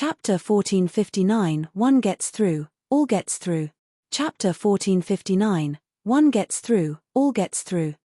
Chapter 1459 One gets through, all gets through. Chapter 1459 One gets through, all gets through.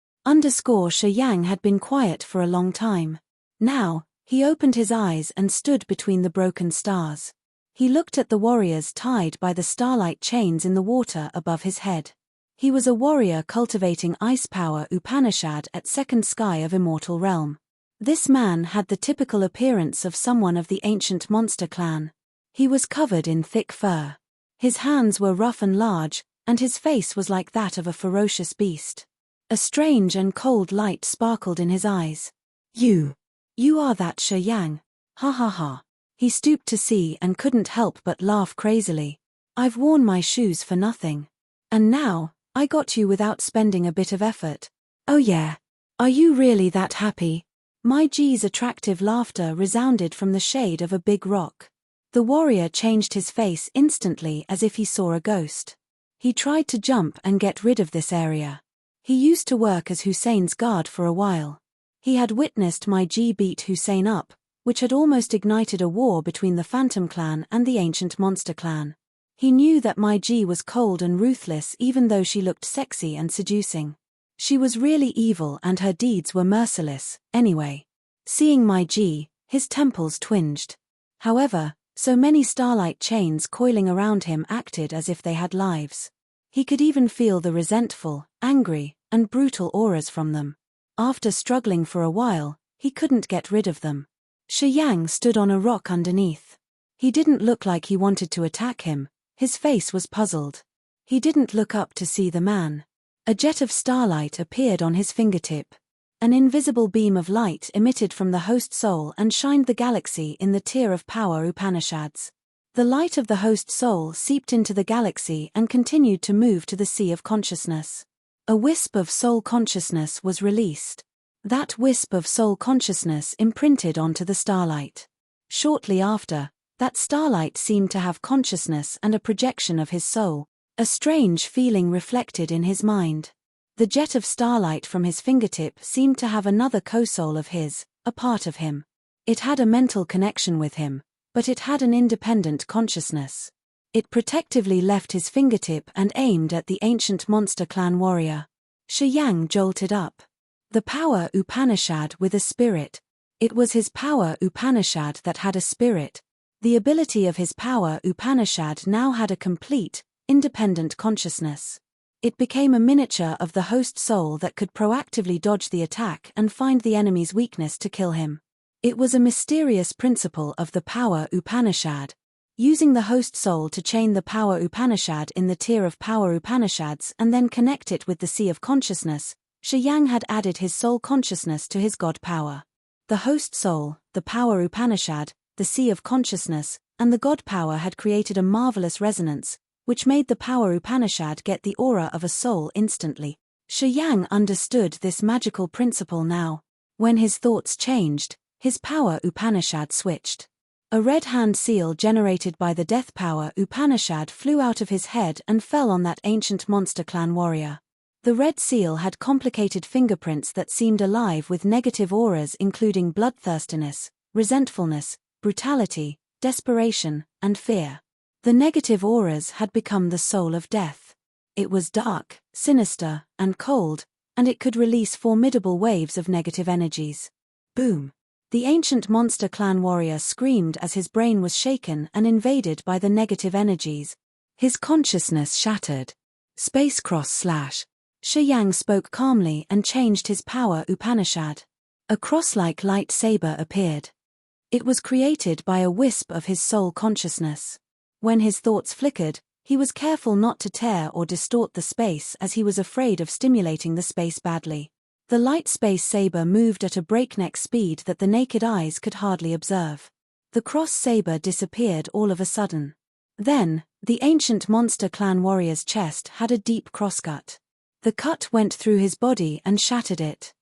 Shi Yang had been quiet for a long time. Now, he opened his eyes and stood between the broken stars. He looked at the warriors tied by the starlight chains in the water above his head. He was a warrior cultivating ice power Upanishad at second sky of immortal realm. This man had the typical appearance of someone of the ancient monster clan. He was covered in thick fur. His hands were rough and large, and his face was like that of a ferocious beast. A strange and cold light sparkled in his eyes. You are that Shi Yang. Ha ha ha. He stooped to see and couldn't help but laugh crazily. I've worn my shoes for nothing. And now, I got you without spending a bit of effort. Oh yeah. Are you really that happy? My G's attractive laughter resounded from the shade of a big rock. The warrior changed his face instantly as if he saw a ghost. He tried to jump and get rid of this area. He used to work as Hussein's guard for a while. He had witnessed my G beat Hussein up, which had almost ignited a war between the Phantom clan and the ancient monster clan. He knew that my G was cold and ruthless even though she looked sexy and seducing. She was really evil and her deeds were merciless, anyway. Seeing my G, his temples twinged. However, so many starlight chains coiling around him acted as if they had lives. He could even feel the resentful, angry, and brutal auras from them. After struggling for a while, he couldn't get rid of them. Shi Yang stood on a rock underneath. He didn't look like he wanted to attack him, his face was puzzled. He didn't look up to see the man. A jet of starlight appeared on his fingertip. An invisible beam of light emitted from the host soul and shined the galaxy in the tier of power Upanishads. The light of the host soul seeped into the galaxy and continued to move to the sea of consciousness. A wisp of soul consciousness was released. That wisp of soul consciousness imprinted onto the starlight. Shortly after, that starlight seemed to have consciousness and a projection of his soul. A strange feeling reflected in his mind. The jet of starlight from his fingertip seemed to have another co-soul of his, a part of him. It had a mental connection with him, but it had an independent consciousness. It protectively left his fingertip and aimed at the ancient monster clan warrior. Shi Yang jolted up. The power Upanishad with a spirit. It was his power Upanishad that had a spirit. The ability of his power Upanishad now had a complete, independent consciousness. It became a miniature of the host soul that could proactively dodge the attack and find the enemy's weakness to kill him. It was a mysterious principle of the power Upanishad. Using the host soul to chain the power Upanishad in the tier of power Upanishads and then connect it with the sea of consciousness, Shi Yang had added his soul consciousness to his god power. The host soul, the power Upanishad, the sea of consciousness, and the god power had created a marvelous resonance, which made the power Upanishad get the aura of a soul instantly. Shi Yang understood this magical principle now. When his thoughts changed, his power Upanishad switched. A red hand seal generated by the death power Upanishad flew out of his head and fell on that ancient monster clan warrior. The red seal had complicated fingerprints that seemed alive with negative auras including bloodthirstiness, resentfulness, brutality, desperation, and fear. The negative auras had become the soul of death. It was dark, sinister, and cold, and it could release formidable waves of negative energies. Boom! The ancient monster clan warrior screamed as his brain was shaken and invaded by the negative energies. His consciousness shattered. Space cross / Shi Yang spoke calmly and changed his power Upanishad. A cross-like lightsaber appeared. It was created by a wisp of his soul consciousness. When his thoughts flickered, he was careful not to tear or distort the space as he was afraid of stimulating the space badly. The light space saber moved at a breakneck speed that the naked eyes could hardly observe. The cross saber disappeared all of a sudden. Then, the ancient monster clan warrior's chest had a deep crosscut. The cut went through his body and shattered it.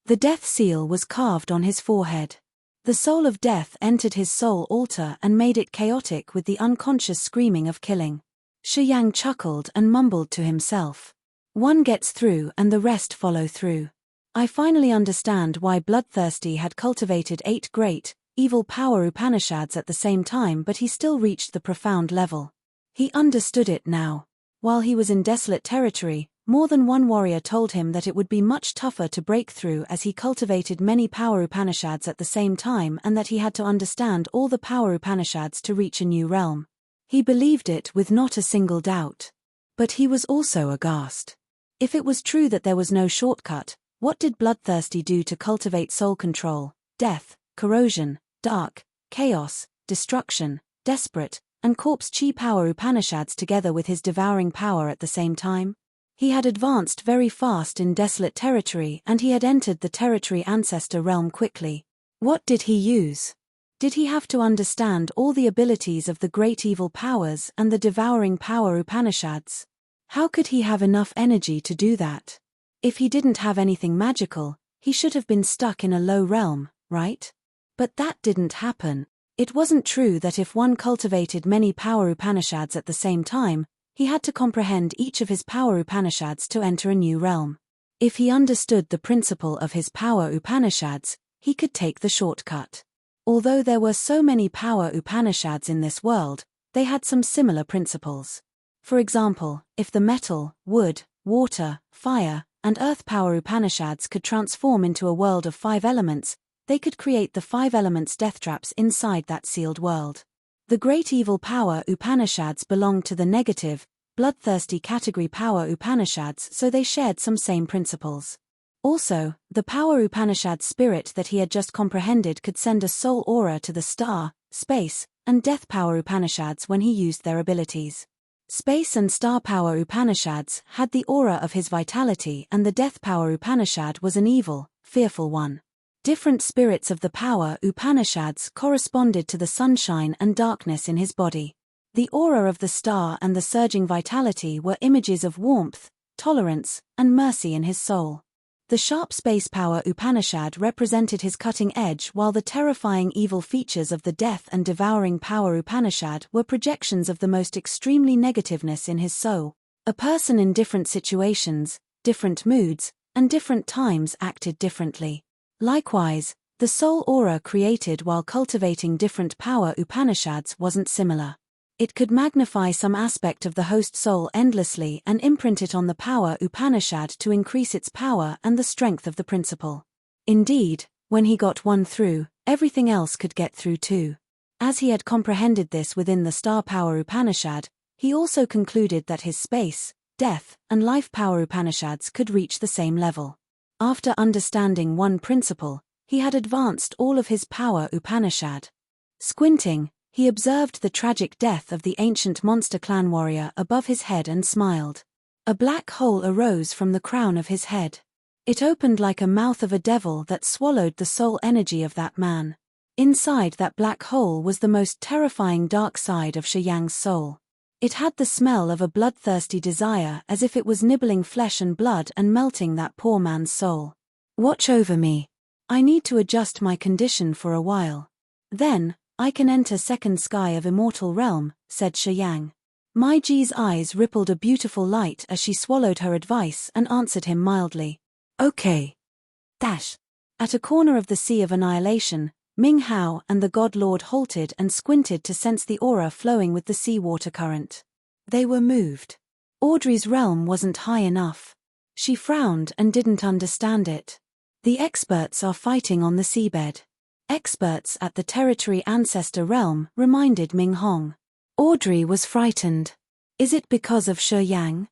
The death seal was carved on his forehead. The soul of death entered his soul altar and made it chaotic with the unconscious screaming of killing. Shi Yang chuckled and mumbled to himself. One gets through and the rest follow through. I finally understand why Bloodthirsty had cultivated 8 great, evil power Upanishads at the same time, but he still reached the profound level. He understood it now. While he was in desolate territory, more than one warrior told him that it would be much tougher to break through as he cultivated many power Upanishads at the same time, and that he had to understand all the power Upanishads to reach a new realm. He believed it with not a single doubt. But he was also aghast. If it was true that there was no shortcut, what did Bloodthirsty do to cultivate soul control, death, corrosion, dark, chaos, destruction, desperate, and corpse chi power Upanishads together with his devouring power at the same time? He had advanced very fast in desolate territory, and he had entered the territory ancestor realm quickly. What did he use? Did he have to understand all the abilities of the great evil powers and the devouring power Upanishads? How could he have enough energy to do that? If he didn't have anything magical, he should have been stuck in a low realm, right? But that didn't happen. It wasn't true that if one cultivated many power Upanishads at the same time, he had to comprehend each of his power Upanishads to enter a new realm. If he understood the principle of his power Upanishads, he could take the shortcut. Although there were so many power Upanishads in this world, they had some similar principles. For example, if the metal, wood, water, fire, and earth power Upanishads could transform into a world of 5 elements, they could create the 5 elements death traps inside that sealed world. The great evil power Upanishads belonged to the negative, bloodthirsty category power Upanishads, so they shared some same principles. Also, the power Upanishad spirit that he had just comprehended could send a soul aura to the star, space, and death power Upanishads when he used their abilities. Space and star power Upanishads had the aura of his vitality, and the death power Upanishad was an evil, fearful one. Different spirits of the power Upanishads corresponded to the sunshine and darkness in his body. The aura of the star and the surging vitality were images of warmth, tolerance, and mercy in his soul. The sharp space power Upanishad represented his cutting edge, while the terrifying evil features of the death and devouring power Upanishad were projections of the most extremely negativeness in his soul. A person in different situations, different moods, and different times acted differently. Likewise, the soul aura created while cultivating different power Upanishads wasn't similar. It could magnify some aspect of the host soul endlessly and imprint it on the power Upanishad to increase its power and the strength of the principle. Indeed, when he got one through, everything else could get through too. As he had comprehended this within the star power Upanishad, he also concluded that his space, death, and life power Upanishads could reach the same level. After understanding one principle, he had advanced all of his power Upanishad. Squinting, he observed the tragic death of the ancient monster clan warrior above his head and smiled. A black hole arose from the crown of his head. It opened like a mouth of a devil that swallowed the soul energy of that man. Inside that black hole was the most terrifying dark side of Shiyang's soul. It had the smell of a bloodthirsty desire, as if it was nibbling flesh and blood and melting that poor man's soul. "Watch over me. I need to adjust my condition for a while. Then, I can enter second sky of immortal realm," said Shiyang. Mai Ji's eyes rippled a beautiful light as she swallowed her advice and answered him mildly. "Okay." Dash. At a corner of the Sea of Annihilation, Ming Hao and the God Lord halted and squinted to sense the aura flowing with the sea water current. They were moved. Audrey's realm wasn't high enough. She frowned and didn't understand it. The experts are fighting on the seabed. Experts at the territory ancestor realm, reminded Ming Hong. Audrey was frightened. Is it because of Shiyang?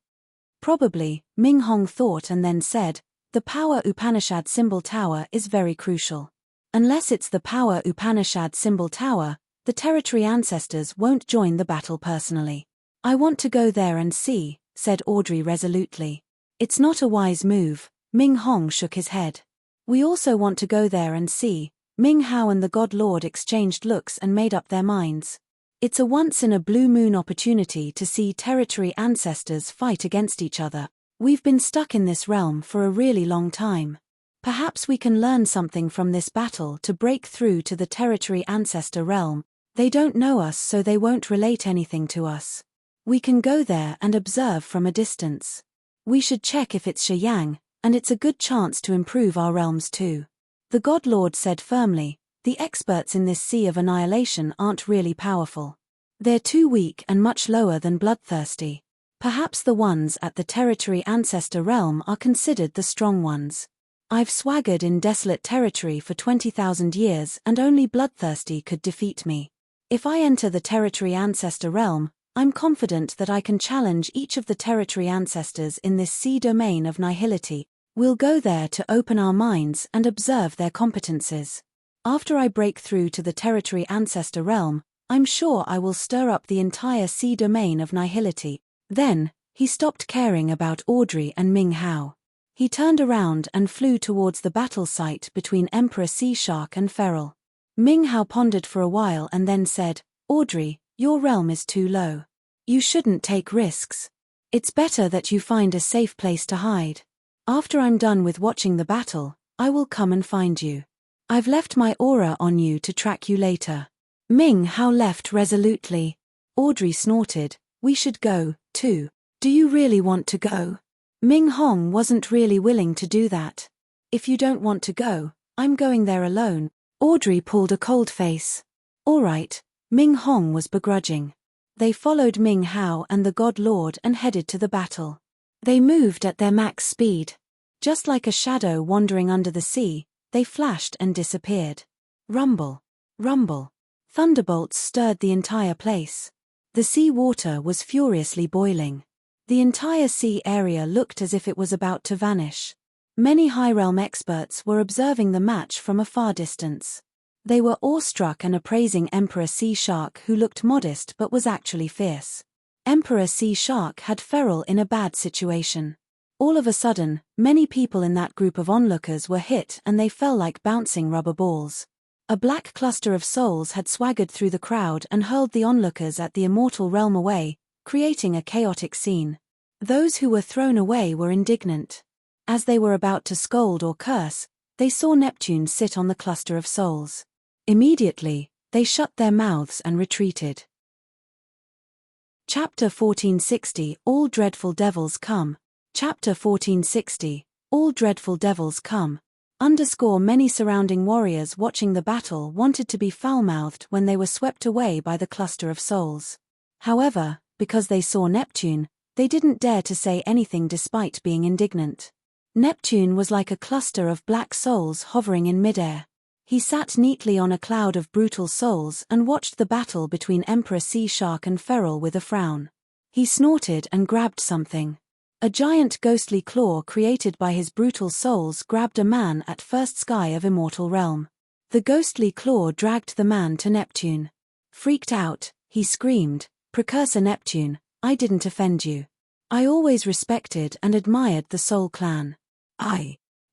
Probably, Ming Hong thought, and then said, the power Upanishad symbol tower is very crucial. Unless it's the power Upanishad symbol tower, the territory ancestors won't join the battle personally. I want to go there and see, said Audrey resolutely. It's not a wise move, Ming Hong shook his head. We also want to go there and see. Ming Hao and the God Lord exchanged looks and made up their minds. It's a once-in-a-blue-moon opportunity to see territory ancestors fight against each other. We've been stuck in this realm for a really long time. Perhaps we can learn something from this battle to break through to the territory ancestor realm. They don't know us, so they won't relate anything to us. We can go there and observe from a distance. We should check if it's Shiyang, and it's a good chance to improve our realms too. The God Lord said firmly, The experts in this sea of annihilation aren't really powerful. They're too weak and much lower than bloodthirsty. Perhaps the ones at the territory ancestor realm are considered the strong ones. I've swaggered in desolate territory for 20,000 years and only bloodthirsty could defeat me. If I enter the territory ancestor realm, I'm confident that I can challenge each of the territory ancestors in this sea domain of nihility. We'll go there to open our minds and observe their competences. After I break through to the territory ancestor realm, I'm sure I will stir up the entire sea domain of nihility. Then, he stopped caring about Audrey and Ming Hao. He turned around and flew towards the battle site between Emperor Sea Shark and Feral. Ming Hao pondered for a while and then said, "Audrey, your realm is too low. You shouldn't take risks. It's better that you find a safe place to hide. After I'm done with watching the battle, I will come and find you. I've left my aura on you to track you later." Ming Hao left resolutely. Audrey snorted, "We should go, too. Do you really want to go?" Ming Hong wasn't really willing to do that. "If you don't want to go, I'm going there alone." Audrey pulled a cold face. "All right." Ming Hong was begrudging. They followed Ming Hao and the God Lord and headed to the battle. They moved at their max speed. Just like a shadow wandering under the sea, they flashed and disappeared. Rumble. Rumble. Thunderbolts stirred the entire place. The sea water was furiously boiling. The entire sea area looked as if it was about to vanish. Many High Realm experts were observing the match from a far distance. They were awestruck and appraising Emperor Sea Shark, who looked modest but was actually fierce. Emperor Sea Shark had Feral in a bad situation. All of a sudden, many people in that group of onlookers were hit and they fell like bouncing rubber balls. A black cluster of souls had swaggered through the crowd and hurled the onlookers at the immortal realm away, creating a chaotic scene. Those who were thrown away were indignant. As they were about to scold or curse, they saw Neptune sit on the cluster of souls. Immediately, they shut their mouths and retreated. Chapter 1460 All Dreadful Devils Come. Chapter 1460 All Dreadful Devils Come. Many surrounding warriors watching the battle wanted to be foul-mouthed when they were swept away by the cluster of souls. However, because they saw Neptune, they didn't dare to say anything despite being indignant. Neptune was like a cluster of black souls hovering in midair. He sat neatly on a cloud of brutal souls and watched the battle between Emperor Sea Shark and Feral with a frown. He snorted and grabbed something. A giant ghostly claw created by his brutal souls grabbed a man at first sky of immortal realm. The ghostly claw dragged the man to Neptune. Freaked out, he screamed, "Precursor Neptune, I didn't offend you. I always respected and admired the Soul Clan."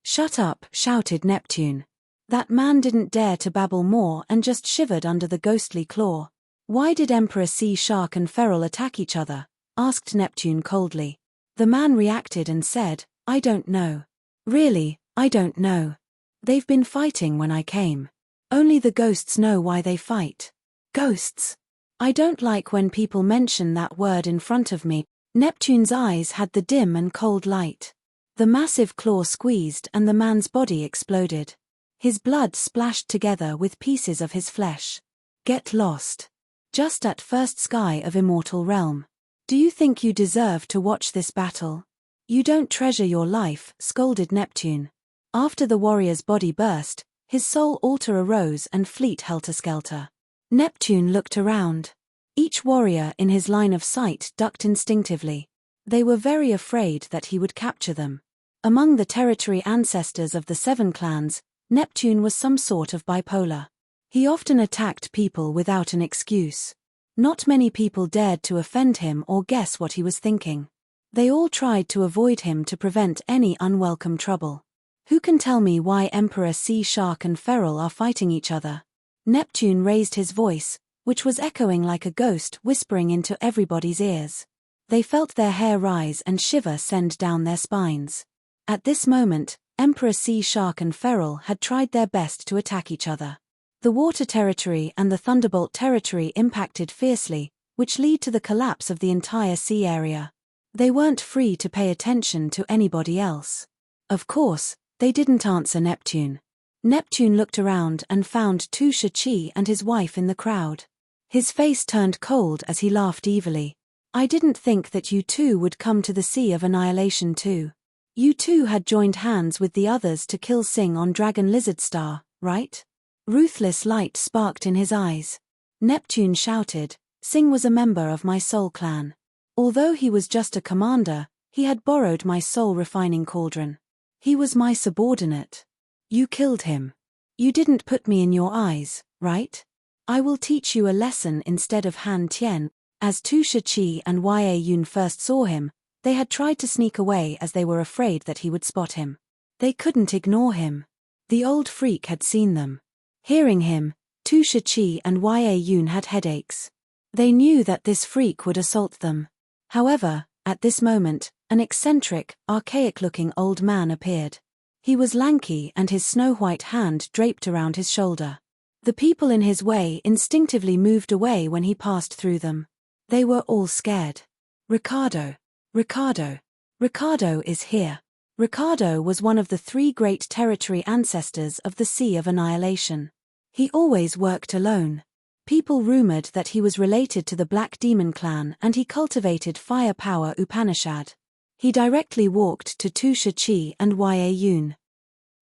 "Shut up," shouted Neptune. That man didn't dare to babble more and just shivered under the ghostly claw. "Why did Emperor Sea Shark and Feral attack each other?" asked Neptune coldly. The man reacted and said, "I don't know. Really, I don't know. They've been fighting when I came. Only the ghosts know why they fight." "Ghosts? I don't like when people mention that word in front of me." Neptune's eyes had the dim and cold light. The massive claw squeezed and the man's body exploded. His blood splashed together with pieces of his flesh. "Get lost. Just at first sky of immortal realm. Do you think you deserve to watch this battle? You don't treasure your life," scolded Neptune. After the warrior's body burst, his soul altar arose and fleet helter-skelter. Neptune looked around. Each warrior in his line of sight ducked instinctively. They were very afraid that he would capture them. Among the territory ancestors of the 7 clans, Neptune was some sort of bipolar. He often attacked people without an excuse. Not many people dared to offend him or guess what he was thinking. They all tried to avoid him to prevent any unwelcome trouble. "Who can tell me why Emperor Sea Shark and Feral are fighting each other?" Neptune raised his voice, which was echoing like a ghost whispering into everybody's ears. They felt their hair rise and shiver send down their spines. At this moment, Emperor Sea Shark and Feral had tried their best to attack each other. The water territory and the thunderbolt territory impacted fiercely, which led to the collapse of the entire sea area. They weren't free to pay attention to anybody else. Of course, they didn't answer Neptune. Neptune looked around and found Tu Shachi and his wife in the crowd. His face turned cold as he laughed evilly. I didn't think that you two would come to the Sea of Annihilation too. You two had joined hands with the others to kill Sing on Dragon Lizard Star, right? Ruthless light sparked in his eyes. Neptune shouted, Sing was a member of my soul clan. Although he was just a commander, he had borrowed my soul refining cauldron. He was my subordinate. You killed him. You didn't put me in your eyes, right? I will teach you a lesson instead of Han Tian. As Tu Shachi and Yun first saw him, they had tried to sneak away as they were afraid that he would spot him. They couldn't ignore him. The old freak had seen them. Hearing him, Tu Shachi and Yun had headaches. They knew that this freak would assault them. However, at this moment, an eccentric, archaic-looking old man appeared. He was lanky and his snow-white hand draped around his shoulder. The people in his way instinctively moved away when he passed through them. They were all scared. Ricardo. Ricardo. Ricardo is here. Ricardo was one of the 3 great territory ancestors of the Sea of Annihilation. He always worked alone. People rumored that he was related to the Black Demon clan and he cultivated fire power Upanishad. He directly walked to Tu Shachi and Yun.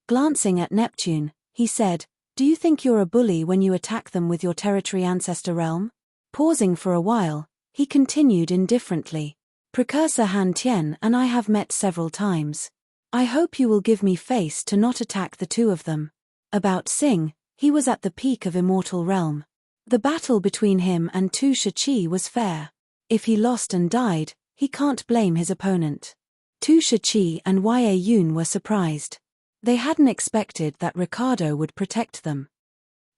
Glancing at Neptune, he said, Do you think you're a bully when you attack them with your territory ancestor realm? Pausing for a while, he continued indifferently. Precursor Han Tian and I have met several times. I hope you will give me face to not attack the two of them. About Sing, he was at the peak of immortal realm. The battle between him and Tu Shachi was fair. If he lost and died, he can't blame his opponent. Tu Shachi and Yun were surprised. They hadn't expected that Ricardo would protect them.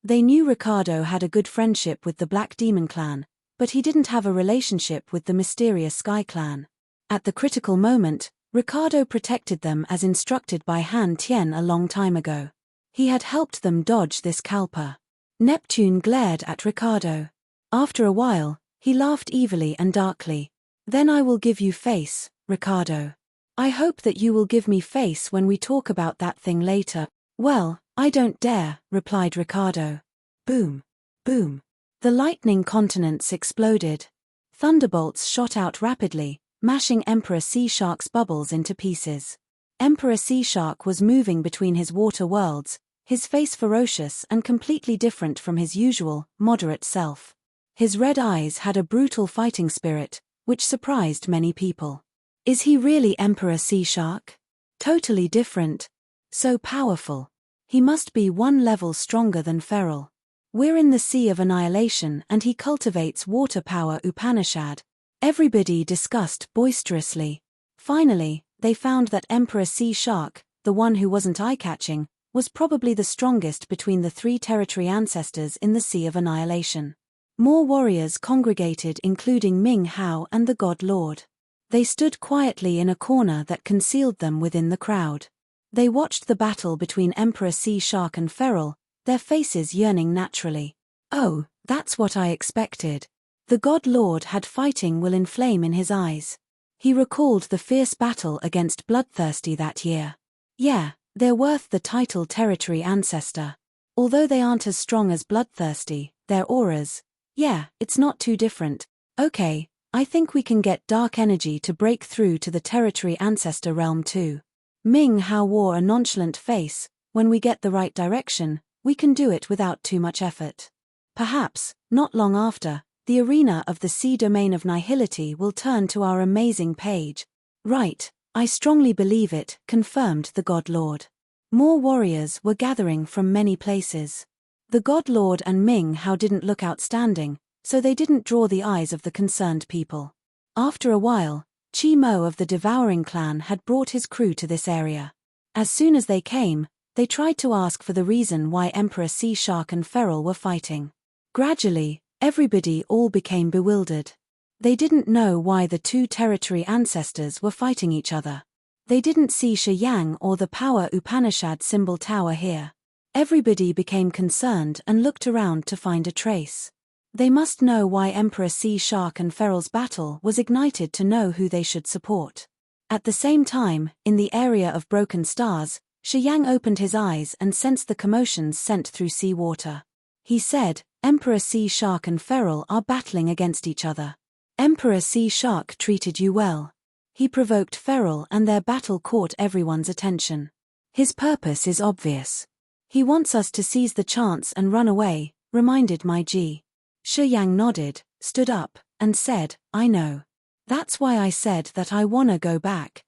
They knew Ricardo had a good friendship with the Black Demon clan, but he didn't have a relationship with the mysterious Sky clan. At the critical moment, Ricardo protected them as instructed by Han Tian a long time ago. He had helped them dodge this Kalpa. Neptune glared at Ricardo. After a while, he laughed evilly and darkly. Then I will give you face, Ricardo. I hope that you will give me face when we talk about that thing later. Well, I don't dare, replied Ricardo. Boom. Boom. The lightning continents exploded. Thunderbolts shot out rapidly, mashing Emperor Sea Shark's bubbles into pieces. Emperor Sea Shark was moving between his water worlds, his face ferocious and completely different from his usual, moderate self. His red eyes had a brutal fighting spirit, which surprised many people. Is he really Emperor Sea Shark? Totally different. So powerful. He must be 1 level stronger than Feral. We're in the Sea of Annihilation and he cultivates water power Upanishad. Everybody discussed boisterously. Finally, they found that Emperor Sea Shark, the one who wasn't eye-catching, was probably the strongest between the 3 territory ancestors in the Sea of Annihilation. More warriors congregated, including Ming Hao and the God Lord. They stood quietly in a corner that concealed them within the crowd. They watched the battle between Emperor Sea Shark and Feral, their faces yearning naturally. Oh, that's what I expected. The God Lord had fighting will inflame in his eyes. He recalled the fierce battle against Bloodthirsty that year. Yeah, they're worth the title Territory Ancestor. Although they aren't as strong as Bloodthirsty, their auras. Yeah, it's not too different. Okay, I think we can get dark energy to break through to the Territory Ancestor realm too. Ming Hao wore a nonchalant face. When we get the right direction, we can do it without too much effort. Perhaps, not long after, the arena of the sea domain of nihility will turn to our amazing page. Right, I strongly believe it, confirmed the God Lord. More warriors were gathering from many places. The God Lord and Ming Hao didn't look outstanding, so they didn't draw the eyes of the concerned people. After a while, Chi Mo of the Devouring clan had brought his crew to this area. As soon as they came, they tried to ask for the reason why Emperor Sea Shark and Feral were fighting. Gradually, everybody all became bewildered. They didn't know why the 2 territory ancestors were fighting each other. They didn't see Shiyang or the power Upanishad symbol tower here. Everybody became concerned and looked around to find a trace. They must know why Emperor Sea Shark and Feral's battle was ignited to know who they should support. At the same time, in the area of Broken Stars, Shi Yang opened his eyes and sensed the commotions sent through sea water. He said, Emperor Sea Shark and Feral are battling against each other. Emperor Sea Shark treated you well. He provoked Feral and their battle caught everyone's attention. His purpose is obvious. He wants us to seize the chance and run away, reminded my G. Shi Yang nodded, stood up, and said, I know. That's why I said that I wanna go back.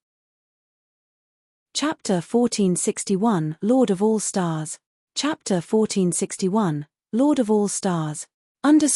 Chapter 1461, Lord of All Stars. Chapter 1461, Lord of All Stars.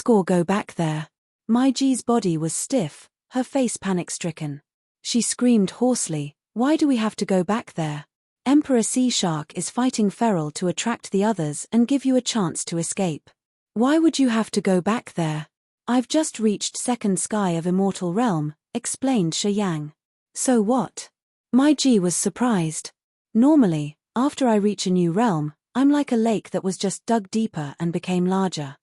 Go back there. My G's body was stiff, her face panic-stricken. She screamed hoarsely, why do we have to go back there? Emperor Sea Shark is fighting Feral to attract the others and give you a chance to escape. Why would you have to go back there? I've just reached second sky of Immortal Realm, explained Shi Yang. So what? My G was surprised. Normally, after I reach a new realm, I'm like a lake that was just dug deeper and became larger.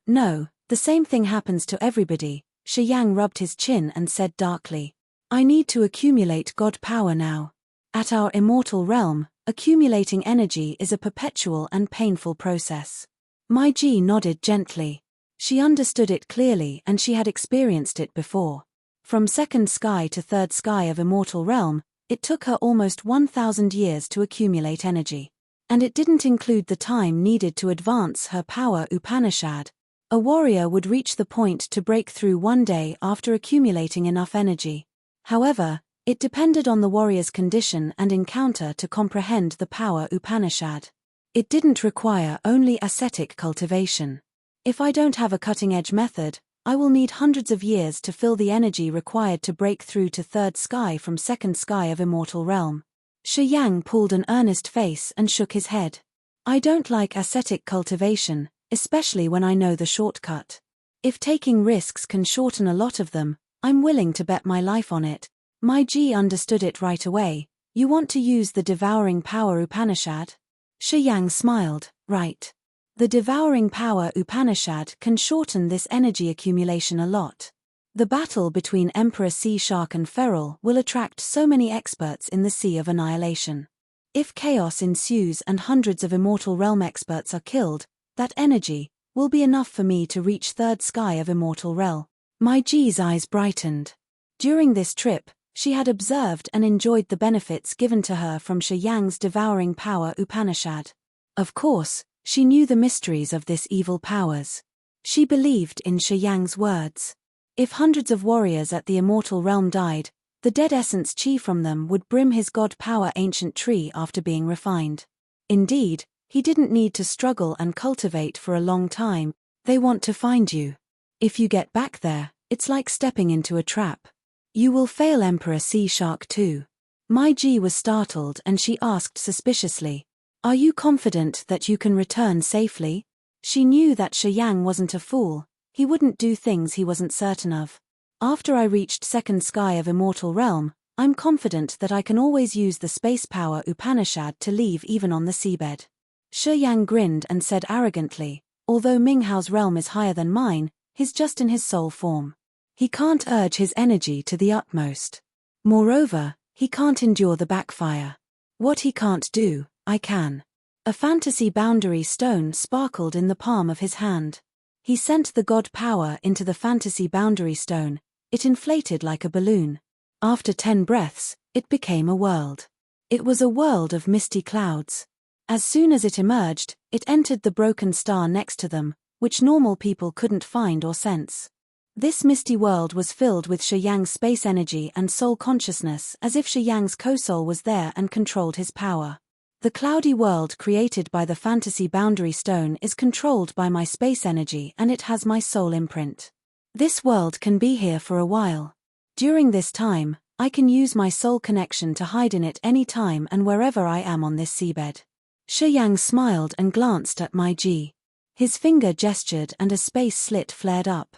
No, the same thing happens to everybody, Shi Yang rubbed his chin and said darkly. I need to accumulate God power now. At our immortal realm, accumulating energy is a perpetual and painful process. My G nodded gently. She understood it clearly and she had experienced it before. From second sky to third sky of Immortal Realm, it took her almost 1,000 years to accumulate energy. And it didn't include the time needed to advance her power Upanishad. A warrior would reach the point to break through one day after accumulating enough energy. However, it depended on the warrior's condition and encounter to comprehend the power Upanishad. It didn't require only ascetic cultivation. If I don't have a cutting-edge method, I will need hundreds of years to fill the energy required to break through to third sky from second sky of Immortal Realm. Shi Yang pulled an earnest face and shook his head. I don't like ascetic cultivation, especially when I know the shortcut. If taking risks can shorten a lot of them, I'm willing to bet my life on it. My G understood it right away. You want to use the devouring power Upanishad? Shi Yang smiled, right. The devouring power Upanishad can shorten this energy accumulation a lot. The battle between Emperor Sea Shark and Feral will attract so many experts in the Sea of Annihilation. If chaos ensues and hundreds of Immortal Realm experts are killed, that energy will be enough for me to reach third sky of Immortal Realm. My G's eyes brightened. During this trip, she had observed and enjoyed the benefits given to her from Shi Yang's devouring power Upanishad. Of course, she knew the mysteries of this evil powers. She believed in Shi Yang's words. If hundreds of warriors at the Immortal Realm died, the dead essence chi from them would brim his god power ancient tree after being refined. Indeed, he didn't need to struggle and cultivate for a long time. They want to find you. If you get back there, it's like stepping into a trap. You will fail Emperor Sea Shark too. My G was startled and she asked suspiciously, are you confident that you can return safely? She knew that Shi Yang wasn't a fool, he wouldn't do things he wasn't certain of. After I reached second sky of Immortal Realm, I'm confident that I can always use the space power Upanishad to leave even on the seabed. Shi Yang grinned and said arrogantly, although Minghao's realm is higher than mine, he's just in his soul form. He can't urge his energy to the utmost. Moreover, he can't endure the backfire. What he can't do, I can. A fantasy boundary stone sparkled in the palm of his hand. He sent the god power into the fantasy boundary stone. It inflated like a balloon. After 10 breaths, it became a world. It was a world of misty clouds. As soon as it emerged, it entered the broken star next to them, which normal people couldn't find or sense. This misty world was filled with Shi Yang's space energy and soul consciousness, as if Shi Yang's co-soul was there and controlled his power. The cloudy world created by the fantasy boundary stone is controlled by my space energy and it has my soul imprint. This world can be here for a while. During this time, I can use my soul connection to hide in it any time and wherever I am on this seabed. Shi Yang smiled and glanced at my G. His finger gestured and a space slit flared up.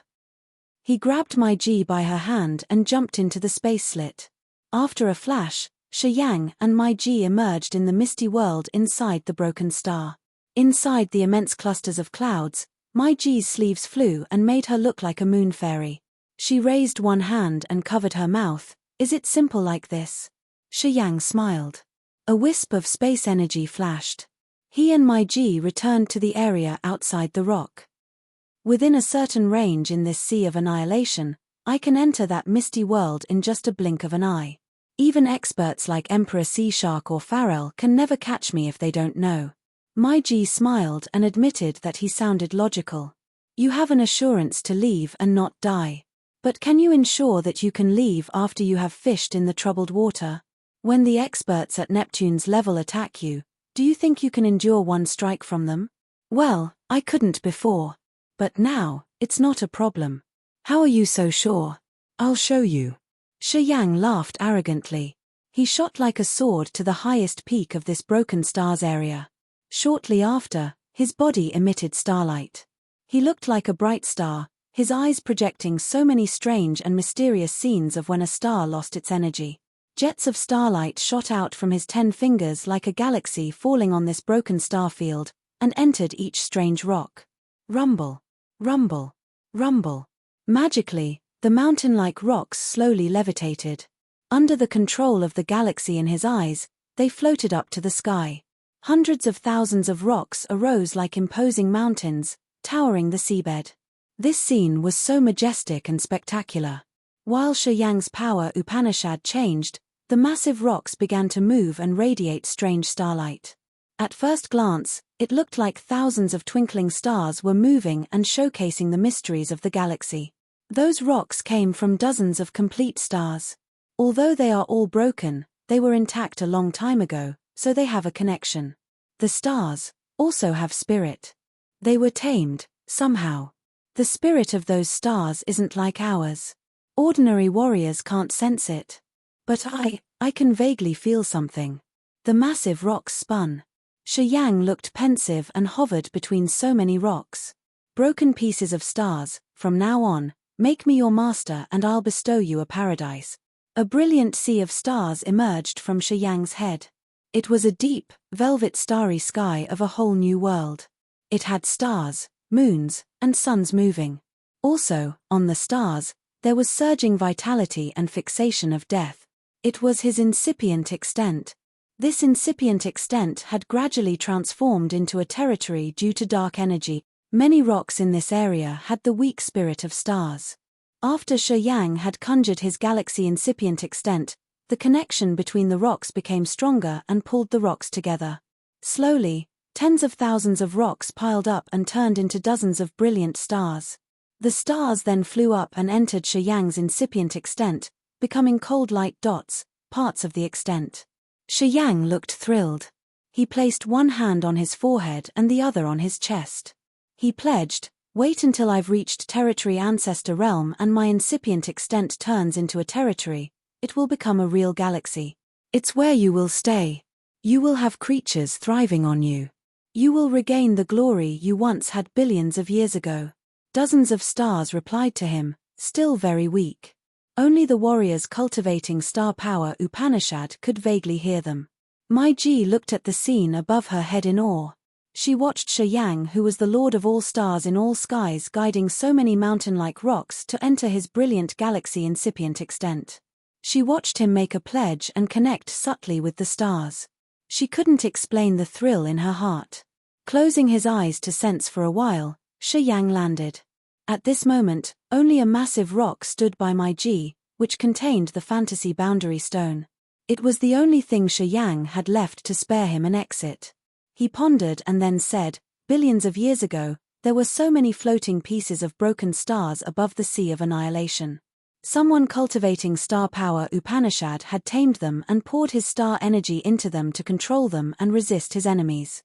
He grabbed my G by her hand and jumped into the space slit. After a flash, Shi Yang and my G emerged in the misty world inside the broken star. Inside the immense clusters of clouds, my G's sleeves flew and made her look like a moon fairy. She raised one hand and covered her mouth. Is it simple like this? Shi Yang smiled. A wisp of space energy flashed. He and my G returned to the area outside the rock. Within a certain range in this sea of annihilation, I can enter that misty world in just a blink of an eye. Even experts like Emperor Sea Shark or Pharrell can never catch me if they don't know. My G smiled and admitted that he sounded logical. You have an assurance to leave and not die. But can you ensure that you can leave after you have fished in the troubled water? When the experts at Neptune's level attack you, do you think you can endure one strike from them? Well, I couldn't before. But now, it's not a problem. How are you so sure? I'll show you. Shi Yang laughed arrogantly. He shot like a sword to the highest peak of this broken stars area. Shortly after, his body emitted starlight. He looked like a bright star, his eyes projecting so many strange and mysterious scenes of when a star lost its energy. Jets of starlight shot out from his 10 fingers like a galaxy falling on this broken star field, and entered each strange rock. Rumble. Rumble. Rumble. Magically, the mountain-like rocks slowly levitated. Under the control of the galaxy in his eyes, they floated up to the sky. Hundreds of thousands of rocks arose like imposing mountains, towering the seabed. This scene was so majestic and spectacular. While Shi Yang's power Upanishad changed, the massive rocks began to move and radiate strange starlight. At first glance, it looked like thousands of twinkling stars were moving and showcasing the mysteries of the galaxy. Those rocks came from dozens of complete stars. Although they are all broken, they were intact a long time ago, so they have a connection. The stars also have spirit. They were tamed, somehow. The spirit of those stars isn't like ours. Ordinary warriors can't sense it. But I can vaguely feel something. The massive rocks spun. Shi Yang looked pensive and hovered between so many rocks. Broken pieces of stars, from now on, make me your master and I'll bestow you a paradise. A brilliant sea of stars emerged from Shi Yang's head. It was a deep, velvet starry sky of a whole new world. It had stars, moons, and suns moving. Also, on the stars, there was surging vitality and fixation of death. It was his incipient extent. This incipient extent had gradually transformed into a territory due to dark energy. Many rocks in this area had the weak spirit of stars. After Shi Yang had conjured his galaxy incipient extent, the connection between the rocks became stronger and pulled the rocks together. Slowly, tens of thousands of rocks piled up and turned into dozens of brilliant stars. The stars then flew up and entered Shi Yang's incipient extent, becoming cold light dots, parts of the extent. Shi Yang looked thrilled. He placed one hand on his forehead and the other on his chest. He pledged, "Wait until I've reached territory ancestor realm and my incipient extent turns into a territory. It will become a real galaxy. It's where you will stay. You will have creatures thriving on you. You will regain the glory you once had billions of years ago." Dozens of stars replied to him, still very weak. Only the warriors cultivating star power Upanishad could vaguely hear them. Mai Ji looked at the scene above her head in awe. She watched Shi Yang, who was the lord of all stars in all skies, guiding so many mountain-like rocks to enter his brilliant galaxy incipient extent. She watched him make a pledge and connect subtly with the stars. She couldn't explain the thrill in her heart. Closing his eyes to sense for a while, Shi Yang landed. At this moment, only a massive rock stood by Mai Ji, which contained the fantasy boundary stone. It was the only thing Shi Yang had left to spare him an exit. He pondered and then said, "Billions of years ago, there were so many floating pieces of broken stars above the sea of annihilation. Someone cultivating star power Upanishad had tamed them and poured his star energy into them to control them and resist his enemies.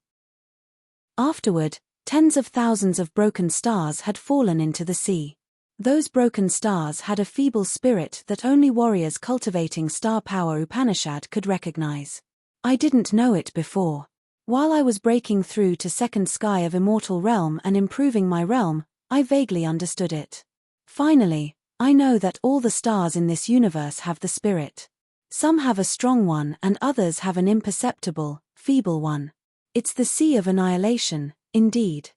Afterward, tens of thousands of broken stars had fallen into the sea. Those broken stars had a feeble spirit that only warriors cultivating star power Upanishad could recognize. I didn't know it before. While I was breaking through to second sky of immortal realm and improving my realm, I vaguely understood it. Finally, I know that all the stars in this universe have the spirit. Some have a strong one and others have an imperceptible, feeble one. It's the sea of annihilation, indeed.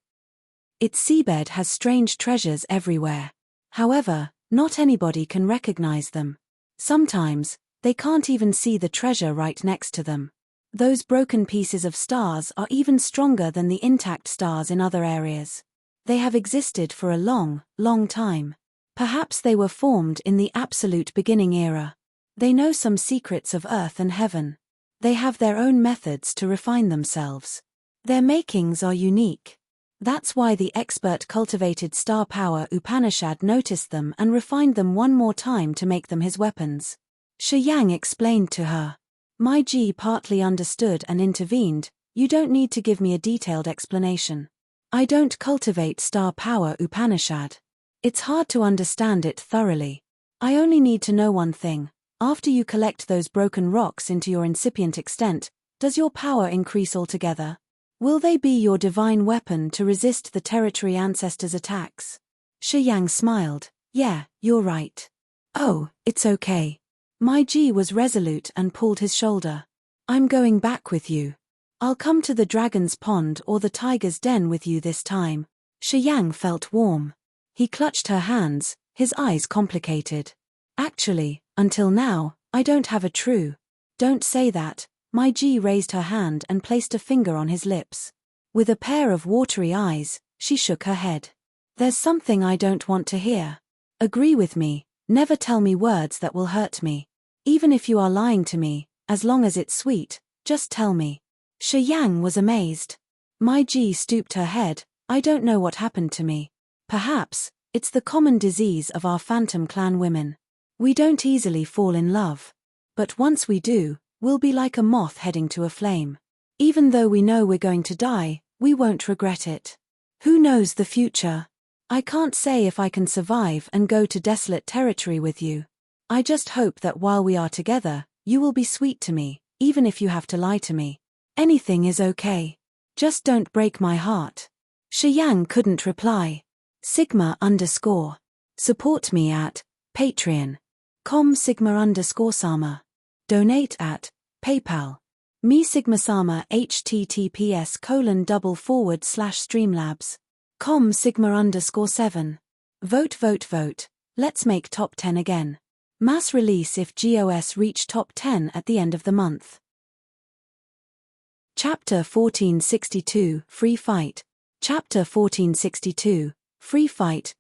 Its seabed has strange treasures everywhere. However, not anybody can recognize them. Sometimes, they can't even see the treasure right next to them. Those broken pieces of stars are even stronger than the intact stars in other areas. They have existed for a long, long time. Perhaps they were formed in the absolute beginning era. They know some secrets of earth and heaven. They have their own methods to refine themselves. Their makings are unique. That's why the expert cultivated star power Upanishad noticed them and refined them one more time to make them his weapons. Shi Yang explained to her. My Ji partly understood and intervened. You don't need to give me a detailed explanation. I don't cultivate star power Upanishad. It's hard to understand it thoroughly. I only need to know one thing. After you collect those broken rocks into your incipient extent, does your power increase altogether? Will they be your divine weapon to resist the territory ancestors' attacks? Shi Yang smiled. Yeah, you're right. Oh, it's okay. My Ji was resolute and pulled his shoulder. I'm going back with you. I'll come to the dragon's pond or the tiger's den with you this time. Shi Yang felt warm. He clutched her hands, his eyes complicated. Actually, until now, I don't have a true. Don't say that. My Ji raised her hand and placed a finger on his lips. With a pair of watery eyes, she shook her head. There's something I don't want to hear. Agree with me, never tell me words that will hurt me. Even if you are lying to me, as long as it's sweet, just tell me. Shi Yang was amazed. My Ji stooped her head. I don't know what happened to me. Perhaps, it's the common disease of our phantom clan women. We don't easily fall in love. But once we do, we'll be like a moth heading to a flame. Even though we know we're going to die, we won't regret it. Who knows the future? I can't say if I can survive and go to desolate territory with you. I just hope that while we are together, you will be sweet to me, even if you have to lie to me. Anything is okay. Just don't break my heart. Shi Yang couldn't reply. Sigma_. Support me at Patreon.com/Sigma_Sama. Donate at PayPal. Me Sigma Sama https://streamlabs.com Sigma_7. Vote. Let's make top 10 again. Mass release if GOS reach top 10 at the end of the month. Chapter 1462 Free Fight. Chapter 1462 Free Fight.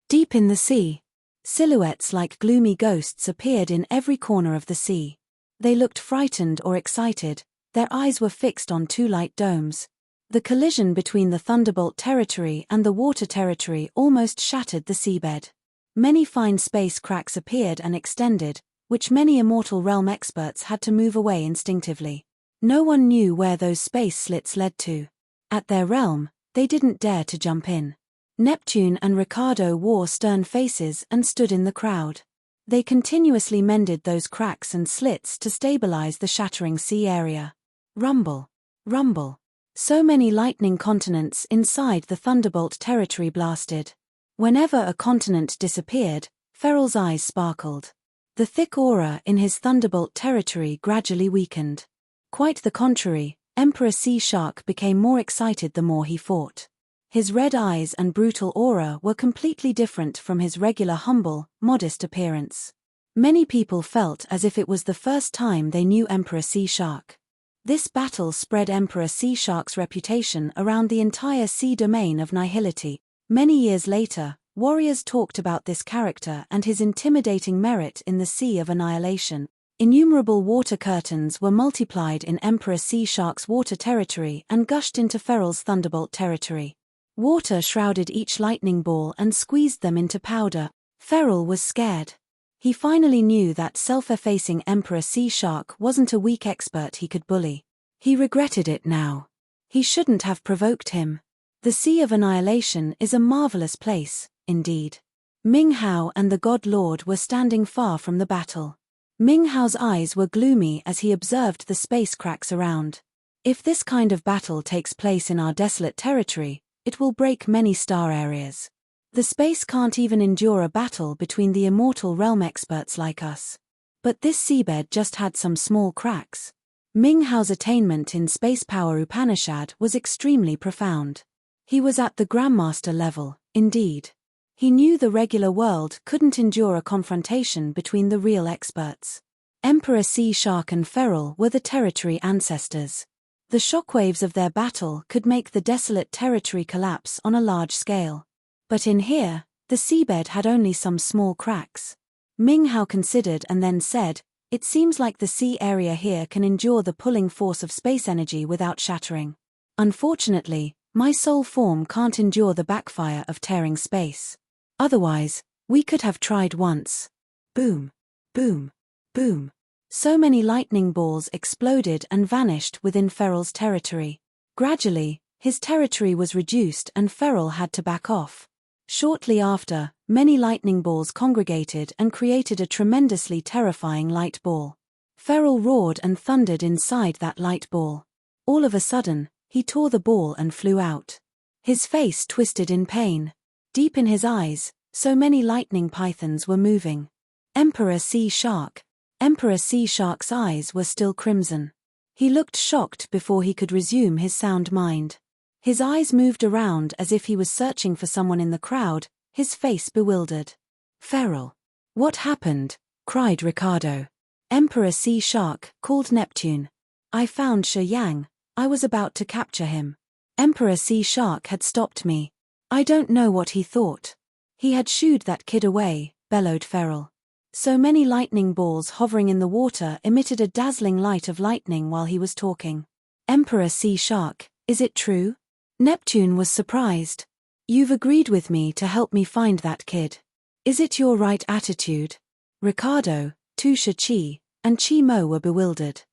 Deep in the sea. Silhouettes like gloomy ghosts appeared in every corner of the sea. They looked frightened or excited, their eyes were fixed on two light domes. The collision between the Thunderbolt territory and the water territory almost shattered the seabed. Many fine space cracks appeared and extended, which many Immortal Realm experts had to move away instinctively. No one knew where those space slits led to. At their realm, they didn't dare to jump in. Neptune and Ricardo wore stern faces and stood in the crowd. They continuously mended those cracks and slits to stabilize the shattering sea area. Rumble. Rumble. So many lightning continents inside the Thunderbolt territory blasted. Whenever a continent disappeared, Feral's eyes sparkled. The thick aura in his Thunderbolt territory gradually weakened. Quite the contrary, Emperor Sea Shark became more excited the more he fought. His red eyes and brutal aura were completely different from his regular humble, modest appearance. Many people felt as if it was the first time they knew Emperor Sea Shark. This battle spread Emperor Sea Shark's reputation around the entire sea domain of nihility. Many years later, warriors talked about this character and his intimidating merit in the Sea of Annihilation. Innumerable water curtains were multiplied in Emperor Sea Shark's water territory and gushed into Feral's Thunderbolt territory. Water shrouded each lightning ball and squeezed them into powder. Feral was scared. He finally knew that self-effacing Emperor Sea Shark wasn't a weak expert he could bully. He regretted it now. He shouldn't have provoked him. The Sea of Annihilation is a marvelous place, indeed. Ming Hao and the God Lord were standing far from the battle. Ming Hao's eyes were gloomy as he observed the space cracks around. If this kind of battle takes place in our desolate territory, it will break many star areas. The space can't even endure a battle between the Immortal Realm experts like us. But this seabed just had some small cracks. Ming Hao's attainment in space power Upanishad was extremely profound. He was at the Grandmaster level, indeed. He knew the regular world couldn't endure a confrontation between the real experts. Emperor Sea Shark and Feral were the territory ancestors. The shockwaves of their battle could make the desolate territory collapse on a large scale. But in here, the seabed had only some small cracks. Ming Hao considered and then said, "It seems like the sea area here can endure the pulling force of space energy without shattering. Unfortunately, my soul form can't endure the backfire of tearing space. Otherwise, we could have tried once." Boom. Boom. Boom. So many lightning balls exploded and vanished within Feral's territory. Gradually, his territory was reduced and Feral had to back off. Shortly after, many lightning balls congregated and created a tremendously terrifying light ball. Feral roared and thundered inside that light ball. All of a sudden, he tore the ball and flew out. His face twisted in pain. Deep in his eyes, so many lightning pythons were moving. Emperor Sea Shark. Emperor Sea Shark's eyes were still crimson. He looked shocked before he could resume his sound mind. His eyes moved around as if he was searching for someone in the crowd, his face bewildered. "Feral. What happened?" cried Ricardo. Emperor Sea Shark called Neptune. "I found Shi Yang. I was about to capture him. Emperor Sea Shark had stopped me. I don't know what he thought. He had shooed that kid away," bellowed Feral. So many lightning balls hovering in the water emitted a dazzling light of lightning while he was talking. "Emperor Sea Shark, is it true?" Neptune was surprised. "You've agreed with me to help me find that kid. Is it your right attitude?" Ricardo, Tu Shi, and Chi Mo were bewildered.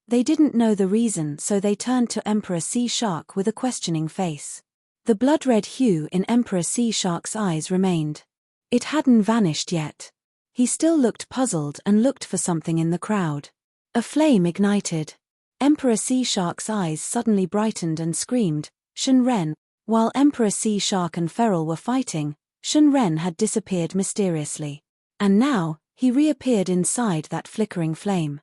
They didn't know the reason, so they turned to Emperor Sea Shark with a questioning face. The blood-red hue in Emperor Sea Shark's eyes remained. It hadn't vanished yet. He still looked puzzled and looked for something in the crowd. A flame ignited. Emperor Sea Shark's eyes suddenly brightened and screamed, "Shen Ren!" While Emperor Sea Shark and Feral were fighting, Shen Ren had disappeared mysteriously. And now, he reappeared inside that flickering flame.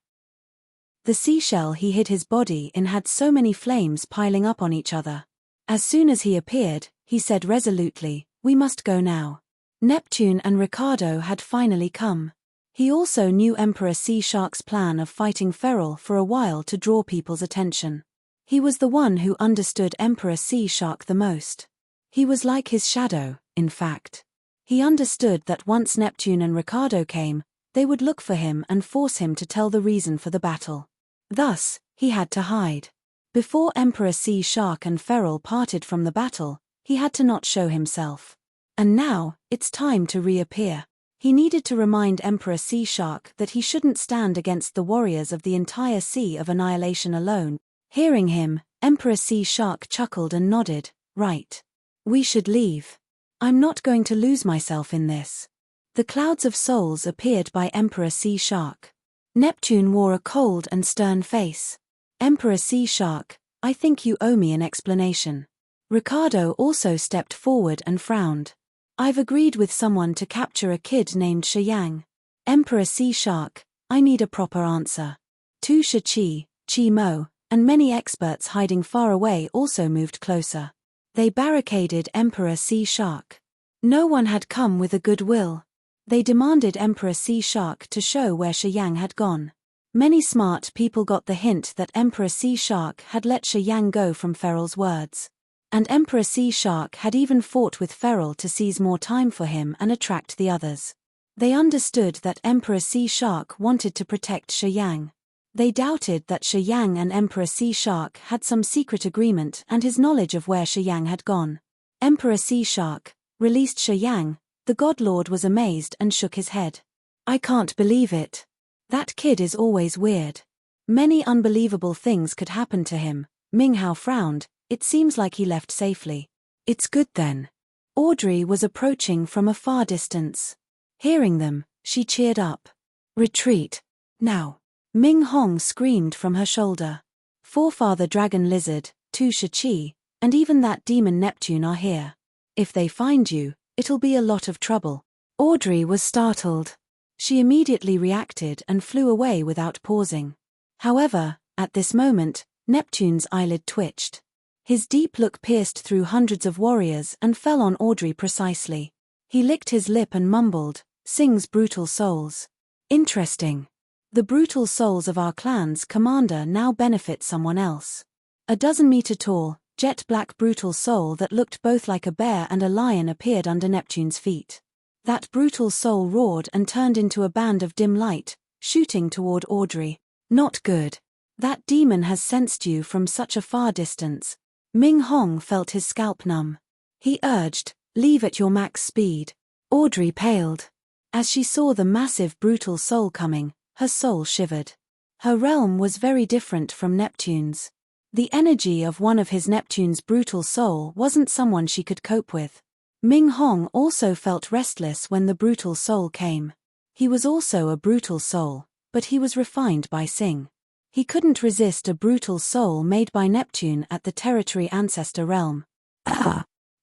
The seashell he hid his body in had so many flames piling up on each other. As soon as he appeared, he said resolutely, "We must go now." Neptune and Ricardo had finally come. He also knew Emperor Sea Shark's plan of fighting Feral for a while to draw people's attention. He was the one who understood Emperor Sea Shark the most. He was like his shadow, in fact. He understood that once Neptune and Ricardo came, they would look for him and force him to tell the reason for the battle. Thus, he had to hide. Before Emperor Sea Shark and Feral parted from the battle, he had to not show himself. And now, it's time to reappear. He needed to remind Emperor Sea Shark that he shouldn't stand against the warriors of the entire Sea of Annihilation alone. Hearing him, Emperor Sea Shark chuckled and nodded, "Right. We should leave. I'm not going to lose myself in this." The clouds of souls appeared by Emperor Sea Shark. Neptune wore a cold and stern face. "Emperor Sea Shark, I think you owe me an explanation." Ricardo also stepped forward and frowned. "I've agreed with someone to capture a kid named Shi Yang." "Emperor Sea Shark, I need a proper answer." Tu Shi, Chi Mo, and many experts hiding far away also moved closer. They barricaded Emperor Sea Shark. No one had come with a good will. They demanded Emperor Sea Shark to show where Shi Yang had gone. Many smart people got the hint that Emperor Sea Shark had let Shi Yang go from Feral's words. And Emperor Sea Shark had even fought with Feral to seize more time for him and attract the others. They understood that Emperor Sea Shark wanted to protect Shi Yang. They doubted that Shi Yang and Emperor Sea Shark had some secret agreement and his knowledge of where Shi Yang had gone. Emperor Sea Shark released Shi Yang. The God Lord was amazed and shook his head. "I can't believe it. That kid is always weird. Many unbelievable things could happen to him." Ming Hao frowned. "It seems like he left safely." "It's good then." Audrey was approaching from a far distance. Hearing them, she cheered up. "Retreat. Now." Ming Hong screamed from her shoulder. "Forefather Dragon Lizard, Tu Shi, and even that demon Neptune are here. If they find you, it'll be a lot of trouble." Audrey was startled. She immediately reacted and flew away without pausing. However, at this moment, Neptune's eyelid twitched. His deep look pierced through hundreds of warriors and fell on Audrey precisely. He licked his lip and mumbled, "Sing's brutal souls. Interesting. The brutal souls of our clan's commander now benefit someone else. A dozen-meter-tall, jet-black brutal soul that looked both like a bear and a lion appeared under Neptune's feet. That brutal soul roared and turned into a band of dim light, shooting toward Audrey. Not good. That demon has sensed you from such a far distance. Ming Hong felt his scalp numb. He urged, "Leave at your max speed." Audrey paled. As she saw the massive brutal soul coming, her soul shivered. Her realm was very different from Neptune's. The energy of one of his Neptune's brutal soul wasn't someone she could cope with. Ming Hong also felt restless when the brutal soul came. He was also a brutal soul, but he was refined by Sing. He couldn't resist a brutal soul made by Neptune at the territory ancestor realm.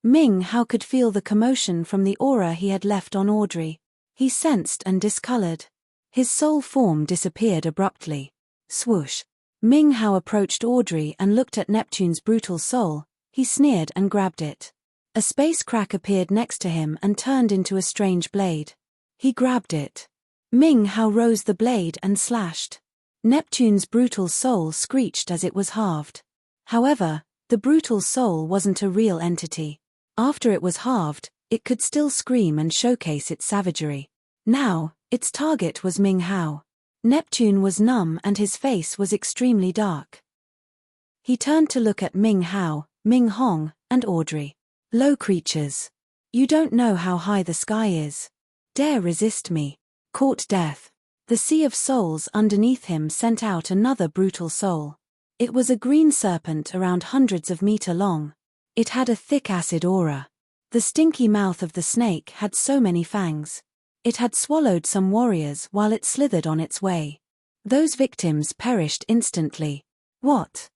Ming Hao could feel the commotion from the aura he had left on Audrey. He sensed and discolored. His soul form disappeared abruptly. Swoosh. Ming Hao approached Audrey and looked at Neptune's brutal soul. He sneered and grabbed it. A space crack appeared next to him and turned into a strange blade. He grabbed it. Ming Hao rose the blade and slashed. Neptune's brutal soul screeched as it was halved. However, the brutal soul wasn't a real entity. After it was halved, it could still scream and showcase its savagery. Now, its target was Ming Hao. Neptune was numb and his face was extremely dark. He turned to look at Ming Hao, Ming Hong, and Audrey. "Low creatures. You don't know how high the sky is. Dare resist me. Court death." The sea of souls underneath him sent out another brutal soul. It was a green serpent around hundreds of meters long. It had a thick acid aura. The stinky mouth of the snake had so many fangs. It had swallowed some warriors while it slithered on its way. Those victims perished instantly. What?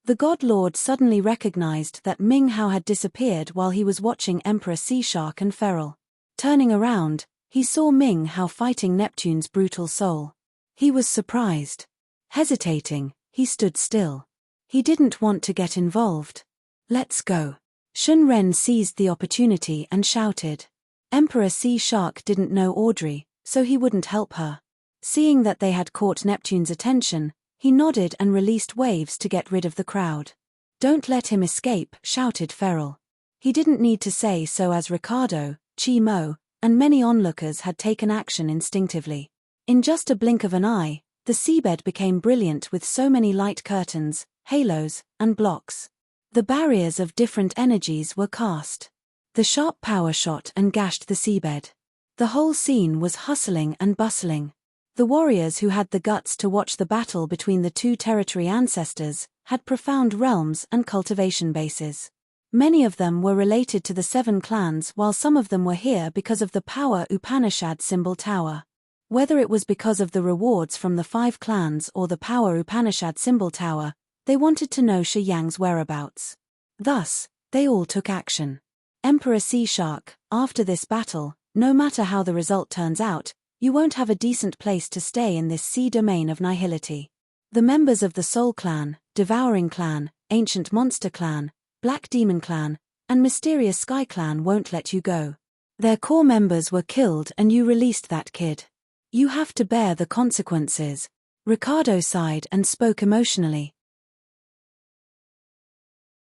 The God Lord suddenly recognized that Ming Hao had disappeared while he was watching Emperor Sea Shark and Feral. Turning around, he saw Ming Hao fighting Neptune's brutal soul. He was surprised. Hesitating, he stood still. He didn't want to get involved. "Let's go." Shun Ren seized the opportunity and shouted. Emperor Sea Shark didn't know Audrey, so he wouldn't help her. Seeing that they had caught Neptune's attention, he nodded and released waves to get rid of the crowd. "Don't let him escape," shouted Feral. He didn't need to say so as Ricardo, Chi Mo, and many onlookers had taken action instinctively. In just a blink of an eye, the seabed became brilliant with so many light curtains, halos, and blocks. The barriers of different energies were cast. The sharp power shot and gashed the seabed. The whole scene was hustling and bustling. The warriors who had the guts to watch the battle between the two territory ancestors had profound realms and cultivation bases. Many of them were related to the 7 clans while some of them were here because of the Power Upanishad symbol tower. Whether it was because of the rewards from the 5 clans or the Power Upanishad symbol tower, they wanted to know Shi Yang's whereabouts. Thus, they all took action. Emperor Sea Shark, after this battle, no matter how the result turns out, you won't have a decent place to stay in this sea domain of nihility. The members of the Soul Clan, Devouring Clan, Ancient Monster Clan, Black Demon Clan, and Mysterious Sky Clan won't let you go. Their core members were killed and you released that kid. You have to bear the consequences. Ricardo sighed and spoke emotionally.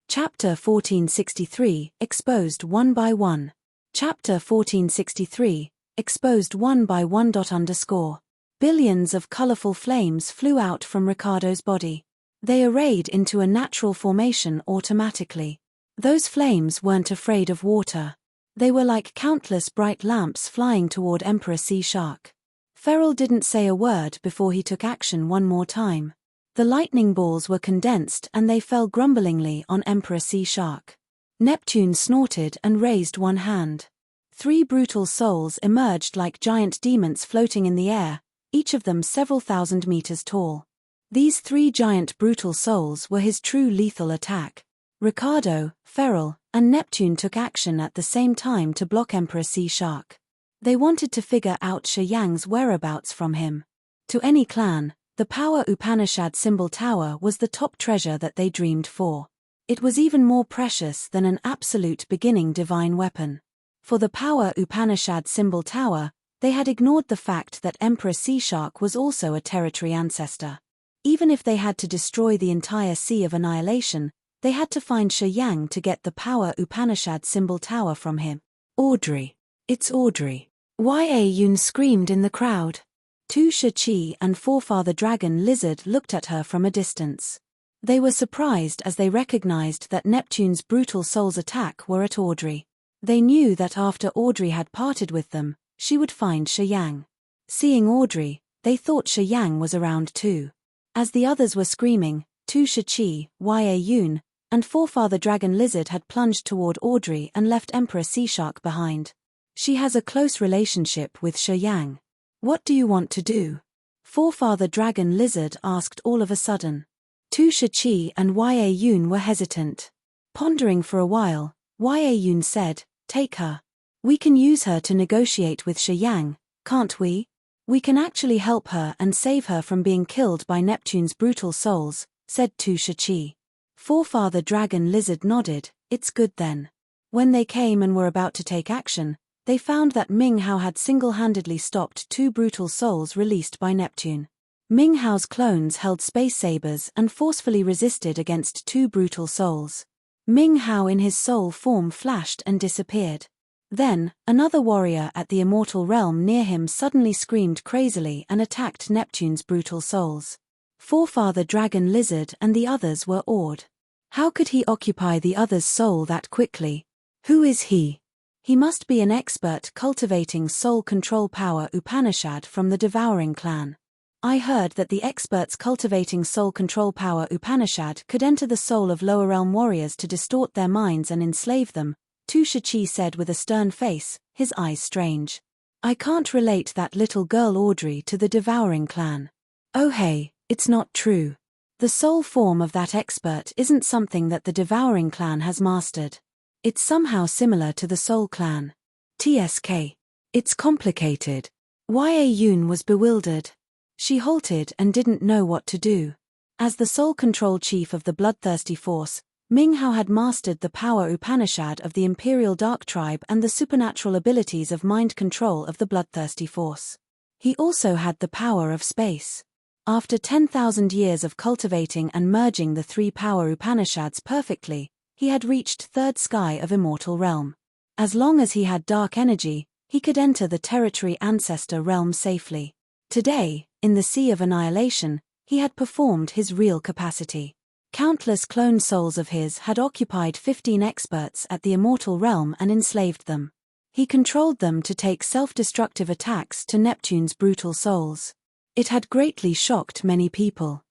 Chapter 1463, Exposed One by One. Chapter 1463, Exposed One by One. Billions of colorful flames flew out from Ricardo's body. They arrayed into a natural formation automatically. Those flames weren't afraid of water. They were like countless bright lamps flying toward Emperor Sea Shark. Feral didn't say a word before he took action one more time. The lightning balls were condensed and they fell grumblingly on Emperor Sea Shark. Neptune snorted and raised one hand. 3 brutal souls emerged like giant demons floating in the air, each of them several thousand meters tall. These 3 giant brutal souls were his true lethal attack. Ricardo, Feral, and Neptune took action at the same time to block Emperor Sea Shark. They wanted to figure out Shi Yang's whereabouts from him. To any clan, the Power Upanishad symbol tower was the top treasure that they dreamed for. It was even more precious than an absolute beginning divine weapon. For the Power Upanishad symbol tower, They had ignored the fact that Emperor Sea Shark was also a territory ancestor. Even if they had to destroy the entire Sea of Annihilation, they had to find Shi Yang to get the power Upanishad symbol tower from him. Audrey. It's Audrey. Yun screamed in the crowd. Tu Shi and Forefather Dragon Lizard looked at her from a distance. They were surprised as they recognized that Neptune's brutal soul's attack were at Audrey. They knew that after Audrey had parted with them, she would find Shi Yang. Seeing Audrey, they thought Shi Yang was around too. As the others were screaming, Tu Shi, Yun, and Forefather Dragon Lizard had plunged toward Audrey and left Emperor Sea Shark behind. She has a close relationship with Shi Yang. What do you want to do? Forefather Dragon Lizard asked all of a sudden. Tu Shi and Yun were hesitant. Pondering for a while, Yun said, "Take her. We can use her to negotiate with Shi Yang, can't we? We can actually help her and save her from being killed by Neptune's brutal souls," said Tu Shi. Forefather Dragon Lizard nodded. "It's good then." When they came and were about to take action, they found that Ming Hao had single-handedly stopped 2 brutal souls released by Neptune. Ming Hao's clones held space sabers and forcefully resisted against 2 brutal souls. Ming Hao in his soul form flashed and disappeared. Then, another warrior at the immortal realm near him suddenly screamed crazily and attacked Neptune's brutal souls. Forefather Dragon Lizard and the others were awed. How could he occupy the other's soul that quickly? Who is he? He must be an expert cultivating soul control power Upanishad from the Devouring clan. I heard that the experts cultivating soul control power Upanishad could enter the soul of lower realm warriors to distort their minds and enslave them, Tu Shi said with a stern face, his eyes strange. I can't relate that little girl Audrey to the Devouring clan. Oh hey, it's not true. The soul form of that expert isn't something that the Devouring clan has mastered. It's somehow similar to the Soul clan. TSK. It's complicated. Yun was bewildered. She halted and didn't know what to do. As the soul control chief of the bloodthirsty force, Ming Hao had mastered the power Upanishad of the Imperial Dark Tribe and the supernatural abilities of mind control of the bloodthirsty force. He also had the power of space. After 10,000 years of cultivating and merging the 3 power Upanishads perfectly, he had reached 3rd sky of immortal realm. As long as he had dark energy, he could enter the territory ancestor realm safely. Today, in the Sea of Annihilation, he had performed his real capacity. Countless clone souls of his had occupied 15 experts at the immortal realm and enslaved them. He controlled them to take self-destructive attacks to Neptune's brutal souls. It had greatly shocked many people.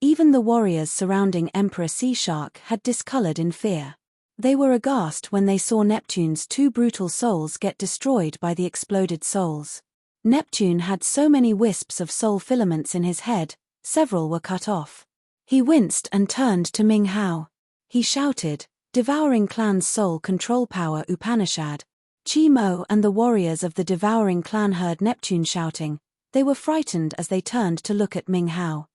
Even the warriors surrounding Emperor Sea Shark had discolored in fear. They were aghast when they saw Neptune's 2 brutal souls get destroyed by the exploded souls. Neptune had so many wisps of soul filaments in his head, several were cut off. He winced and turned to Ming Hao. He shouted, "Devouring clan's soul control power Upanishad." Chi Mo and the warriors of the Devouring clan heard Neptune shouting. They were frightened as they turned to look at Ming Hao.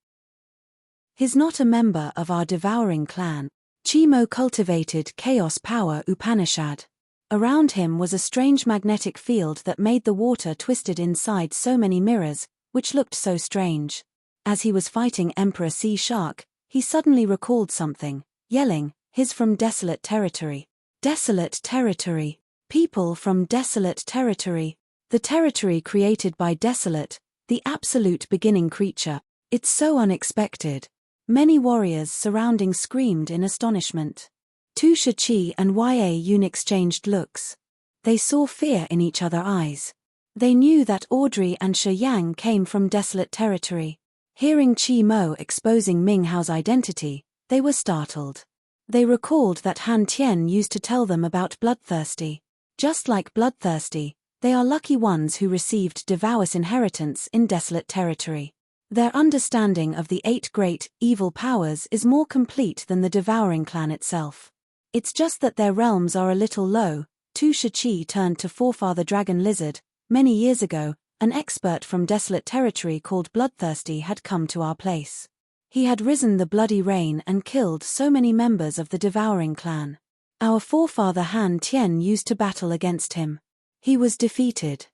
"He's not a member of our Devouring clan." Chi Mo cultivated chaos power Upanishad. Around him was a strange magnetic field that made the water twisted inside so many mirrors, which looked so strange. As he was fighting Emperor Sea Shark, he suddenly recalled something, yelling, "He's from desolate territory. Desolate territory. People from desolate territory. The territory created by Desolate, the absolute beginning creature. It's so unexpected." Many warriors surrounding screamed in astonishment. Tu Shi and Yun exchanged looks. They saw fear in each other's eyes. They knew that Audrey and Shi Yang came from desolate territory. Hearing Chi Mo exposing Ming Hao's identity, they were startled. They recalled that Han Tian used to tell them about Bloodthirsty. Just like Bloodthirsty, they are lucky ones who received Devour's inheritance in desolate territory. Their understanding of the 8 great, evil powers is more complete than the Devouring clan itself. It's just that their realms are a little low. Tu Shi turned to Forefather Dragon Lizard. Many years ago, an expert from desolate territory called Bloodthirsty had come to our place. He had risen the bloody rain and killed so many members of the Devouring clan. Our forefather Han Tian used to battle against him. He was defeated.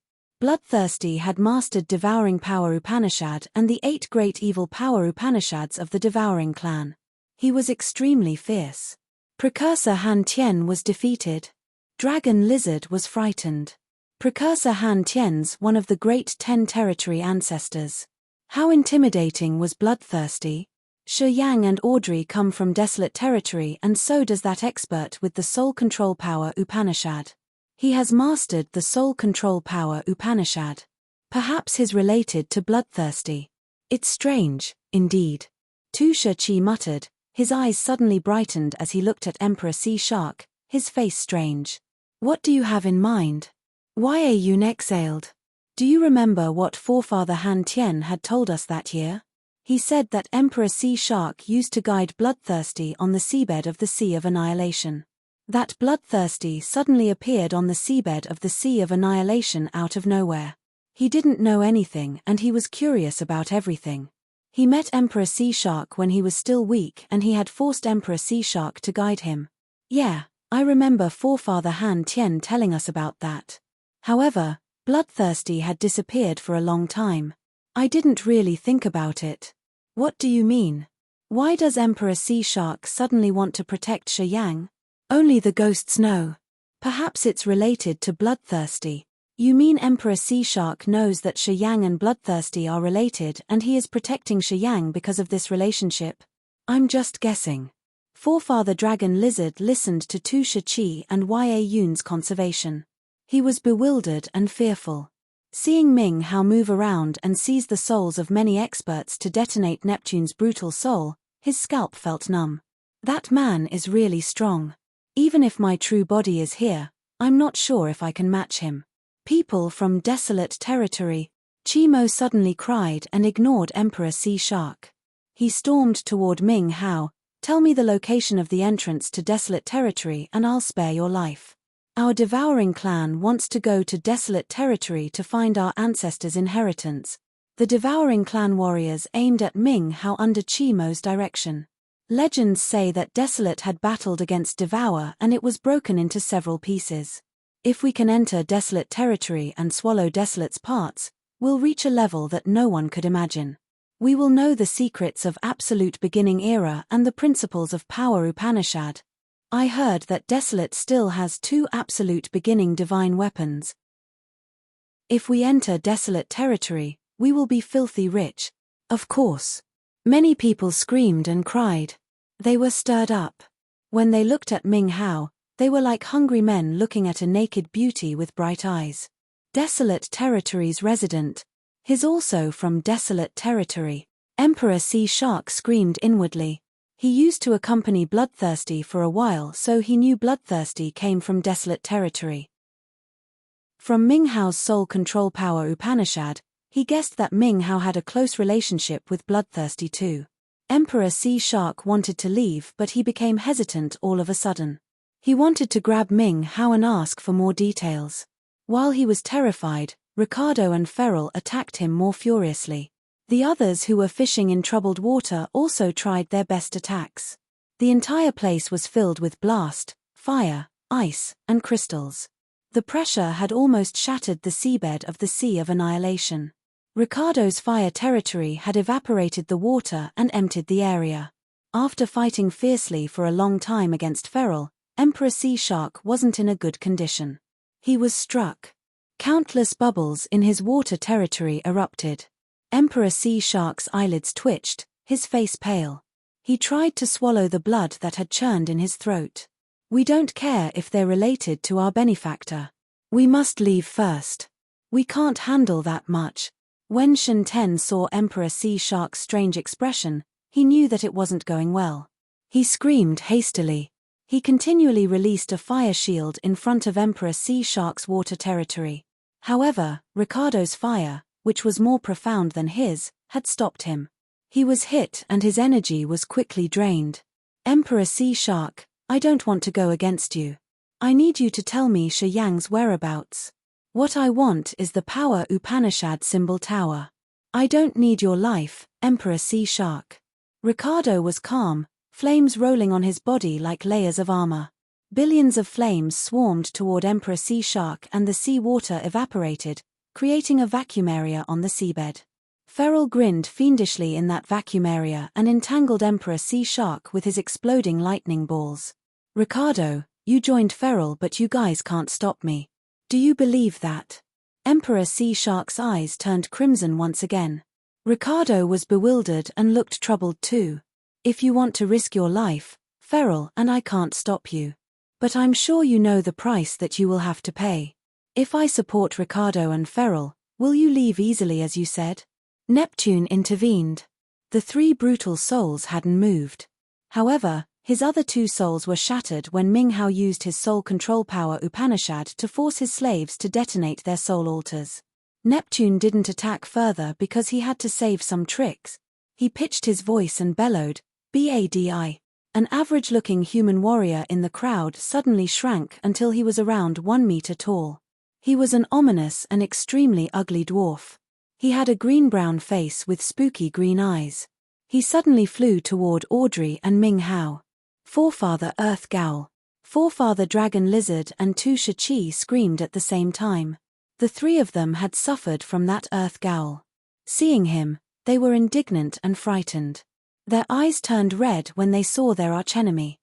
Bloodthirsty had mastered Devouring Power Upanishad and the 8 great evil power Upanishads of the Devouring clan. He was extremely fierce. Precursor Han Tien was defeated. Dragon Lizard was frightened. Precursor Han Tien's one of the great 10 territory ancestors. How intimidating was Bloodthirsty? Shi Yang and Audrey come from desolate territory, and so does that expert with the Soul Control Power Upanishad. He has mastered the Soul Control Power Upanishad. Perhaps he's related to Bloodthirsty. It's strange, indeed. Tu Shi muttered, his eyes suddenly brightened as he looked at Emperor Sea Shark, his face strange. What do you have in mind? Yun exhaled. Do you remember what forefather Han Tien had told us that year? He said that Emperor Sea Shark used to guide Bloodthirsty on the seabed of the Sea of Annihilation. That Bloodthirsty suddenly appeared on the seabed of the Sea of Annihilation out of nowhere. He didn't know anything and he was curious about everything. He met Emperor Sea Shark when he was still weak and he had forced Emperor Sea Shark to guide him. Yeah, I remember forefather Han Tien telling us about that. However, Bloodthirsty had disappeared for a long time. I didn't really think about it. What do you mean? Why does Emperor Sea Shark suddenly want to protect Shi Yang? Only the ghosts know. Perhaps it's related to Bloodthirsty. You mean Emperor Sea Shark knows that Shi Yang and Bloodthirsty are related and he is protecting Shi Yang because of this relationship? I'm just guessing. Forefather Dragon Lizard listened to Tu Shi and Yun's conservation. He was bewildered and fearful. Seeing Ming Hao move around and seize the souls of many experts to detonate Neptune's brutal soul, his scalp felt numb. That man is really strong. Even if my true body is here, I'm not sure if I can match him. People from desolate territory, Chimo suddenly cried and ignored Emperor Sea Shark. He stormed toward Ming Hao. Tell me the location of the entrance to desolate territory and I'll spare your life. Our devouring clan wants to go to desolate territory to find our ancestors' inheritance. The devouring clan warriors aimed at Ming Hao under Chimo's direction. Legends say that Desolate had battled against Devour and it was broken into several pieces. If we can enter desolate territory and swallow Desolate's parts, we'll reach a level that no one could imagine. We will know the secrets of Absolute Beginning Era and the principles of Power Upanishad. I heard that Desolate still has 2 Absolute Beginning divine weapons. If we enter desolate territory, we will be filthy rich. Of course. Many people screamed and cried. They were stirred up. When they looked at Ming Hao, they were like hungry men looking at a naked beauty with bright eyes. Desolate territory's resident. He's also from desolate territory. Emperor Sea Shark screamed inwardly. He used to accompany Bloodthirsty for a while, so he knew Bloodthirsty came from desolate territory. From Ming Hao's Soul Control Power Upanishad, he guessed that Ming Hao had a close relationship with Bloodthirsty too. Emperor Sea Shark wanted to leave but he became hesitant all of a sudden. He wanted to grab Ming Hao and ask for more details. While he was terrified, Ricardo and Feral attacked him more furiously. The others who were fishing in troubled water also tried their best attacks. The entire place was filled with blast, fire, ice, and crystals. The pressure had almost shattered the seabed of the Sea of Annihilation. Ricardo's fire territory had evaporated the water and emptied the area. After fighting fiercely for a long time against Feral, Emperor Sea Shark wasn't in a good condition. He was struck. Countless bubbles in his water territory erupted. Emperor Sea Shark's eyelids twitched, his face pale. He tried to swallow the blood that had churned in his throat. We don't care if they're related to our benefactor. We must leave first. We can't handle that much. When Shen Ten saw Emperor Sea Shark's strange expression, he knew that it wasn't going well. He screamed hastily. He continually released a fire shield in front of Emperor Sea Shark's water territory. However, Ricardo's fire, which was more profound than his, had stopped him. He was hit and his energy was quickly drained. Emperor Sea Shark, I don't want to go against you. I need you to tell me Shi Yang's whereabouts. What I want is the Power Upanishad symbol tower. I don't need your life, Emperor Sea Shark. Ricardo was calm, flames rolling on his body like layers of armor. Billions of flames swarmed toward Emperor Sea Shark and the sea water evaporated, creating a vacuum area on the seabed. Feral grinned fiendishly in that vacuum area and entangled Emperor Sea Shark with his exploding lightning balls. "Ricardo, you joined Feral, but you guys can't stop me. Do you believe that?" Emperor Sea Shark's eyes turned crimson once again. Ricardo was bewildered and looked troubled too. "If you want to risk your life, Feral and I can't stop you. But I'm sure you know the price that you will have to pay. If I support Ricardo and Feral, will you leave easily as you said?" Neptune intervened. The three brutal souls hadn't moved. However, his other two souls were shattered when Ming Hao used his soul control power Upanishad to force his slaves to detonate their soul altars. Neptune didn't attack further because he had to save some tricks. He pitched his voice and bellowed, "Badi." An average-looking human warrior in the crowd suddenly shrank until he was around 1 meter tall. He was an ominous and extremely ugly dwarf. He had a green-brown face with spooky green eyes. He suddenly flew toward Audrey and Ming Hao. Forefather Earth Gowl, Forefather Dragon Lizard and Tu Shi screamed at the same time. The three of them had suffered from that Earth Gowl. Seeing him, they were indignant and frightened. Their eyes turned red when they saw their archenemy.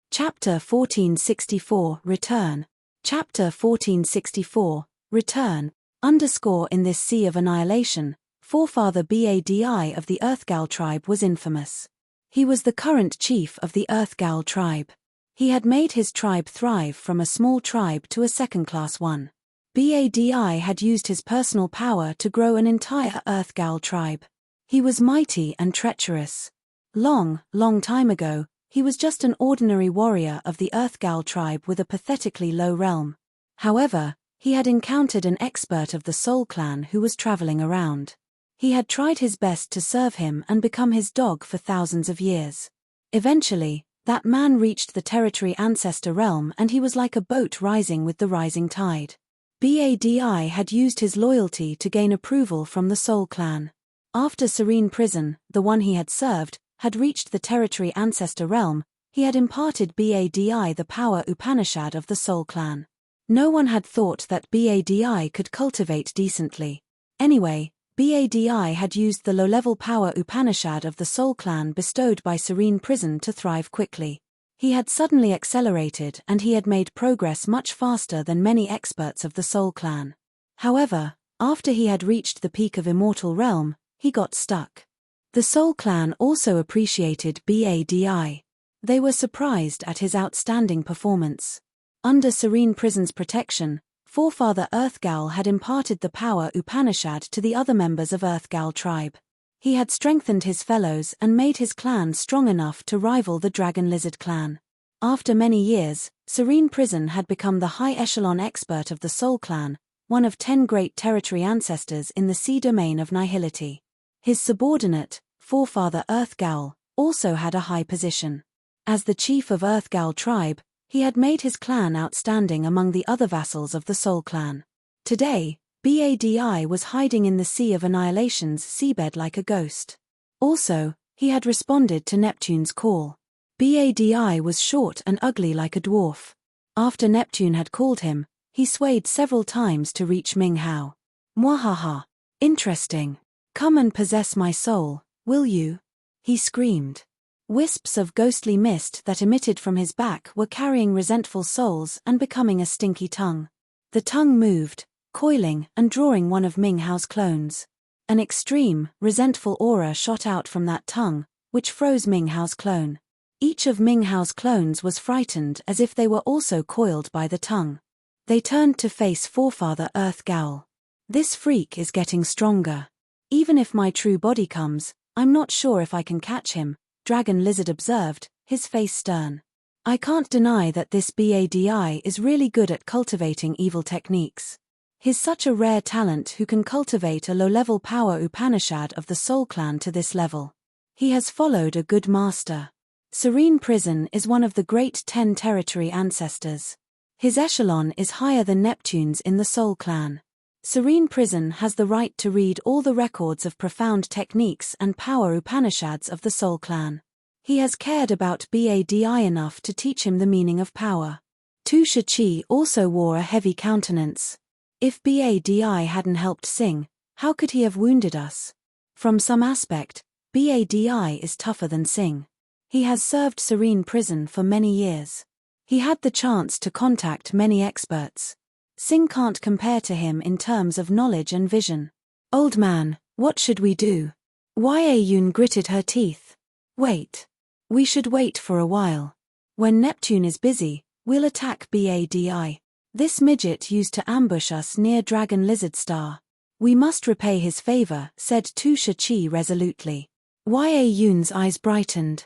Chapter 1464 Return. Chapter 1464 Return. In this sea of annihilation, Forefather Badi of the Earthgal tribe was infamous. He was the current chief of the Earthgal tribe. He had made his tribe thrive from a small tribe to a second-class one. Badi had used his personal power to grow an entire Earthgal tribe. He was mighty and treacherous. Long time ago, he was just an ordinary warrior of the Earthgal tribe with a pathetically low realm. However, he had encountered an expert of the Soul Clan who was traveling around. He had tried his best to serve him and become his dog for thousands of years. Eventually, that man reached the territory ancestor realm and he was like a boat rising with the rising tide. Badi had used his loyalty to gain approval from the Soul Clan. After Serene Prison, the one he had served, had reached the territory ancestor realm, he had imparted Badi the power Upanishad of the Soul Clan. No one had thought that Badi could cultivate decently. Anyway, Badi had used the low-level power Upanishad of the Soul Clan bestowed by Serene Prison to thrive quickly. He had suddenly accelerated and he had made progress much faster than many experts of the Soul Clan. However, after he had reached the peak of Immortal Realm, he got stuck. The Soul Clan also appreciated Badi. They were surprised at his outstanding performance. Under Serene Prison's protection, Forefather Earthgal had imparted the power Upanishad to the other members of Earthgal tribe. He had strengthened his fellows and made his clan strong enough to rival the Dragon Lizard clan. After many years, Serene Prison had become the high-echelon expert of the Soul Clan, one of 10 great territory ancestors in the sea domain of nihility. His subordinate, Forefather Earthgal, also had a high position. As the chief of Earthgal tribe, he had made his clan outstanding among the other vassals of the Soul Clan. Today, Badi was hiding in the Sea of Annihilation's seabed like a ghost. Also, he had responded to Neptune's call. Badi was short and ugly like a dwarf. After Neptune had called him, he swayed several times to reach Ming Hao. "Mwahaha! Interesting. Come and possess my soul, will you?" he screamed. Wisps of ghostly mist that emitted from his back were carrying resentful souls and becoming a stinky tongue. The tongue moved, coiling and drawing one of Ming Hao's clones. An extreme, resentful aura shot out from that tongue, which froze Ming Hao's clone. Each of Ming Hao's clones was frightened as if they were also coiled by the tongue. They turned to face Forefather Earthgal. "This freak is getting stronger. Even if my true body comes, I'm not sure if I can catch him," Dragon Lizard observed, his face stern. "I can't deny that this Badi is really good at cultivating evil techniques. He's such a rare talent who can cultivate a low-level power Upanishad of the Soul Clan to this level. He has followed a good master. Serene Prison is one of the great 10 territory ancestors. His echelon is higher than Neptune's in the Soul Clan. Serene Prison has the right to read all the records of profound techniques and power Upanishads of the Soul Clan. He has cared about Badi enough to teach him the meaning of power. Tu Shi also wore a heavy countenance. If Badi hadn't helped Sing, how could he have wounded us? From some aspect, Badi is tougher than Sing. He has served Serene Prison for many years. He had the chance to contact many experts. Sing can't compare to him in terms of knowledge and vision. Old man, what should we do? Yayun gritted her teeth. Wait. We should wait for a while. When Neptune is busy, we'll attack Badi. This midget used to ambush us near Dragon Lizard Star. We must repay his favor, said Tu Shi resolutely. Yayun's eyes brightened.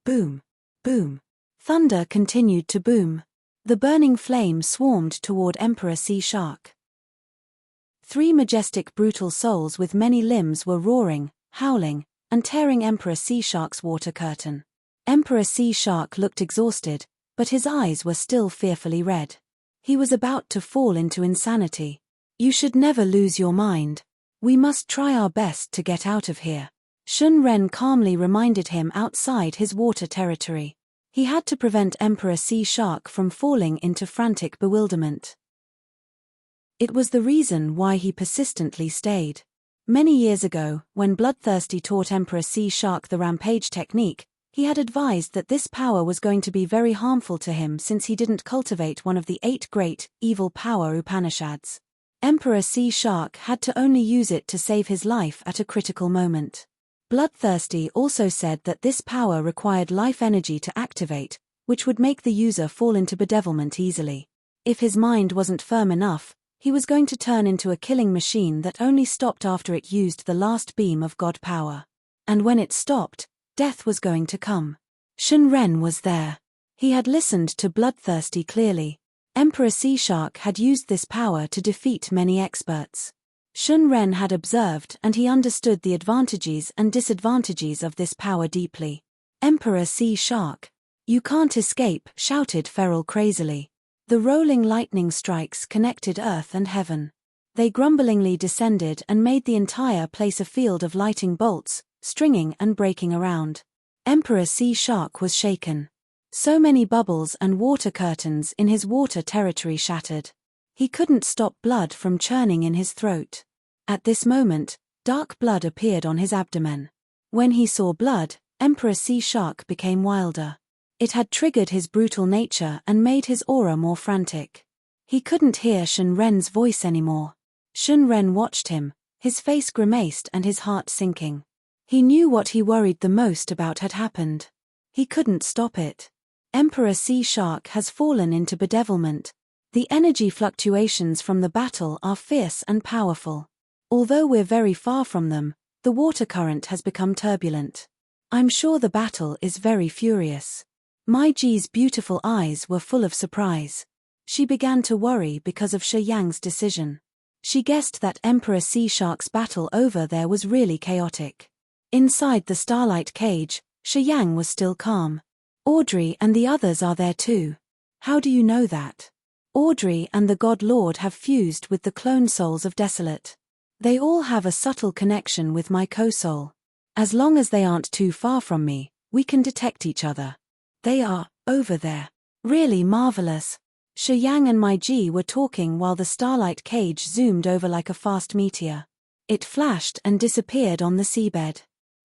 Boom. Boom. Thunder continued to boom. The burning flame swarmed toward Emperor Sea Shark. 3 majestic brutal souls with many limbs were roaring, howling, and tearing Emperor Sea Shark's water curtain. Emperor Sea Shark looked exhausted, but his eyes were still fearfully red. He was about to fall into insanity. You should never lose your mind. We must try our best to get out of here. Shun Ren calmly reminded him outside his water territory. He had to prevent Emperor Sea Shark from falling into frantic bewilderment. It was the reason why he persistently stayed. Many years ago, when Bloodthirsty taught Emperor Sea Shark the rampage technique, he had advised that this power was going to be very harmful to him since he didn't cultivate one of the 8 great, evil power Upanishads. Emperor Sea Shark had to only use it to save his life at a critical moment. Bloodthirsty also said that this power required life energy to activate, which would make the user fall into bedevilment easily. If his mind wasn't firm enough, he was going to turn into a killing machine that only stopped after it used the last beam of God power. And when it stopped, death was going to come. Shun Ren was there. He had listened to Bloodthirsty clearly. Emperor Sea Shark had used this power to defeat many experts. Shun Ren had observed and he understood the advantages and disadvantages of this power deeply. Emperor Sea Shark. You can't escape, shouted Feral crazily. The rolling lightning strikes connected earth and heaven. They grumblingly descended and made the entire place a field of lighting bolts, stringing and breaking around. Emperor Sea Shark was shaken. So many bubbles and water curtains in his water territory shattered. He couldn't stop blood from churning in his throat. At this moment, dark blood appeared on his abdomen. When he saw blood, Emperor Sea Shark became wilder. It had triggered his brutal nature and made his aura more frantic. He couldn't hear Shun Ren's voice anymore. Shun Ren watched him, his face grimaced and his heart sinking. He knew what he worried the most about had happened. He couldn't stop it. Emperor Sea Shark has fallen into bedevilment. The energy fluctuations from the battle are fierce and powerful. Although we're very far from them, the water current has become turbulent. I'm sure the battle is very furious. Mai Ji's beautiful eyes were full of surprise. She began to worry because of Shi Yang's decision. She guessed that Emperor Sea Shark's battle over there was really chaotic. Inside the starlight cage, Shi Yang was still calm. Audrey and the others are there too. How do you know that? Audrey and the God Lord have fused with the clone souls of Desolate. They all have a subtle connection with my co-soul. As long as they aren't too far from me, we can detect each other. They are, over there. Really marvelous. Shi Yang and Mai Ji were talking while the starlight cage zoomed over like a fast meteor. It flashed and disappeared on the seabed.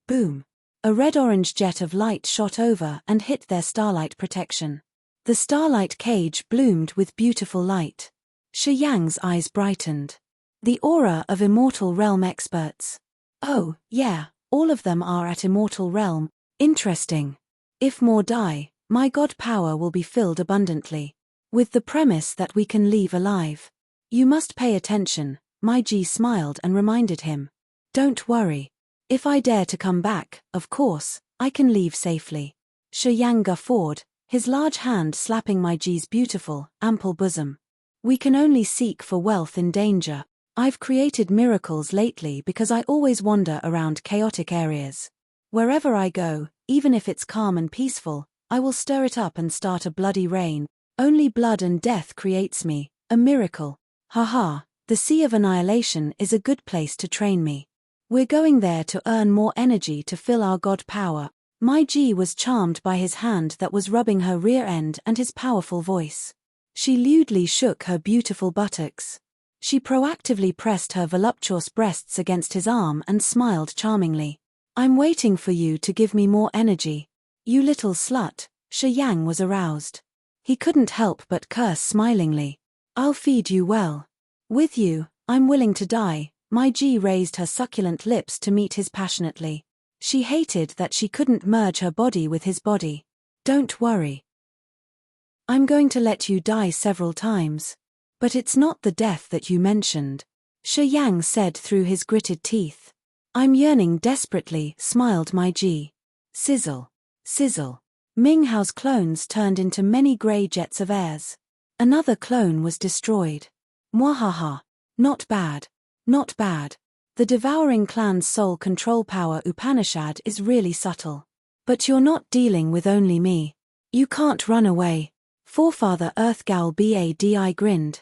Boom. A red-orange jet of light shot over and hit their starlight protection. The starlight cage bloomed with beautiful light. Shi Yang's eyes brightened. The aura of Immortal Realm experts. Oh, yeah, all of them are at Immortal Realm. Interesting. If more die, my God power will be filled abundantly. With the premise that we can leave alive. You must pay attention, Mai Ji smiled and reminded him. Don't worry. If I dare to come back, of course, I can leave safely. Shi Yang guffawed, his large hand slapping Mai Ji's beautiful, ample bosom. We can only seek for wealth in danger. I've created miracles lately because I always wander around chaotic areas. Wherever I go, even if it's calm and peaceful, I will stir it up and start a bloody rain. Only blood and death creates me, a miracle. Haha, the Sea of Annihilation is a good place to train me. We're going there to earn more energy to fill our God power. Mai Ji was charmed by his hand that was rubbing her rear end and his powerful voice. She lewdly shook her beautiful buttocks. She proactively pressed her voluptuous breasts against his arm and smiled charmingly. I'm waiting for you to give me more energy. You little slut. Shi Yang was aroused. He couldn't help but curse smilingly. I'll feed you well. With you, I'm willing to die. Mai Ji raised her succulent lips to meet his passionately. She hated that she couldn't merge her body with his body. Don't worry. I'm going to let you die several times. But it's not the death that you mentioned, Shi Yang said through his gritted teeth. I'm yearning desperately, smiled Mai Ji. Sizzle. Sizzle. Ming Hao's clones turned into many grey jets of airs. Another clone was destroyed. Mwahaha. Not bad. Not bad. The devouring clan's soul control power Upanishad is really subtle. But you're not dealing with only me. You can't run away. Forefather Earthgal Badi grinned.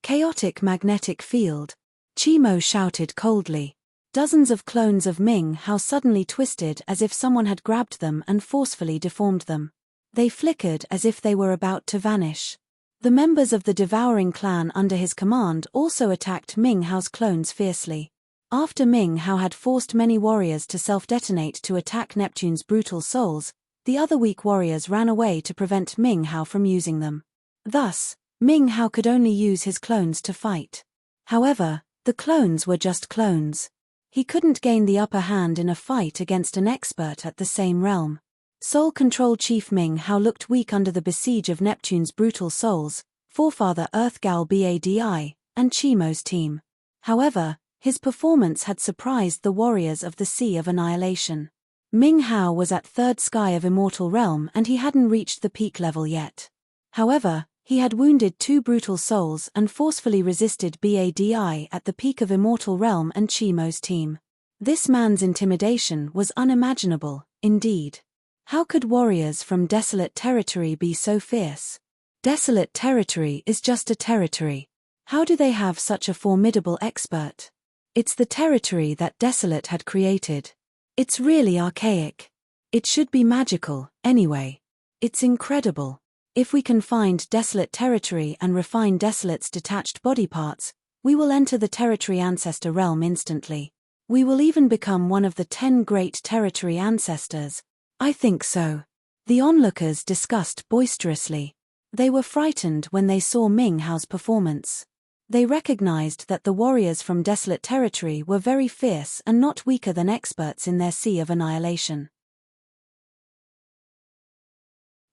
Chaotic magnetic field. Chimo shouted coldly. Dozens of clones of Ming Hao suddenly twisted as if someone had grabbed them and forcefully deformed them. They flickered as if they were about to vanish. The members of the devouring clan under his command also attacked Ming Hao's clones fiercely. After Ming Hao had forced many warriors to self-detonate to attack Neptune's brutal souls, the other weak warriors ran away to prevent Ming Hao from using them. Thus, Ming Hao could only use his clones to fight. However, the clones were just clones. He couldn't gain the upper hand in a fight against an expert at the same realm. Soul Control Chief Ming Hao looked weak under the besiege of Neptune's brutal souls, Forefather Earthgal Badi, and Chimo's team. However, his performance had surprised the warriors of the Sea of Annihilation. Ming Hao was at third sky of Immortal Realm and he hadn't reached the peak level yet. However, he had wounded 2 brutal souls and forcefully resisted Badi at the peak of Immortal Realm and Chimo's team. This man's intimidation was unimaginable, indeed. How could warriors from desolate territory be so fierce? Desolate territory is just a territory. How do they have such a formidable expert? It's the territory that Desolate had created. It's really archaic. It should be magical, anyway. It's incredible. If we can find Desolate territory and refine Desolate's detached body parts, we will enter the territory ancestor realm instantly. We will even become one of the 10 great territory ancestors. I think so. The onlookers discussed boisterously. They were frightened when they saw Ming Hao's performance. They recognized that the warriors from Desolate territory were very fierce and not weaker than experts in their Sea of Annihilation.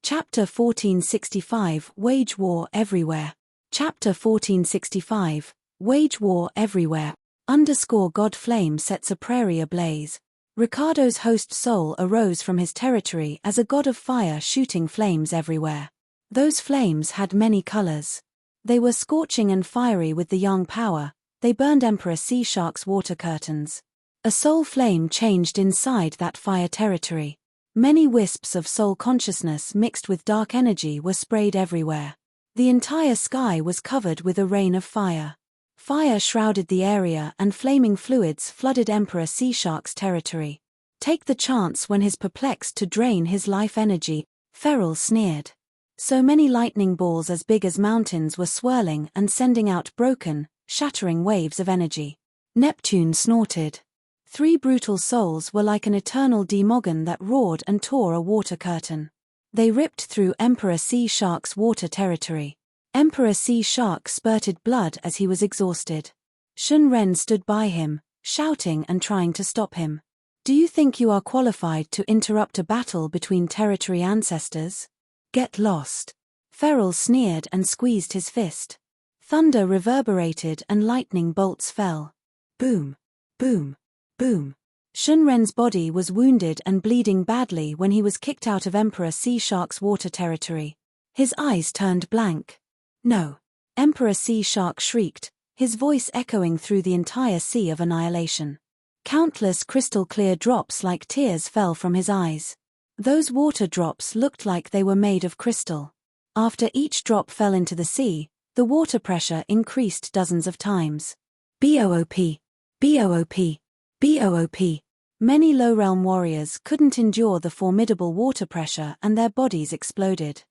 Chapter 1465 Wage War Everywhere. Chapter 1465 Wage War Everywhere. God Flame sets a prairie ablaze. Ricardo's host soul arose from his territory as a god of fire shooting flames everywhere. Those flames had many colors. They were scorching and fiery with the yang power. They burned Emperor Sea Shark's water curtains. A soul flame changed inside that fire territory. Many wisps of soul consciousness mixed with dark energy were sprayed everywhere. The entire sky was covered with a rain of fire. Fire shrouded the area and flaming fluids flooded Emperor Sea Shark's territory. Take the chance when he's perplexed to drain his life energy, Feral sneered. So many lightning balls as big as mountains were swirling and sending out broken, shattering waves of energy. Neptune snorted. 3 brutal souls were like an eternal demogon that roared and tore a water curtain. They ripped through Emperor Sea Shark's water territory. Emperor Sea Shark spurted blood as he was exhausted. Shun Ren stood by him, shouting and trying to stop him. Do you think you are qualified to interrupt a battle between territory ancestors? Get lost. Feral sneered and squeezed his fist. Thunder reverberated and lightning bolts fell. Boom. Boom. Boom. Shun Ren's body was wounded and bleeding badly when he was kicked out of Emperor Sea Shark's water territory. His eyes turned blank. No. Emperor Sea Shark shrieked, his voice echoing through the entire Sea of Annihilation. Countless crystal-clear drops like tears fell from his eyes. Those water drops looked like they were made of crystal. After each drop fell into the sea, the water pressure increased dozens of times. BOOP. BOOP. BOOP. Many low-realm warriors couldn't endure the formidable water pressure and their bodies exploded.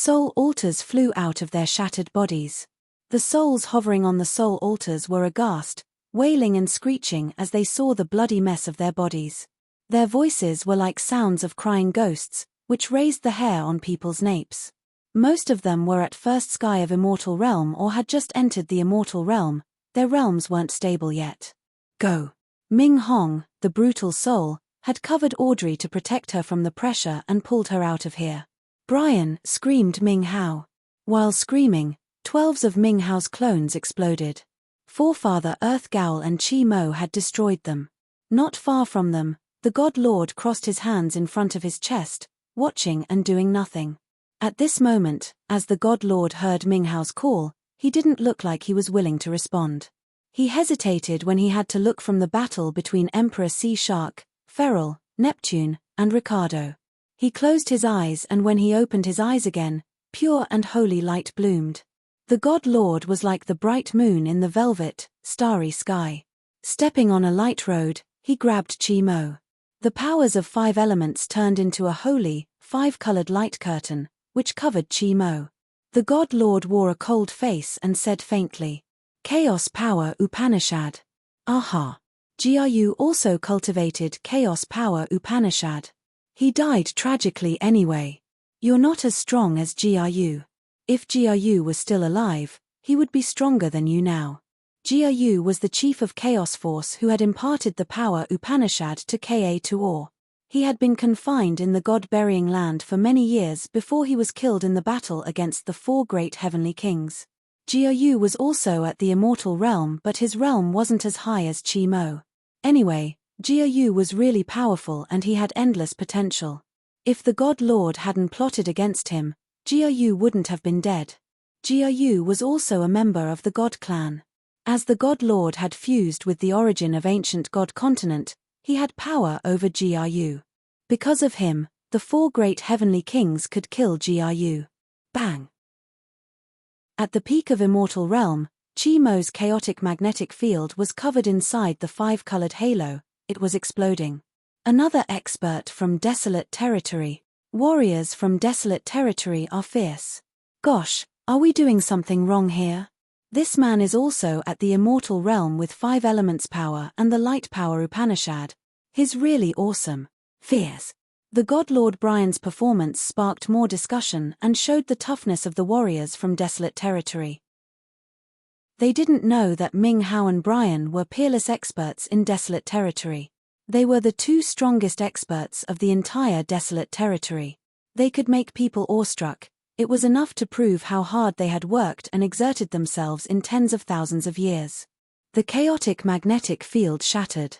Soul altars flew out of their shattered bodies. The souls hovering on the soul altars were aghast, wailing and screeching as they saw the bloody mess of their bodies. Their voices were like sounds of crying ghosts, which raised the hair on people's napes. Most of them were at first sky of immortal realm or had just entered the immortal realm. Their realms weren't stable yet. Go. Ming Hong, the brutal soul, had covered Audrey to protect her from the pressure and pulled her out of here. Brian, screamed Ming Hao. While screaming, 12 of Ming Hao's clones exploded. Forefather Earth Gowl and Chi Mo had destroyed them. Not far from them, the God Lord crossed his hands in front of his chest, watching and doing nothing. At this moment, as the God Lord heard Ming Hao's call, he didn't look like he was willing to respond. He hesitated when he had to look from the battle between Emperor Sea Shark, Feral, Neptune, and Ricardo. He closed his eyes, and when he opened his eyes again, pure and holy light bloomed. The God Lord was like the bright moon in the velvet, starry sky. Stepping on a light road, he grabbed Chi Mo. The powers of 5 elements turned into a holy, 5-colored light curtain, which covered Chi Mo. The God Lord wore a cold face and said faintly, "Chaos Power Upanishad." Aha. Jiayu also cultivated Chaos Power Upanishad. He died tragically anyway. You're not as strong as Jiayu. If Jiayu was still alive, he would be stronger than you now. Jiayu was the chief of Chaos Force who had imparted the power Upanishad to Ka Tuor. He had been confined in the God-burying land for many years before he was killed in the battle against the 4 great heavenly kings. Jiayu was also at the immortal realm, but his realm wasn't as high as Chi Mo. Anyway, Jiayu was really powerful and he had endless potential. If the God Lord hadn't plotted against him, Jiayu wouldn't have been dead. Jiayu was also a member of the God Clan. As the God Lord had fused with the origin of ancient God continent, he had power over Jiayu. Because of him, the 4 great heavenly kings could kill Jiayu. Bang! At the peak of immortal realm, Chi Mo's chaotic magnetic field was covered inside the 5-colored halo. It was exploding. Another expert from Desolate Territory. Warriors from Desolate Territory are fierce. Gosh, are we doing something wrong here? This man is also at the immortal realm with 5 elements power and the light power Upanishad. He's really awesome. Fierce. The God Lord Brian's performance sparked more discussion and showed the toughness of the warriors from Desolate Territory. They didn't know that Ming Hao and Brian were peerless experts in Desolate Territory. They were the 2 strongest experts of the entire Desolate Territory. They could make people awestruck. It was enough to prove how hard they had worked and exerted themselves in tens of thousands of years. The chaotic magnetic field shattered.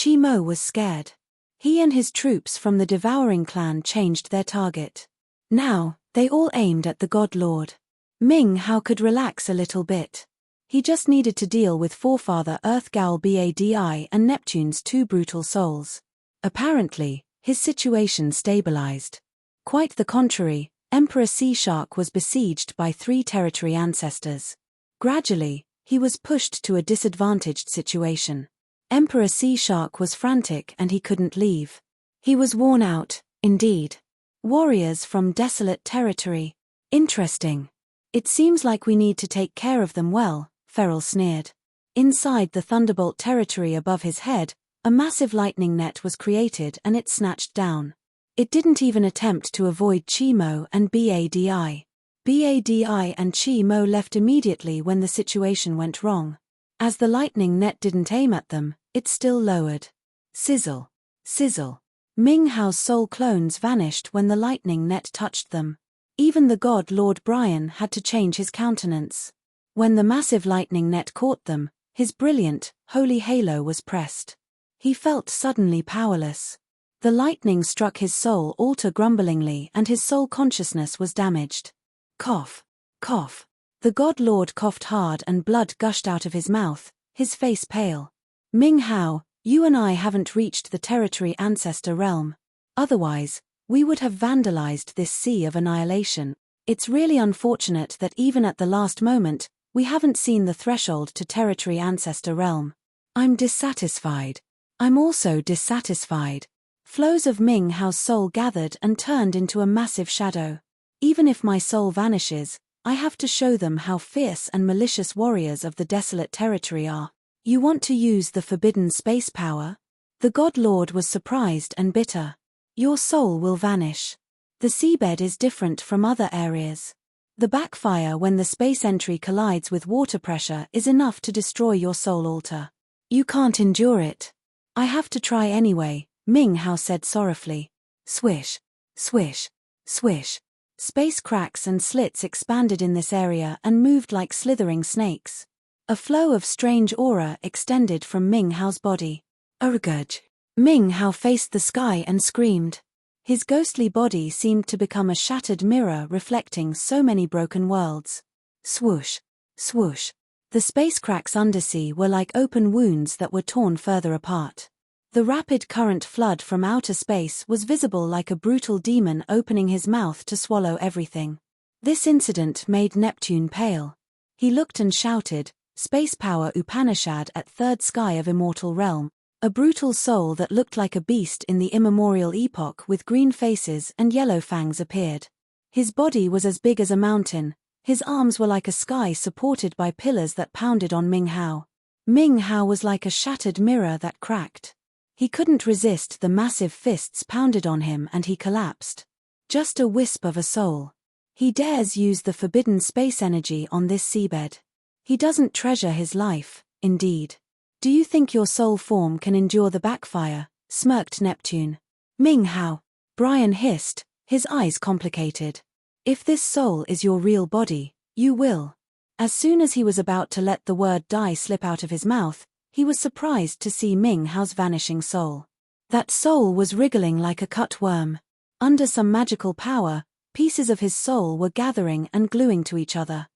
Chi Mo was scared. He and his troops from the Devouring Clan changed their target. Now, they all aimed at the God Lord. Ming Hao could relax a little bit. He just needed to deal with Forefather Earth Gowl Badi and Neptune's 2 brutal souls. Apparently, his situation stabilized. Quite the contrary, Emperor Sea Shark was besieged by 3 territory ancestors. Gradually, he was pushed to a disadvantaged situation. Emperor Sea Shark was frantic and he couldn't leave. He was worn out, indeed. Warriors from Desolate Territory. Interesting. It seems like we need to take care of them well, Feral sneered. Inside the Thunderbolt territory above his head, a massive lightning net was created and it snatched down. It didn't even attempt to avoid Chi Mo and Badi. Badi and Chi Mo left immediately when the situation went wrong. As the lightning net didn't aim at them, it still lowered. Sizzle. Sizzle. Ming Hao's soul clones vanished when the lightning net touched them. Even the God Lord Brian had to change his countenance. When the massive lightning net caught them, his brilliant, holy halo was pressed. He felt suddenly powerless. The lightning struck his soul altar grumblingly and his soul consciousness was damaged. Cough. Cough. The God Lord coughed hard and blood gushed out of his mouth, his face pale. Ming Hao, you and I haven't reached the territory ancestor realm. Otherwise, we would have vandalized this sea of annihilation. It's really unfortunate that even at the last moment, we haven't seen the threshold to territory ancestor realm. I'm dissatisfied. I'm also dissatisfied. Flows of Ming Hao's soul gathered and turned into a massive shadow. Even if my soul vanishes, I have to show them how fierce and malicious warriors of the desolate territory are. You want to use the forbidden space power? The God Lord was surprised and bitter. Your soul will vanish. The seabed is different from other areas. The backfire when the space entry collides with water pressure is enough to destroy your soul altar. You can't endure it. I have to try anyway, Ming Hao said sorrowfully. Swish, swish, swish. Space cracks and slits expanded in this area and moved like slithering snakes. A flow of strange aura extended from Ming Hao's body. Urgurge. Ming Hao faced the sky and screamed. His ghostly body seemed to become a shattered mirror reflecting so many broken worlds. Swoosh, swoosh. The space cracks undersea were like open wounds that were torn further apart. The rapid current flood from outer space was visible like a brutal demon opening his mouth to swallow everything. This incident made Neptune pale. He looked and shouted, "Space power Upanishad at third sky of immortal realm." A brutal soul that looked like a beast in the immemorial epoch with green faces and yellow fangs appeared. His body was as big as a mountain, his arms were like a sky supported by pillars that pounded on Ming Hao. Ming Hao was like a shattered mirror that cracked. He couldn't resist the massive fists pounded on him and he collapsed. Just a wisp of a soul. He dares use the forbidden space energy on this seabed. He doesn't treasure his life, indeed. Do you think your soul form can endure the backfire? Smirked Neptune. Ming Hao. Brian hissed, his eyes complicated. If this soul is your real body, you will. As soon as he was about to let the word die slip out of his mouth, he was surprised to see Ming Hao's vanishing soul. That soul was wriggling like a cut worm. Under some magical power, pieces of his soul were gathering and gluing to each other.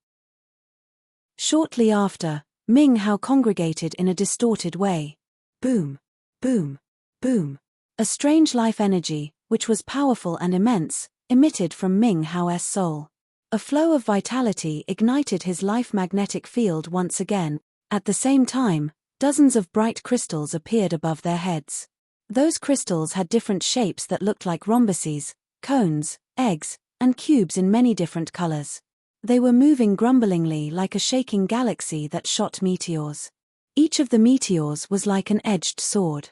Shortly after, Ming Hao congregated in a distorted way. Boom, boom, boom. A strange life energy, which was powerful and immense, emitted from Ming Hao's soul. A flow of vitality ignited his life magnetic field once again. At the same time, dozens of bright crystals appeared above their heads. Those crystals had different shapes that looked like rhombuses, cones, eggs, and cubes in many different colors. They were moving grumblingly like a shaking galaxy that shot meteors. Each of the meteors was like an edged sword.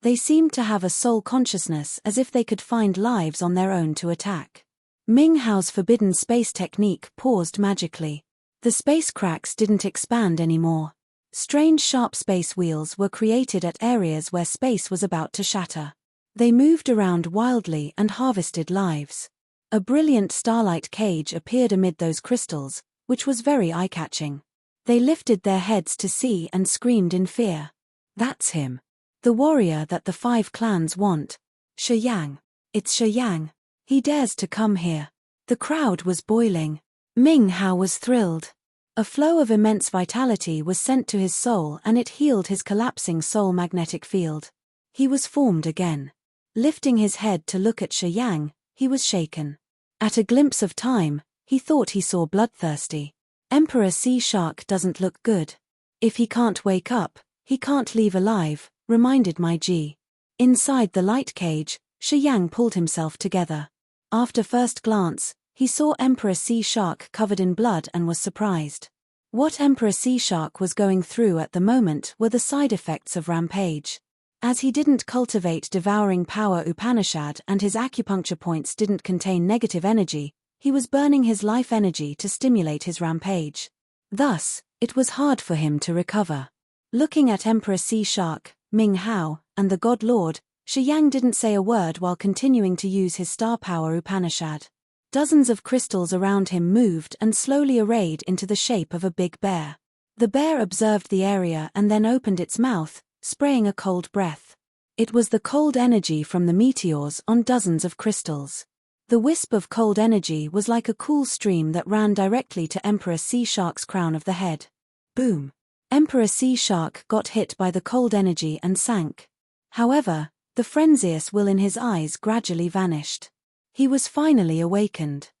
They seemed to have a soul consciousness as if they could find lives on their own to attack. Ming Hao's forbidden space technique paused magically. The space cracks didn't expand anymore. Strange sharp space wheels were created at areas where space was about to shatter. They moved around wildly and harvested lives. A brilliant starlight cage appeared amid those crystals, which was very eye-catching. They lifted their heads to see and screamed in fear. That's him. The warrior that the 5 clans want. Shi Yang. It's Shi Yang. He dares to come here. The crowd was boiling. Ming Hao was thrilled. A flow of immense vitality was sent to his soul and it healed his collapsing soul magnetic field. He was formed again. Lifting his head to look at Shi Yang, he was shaken. At a glimpse of time, he thought he saw Bloodthirsty. Emperor Sea Shark doesn't look good. If he can't wake up, he can't leave alive, reminded my G. Inside the light cage, Shi Yang pulled himself together. After first glance, he saw Emperor Sea Shark covered in blood and was surprised. What Emperor Sea Shark was going through at the moment were the side effects of rampage. As he didn't cultivate devouring power Upanishad and his acupuncture points didn't contain negative energy, he was burning his life energy to stimulate his rampage. Thus, it was hard for him to recover. Looking at Emperor Sea Shark, Ming Hao, and the God Lord, Shi Yang didn't say a word while continuing to use his star power Upanishad. Dozens of crystals around him moved and slowly arrayed into the shape of a big bear. The bear observed the area and then opened its mouth, spraying a cold breath. It was the cold energy from the meteors on dozens of crystals. The wisp of cold energy was like a cool stream that ran directly to Emperor Sea Shark's crown of the head. Boom! Emperor Sea Shark got hit by the cold energy and sank. However, the frenzious will in his eyes gradually vanished. He was finally awakened.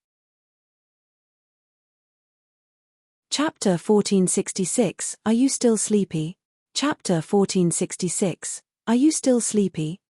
Chapter 1466, Are You Still Sleepy? Chapter 1466, Are You Still Sleepy?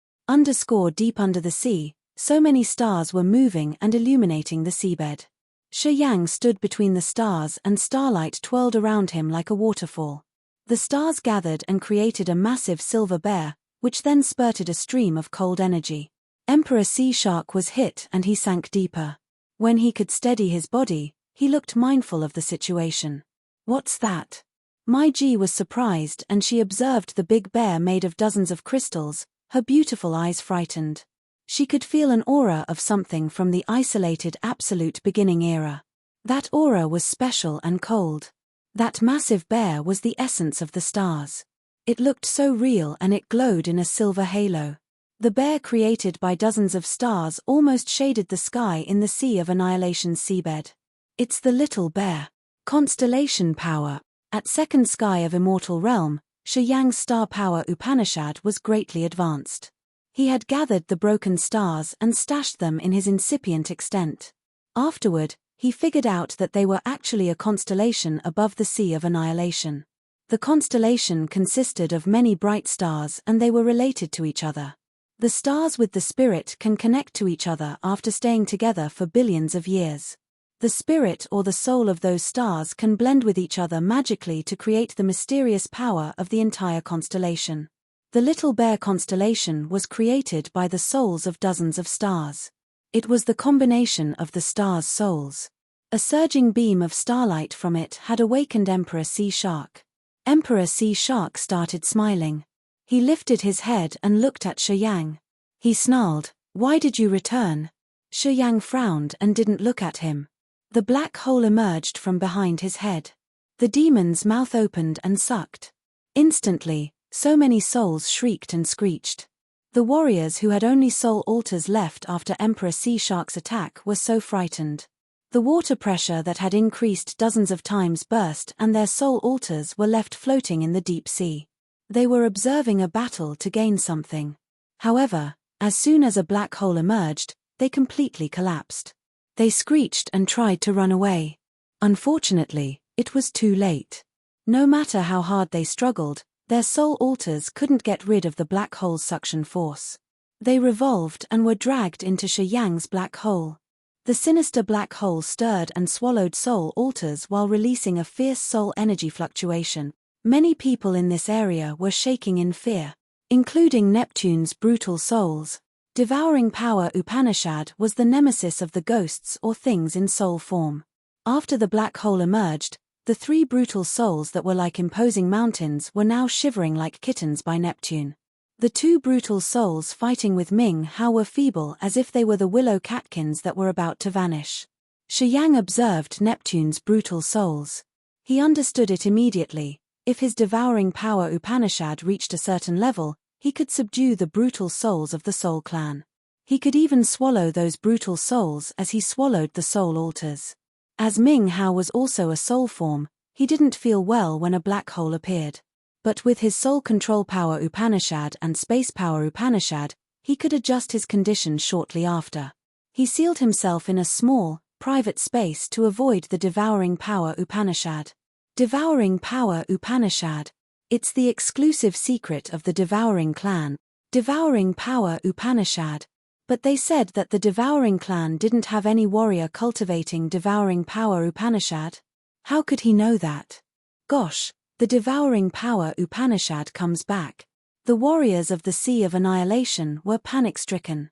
Deep under the sea, So many stars were moving and illuminating the seabed. Shi Yang stood between the stars and starlight twirled around him like a waterfall. The stars gathered and created a massive silver bear, which then spurted a stream of cold energy. Emperor Sea Shark was hit and he sank deeper. When he could steady his body, he looked mindful of the situation. What's that? Mai Ji was surprised and she observed the big bear made of dozens of crystals, her beautiful eyes frightened. She could feel an aura of something from the isolated absolute beginning era. That aura was special and cold. That massive bear was the essence of the stars. It looked so real and it glowed in a silver halo. The bear created by dozens of stars almost shaded the sky in the Sea of Annihilation's seabed. It's the little bear. Constellation power. At second sky of Immortal Realm, Shi Yang's star power Upanishad was greatly advanced. He had gathered the broken stars and stashed them in his incipient extent. Afterward, he figured out that they were actually a constellation above the Sea of Annihilation. The constellation consisted of many bright stars and they were related to each other. The stars with the spirit can connect to each other after staying together for billions of years. The spirit or the soul of those stars can blend with each other magically to create the mysterious power of the entire constellation. The Little Bear constellation was created by the souls of dozens of stars. It was the combination of the stars' souls. A surging beam of starlight from it had awakened Emperor Sea Shark. Emperor Sea Shark started smiling. He lifted his head and looked at Shi Yang. He snarled, "Why did you return?" Shi Yang frowned and didn't look at him. The black hole emerged from behind his head. The demon's mouth opened and sucked. Instantly, so many souls shrieked and screeched. The warriors who had only soul altars left after Emperor Sea Shark's attack were so frightened. The water pressure that had increased dozens of times burst and their soul altars were left floating in the deep sea. They were observing a battle to gain something. However, as soon as a black hole emerged, they completely collapsed. They screeched and tried to run away. Unfortunately, it was too late. No matter how hard they struggled, their soul altars couldn't get rid of the black hole's suction force. They revolved and were dragged into Shi Yang's black hole. The sinister black hole stirred and swallowed soul altars while releasing a fierce soul energy fluctuation. Many people in this area were shaking in fear, including Neptune's brutal souls. Devouring power Upanishad was the nemesis of the ghosts or things in soul form. After the black hole emerged, the three brutal souls that were like imposing mountains were now shivering like kittens by Neptune. The two brutal souls fighting with Ming Hao were feeble as if they were the willow catkins that were about to vanish. Shi Yang observed Neptune's brutal souls. He understood it immediately. If his devouring power Upanishad reached a certain level, he could subdue the brutal souls of the Soul Clan. He could even swallow those brutal souls as he swallowed the soul altars. As Ming Hao was also a soul form, he didn't feel well when a black hole appeared. But with his soul control power Upanishad and space power Upanishad, he could adjust his condition shortly after. He sealed himself in a small, private space to avoid the devouring power Upanishad. Devouring power Upanishad. It's the exclusive secret of the devouring clan. Devouring power Upanishad. But they said that the devouring clan didn't have any warrior cultivating devouring power Upanishad. How could he know that? Gosh, the devouring power Upanishad comes back. The warriors of the Sea of Annihilation were panic-stricken.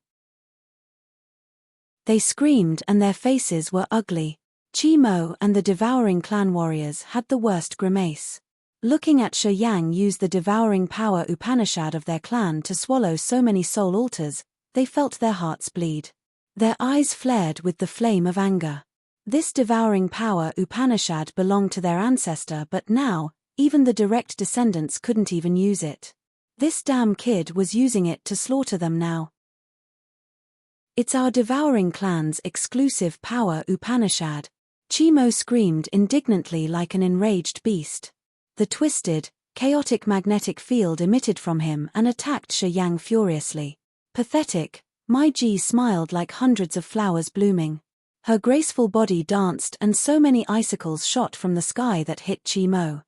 They screamed and their faces were ugly. Chi Mo and the devouring clan warriors had the worst grimace. Looking at Shi Yang use the devouring power Upanishad of their clan to swallow so many soul altars, they felt their hearts bleed. Their eyes flared with the flame of anger. This devouring power Upanishad belonged to their ancestor, but now, even the direct descendants couldn't even use it. This damn kid was using it to slaughter them now. It's our devouring clan's exclusive power Upanishad. Chi Mo screamed indignantly like an enraged beast. The twisted, chaotic magnetic field emitted from him and attacked Shi Yang furiously. Pathetic, Mai Ji smiled like hundreds of flowers blooming. Her graceful body danced and so many icicles shot from the sky that hit Chi Mo.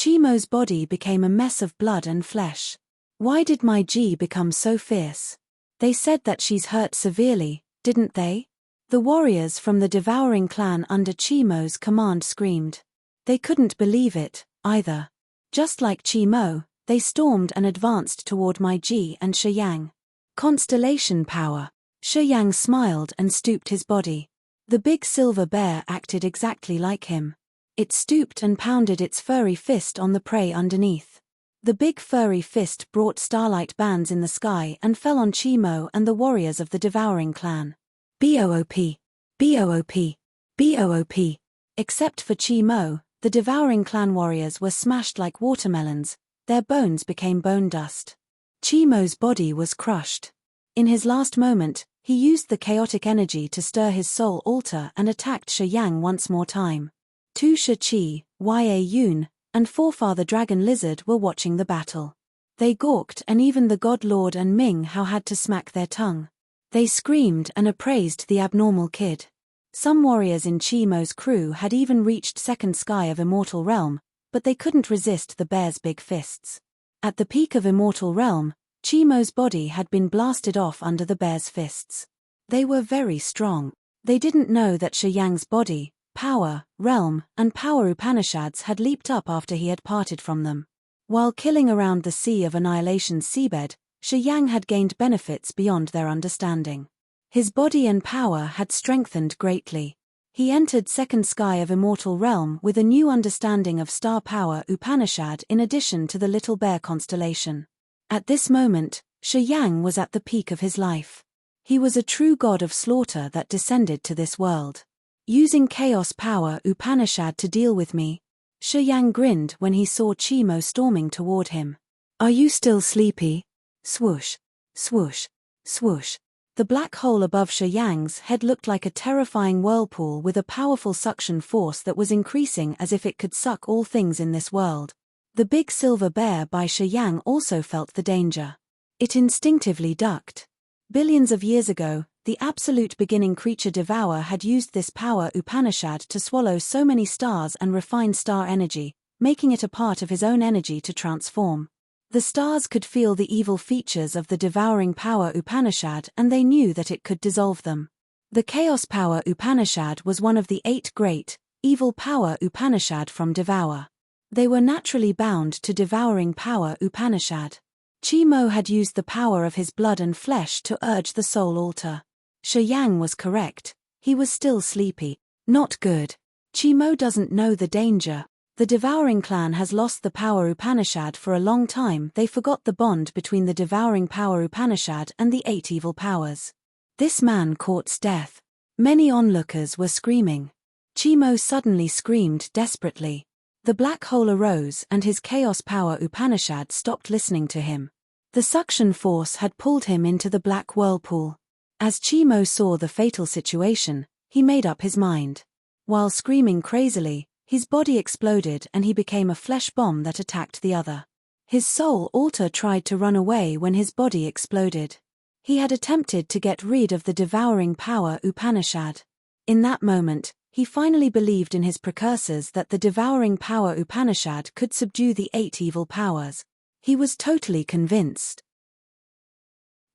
Chi Mo's body became a mess of blood and flesh. Why did Mai Ji become so fierce? They said that she's hurt severely, didn't they? The warriors from the devouring clan under Chimo's command screamed. They couldn't believe it, either. Just like Chimo, they stormed and advanced toward Mai Ji and Shiyang. Constellation power. Shiyang smiled and stooped his body. The big silver bear acted exactly like him. It stooped and pounded its furry fist on the prey underneath. The big furry fist brought starlight bands in the sky and fell on Chimo and the warriors of the devouring clan. Boop. Boop. Boop. Except for Chimo, the devouring clan warriors were smashed like watermelons, their bones became bone dust. Chimo's body was crushed. In his last moment, he used the chaotic energy to stir his soul altar and attacked Shiyang once more time. Tu Shi, Ya and Forefather Dragon Lizard were watching the battle. They gawked, and even the God Lord and Ming Hao had to smack their tongue. They screamed and appraised the abnormal kid. Some warriors in Chimo's crew had even reached second sky of Immortal Realm, but they couldn't resist the bear's big fists. At the peak of Immortal Realm, Chimo's body had been blasted off under the bear's fists. They were very strong. They didn't know that Shiyang's body, power, realm, and power Upanishads had leaped up after he had parted from them. While killing around the Sea of Annihilation's seabed, Shiyang had gained benefits beyond their understanding. His body and power had strengthened greatly. He entered second sky of Immortal Realm with a new understanding of star power Upanishad in addition to the Little Bear constellation. At this moment, Shiyang was at the peak of his life. He was a true god of slaughter that descended to this world. Using chaos power Upanishad to deal with me, Shiyang grinned when he saw Chimo storming toward him. Are you still sleepy? Swoosh, swoosh, swoosh. The black hole above Shiyang's head looked like a terrifying whirlpool with a powerful suction force that was increasing as if it could suck all things in this world. The big silver bear by Shiyang also felt the danger. It instinctively ducked. Billions of years ago, the absolute beginning creature Devour had used this power Upanishad to swallow so many stars and refine star energy, making it a part of his own energy to transform. The stars could feel the evil features of the devouring power Upanishad and they knew that it could dissolve them. The chaos power Upanishad was one of the 8 great, evil power Upanishad from Devour. They were naturally bound to devouring power Upanishad. Chimo had used the power of his blood and flesh to urge the soul altar. Shiyang was correct. He was still sleepy. Not good. Chimo doesn't know the danger. The devouring clan has lost the power Upanishad for a long time. They forgot the bond between the devouring power Upanishad and the 8 evil powers. This man courts death. Many onlookers were screaming. Chimo suddenly screamed desperately. The black hole arose and his chaos power Upanishad stopped listening to him. The suction force had pulled him into the black whirlpool. As Chimo saw the fatal situation, he made up his mind. While screaming crazily, his body exploded and he became a flesh bomb that attacked the other. His soul altar tried to run away when his body exploded. He had attempted to get rid of the devouring power Upanishad. In that moment, he finally believed in his precursors that the devouring power Upanishad could subdue the 8 evil powers. He was totally convinced.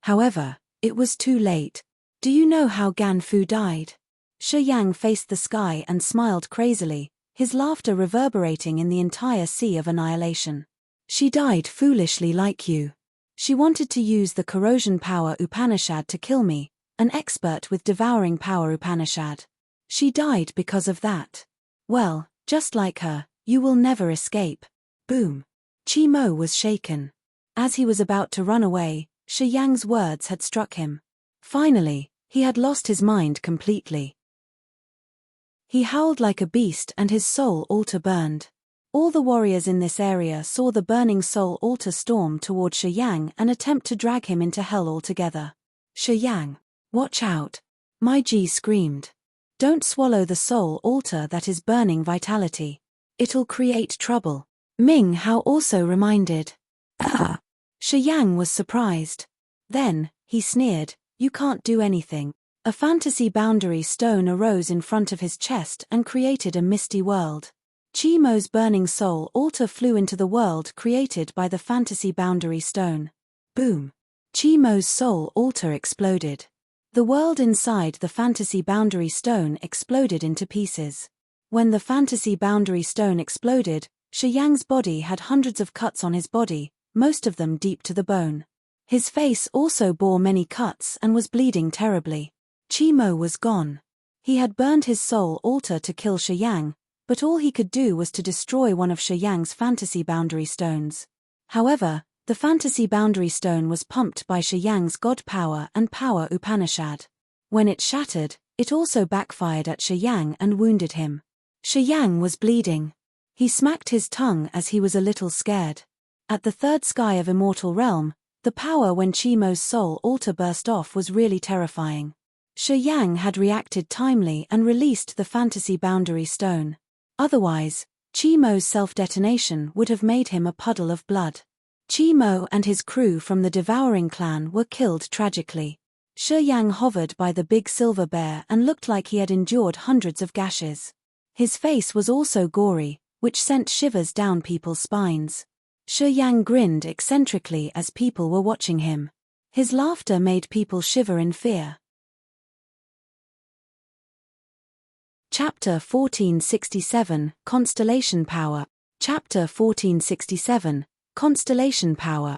However, it was too late. Do you know how Ganfu died? Shiyang faced the sky and smiled crazily, his laughter reverberating in the entire Sea of Annihilation. She died foolishly like you. She wanted to use the corrosion power Upanishad to kill me, an expert with devouring power Upanishad. She died because of that. Well, just like her, you will never escape. Boom. Chimo was shaken. As he was about to run away, Shiyang's words had struck him. Finally, he had lost his mind completely. He howled like a beast and his soul altar burned. All the warriors in this area saw the burning soul altar storm toward Shiyang and attempt to drag him into hell altogether. Shiyang, watch out! Mai Ji screamed. Don't swallow the soul altar that is burning vitality. It'll create trouble. Ming Hao also reminded. Shiyang was surprised. Then, he sneered, you can't do anything. A fantasy boundary stone arose in front of his chest and created a misty world. Chimo's burning soul altar flew into the world created by the fantasy boundary stone. Boom. Chimo's soul altar exploded. The world inside the fantasy boundary stone exploded into pieces. When the fantasy boundary stone exploded, Shi Yang's body had hundreds of cuts on his body, most of them deep to the bone. His face also bore many cuts and was bleeding terribly. Chimo was gone. He had burned his soul altar to kill Shi Yang, but all he could do was to destroy one of Shi Yang's fantasy boundary stones. However, the fantasy boundary stone was pumped by Shi Yang's god power and power Upanishad. When it shattered, it also backfired at Shi Yang and wounded him. Shi Yang was bleeding. He smacked his tongue as he was a little scared. At the third sky of Immortal Realm, the power when Chimo's soul altar burst off was really terrifying. Shi Yang had reacted timely and released the fantasy boundary stone. Otherwise, Chimo's self-detonation would have made him a puddle of blood. Chimo and his crew from the Devouring clan were killed tragically. Shi Yang hovered by the big silver bear and looked like he had endured hundreds of gashes. His face was also gory, which sent shivers down people's spines. Shi Yang grinned eccentrically as people were watching him. His laughter made people shiver in fear. Chapter 1467, Constellation Power. Chapter 1467, Constellation Power.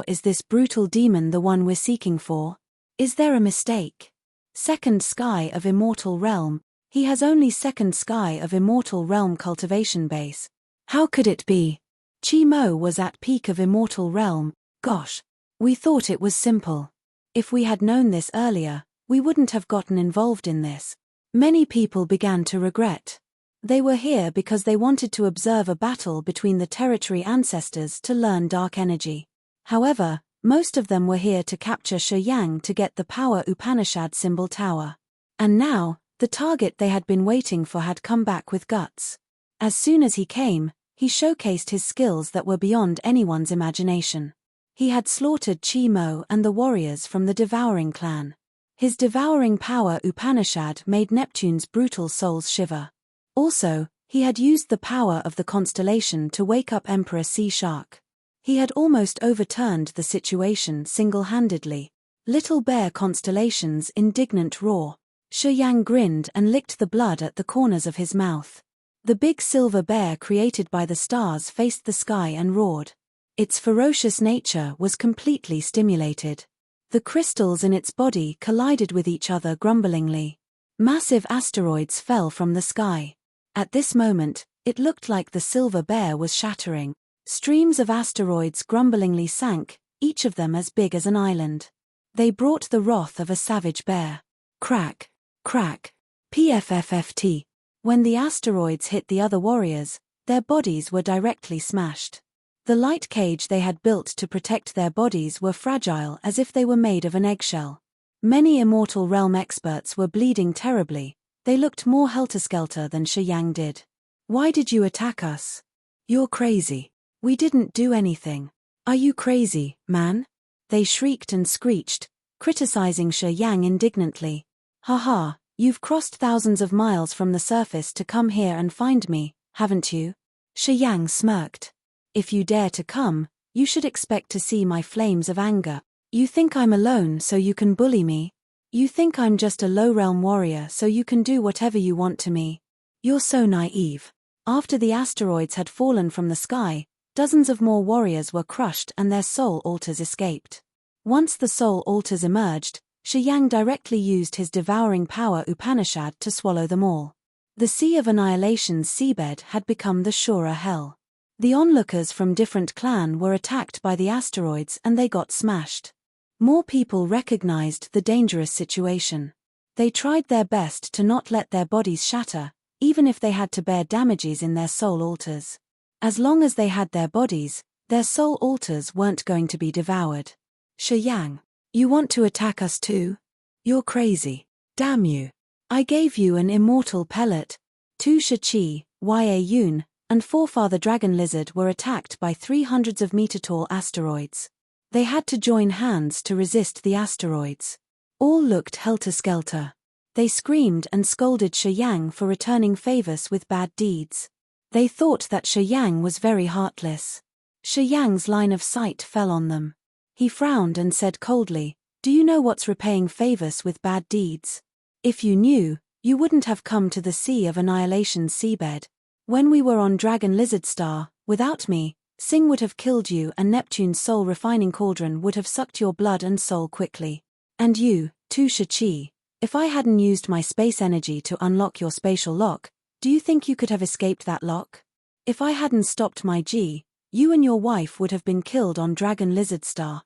Is this brutal demon the one we're seeking for? Is there a mistake? Second sky of Immortal Realm. He has only second sky of Immortal Realm cultivation base. How could it be? Chimo was at peak of Immortal Realm. Gosh. We thought it was simple. If we had known this earlier, we wouldn't have gotten involved in this. Many people began to regret. They were here because they wanted to observe a battle between the territory ancestors to learn dark energy. However, most of them were here to capture Shi Yang to get the power Upanishad symbol tower. And now, the target they had been waiting for had come back with guts. As soon as he came, he showcased his skills that were beyond anyone's imagination. He had slaughtered Chimo and the warriors from the Devouring clan. His devouring power Upanishad made Neptune's brutal souls shiver. Also, he had used the power of the constellation to wake up Emperor Sea Shark. He had almost overturned the situation single-handedly. Little Bear Constellation's indignant roar. Shi Yang grinned and licked the blood at the corners of his mouth. The big silver bear created by the stars faced the sky and roared. Its ferocious nature was completely stimulated. The crystals in its body collided with each other grumblingly. Massive asteroids fell from the sky. At this moment, it looked like the silver bear was shattering. Streams of asteroids grumblingly sank, each of them as big as an island. They brought the wrath of a savage bear. Crack, crack, PFFFT. When the asteroids hit the other warriors, their bodies were directly smashed. The light cage they had built to protect their bodies were fragile as if they were made of an eggshell. Many Immortal Realm experts were bleeding terribly. They looked more helter-skelter than Shi Yang did. Why did you attack us? You're crazy. We didn't do anything. Are you crazy, man? They shrieked and screeched, criticizing Shi Yang indignantly. Haha, you've crossed thousands of miles from the surface to come here and find me, haven't you? Shi Yang smirked. If you dare to come, you should expect to see my flames of anger. You think I'm alone so you can bully me? You think I'm just a low-realm warrior so you can do whatever you want to me? You're so naive. After the asteroids had fallen from the sky, dozens of more warriors were crushed and their soul altars escaped. Once the soul altars emerged, Shi Yang directly used his devouring power Upanishad to swallow them all. The Sea of Annihilation's seabed had become the surer hell. The onlookers from different clans were attacked by the asteroids and they got smashed. More people recognized the dangerous situation. They tried their best to not let their bodies shatter, even if they had to bear damages in their soul altars. As long as they had their bodies, their soul altars weren't going to be devoured. Shi Yang, you want to attack us too? You're crazy. Damn you. I gave you an immortal pellet. Tu Shi-Chi, Ya-Yun, and Forefather Dragon Lizard were attacked by 300-meter-tall asteroids. They had to join hands to resist the asteroids. All looked helter-skelter. They screamed and scolded Shi Yang for returning favors with bad deeds. They thought that Shi Yang was very heartless. Shi Yang's line of sight fell on them. He frowned and said coldly, "Do you know what's repaying favors with bad deeds? If you knew, you wouldn't have come to the Sea of Annihilation's seabed. When we were on Dragon Lizard Star, without me, Sing would have killed you and Neptune's soul-refining cauldron would have sucked your blood and soul quickly. And you, too Shi-Chi, if I hadn't used my space energy to unlock your spatial lock, do you think you could have escaped that lock? If I hadn't stopped my G, you and your wife would have been killed on Dragon Lizard Star.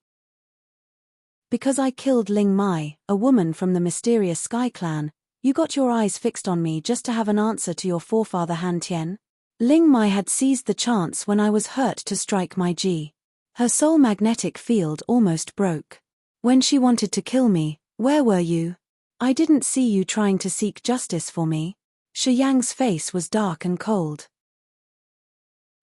Because I killed Ling Mai, a woman from the mysterious Sky Clan, you got your eyes fixed on me just to have an answer to your forefather Han Tien? Ling Mai had seized the chance when I was hurt to strike my G. Her soul magnetic field almost broke. When she wanted to kill me, where were you? I didn't see you trying to seek justice for me. Shi Yang's face was dark and cold.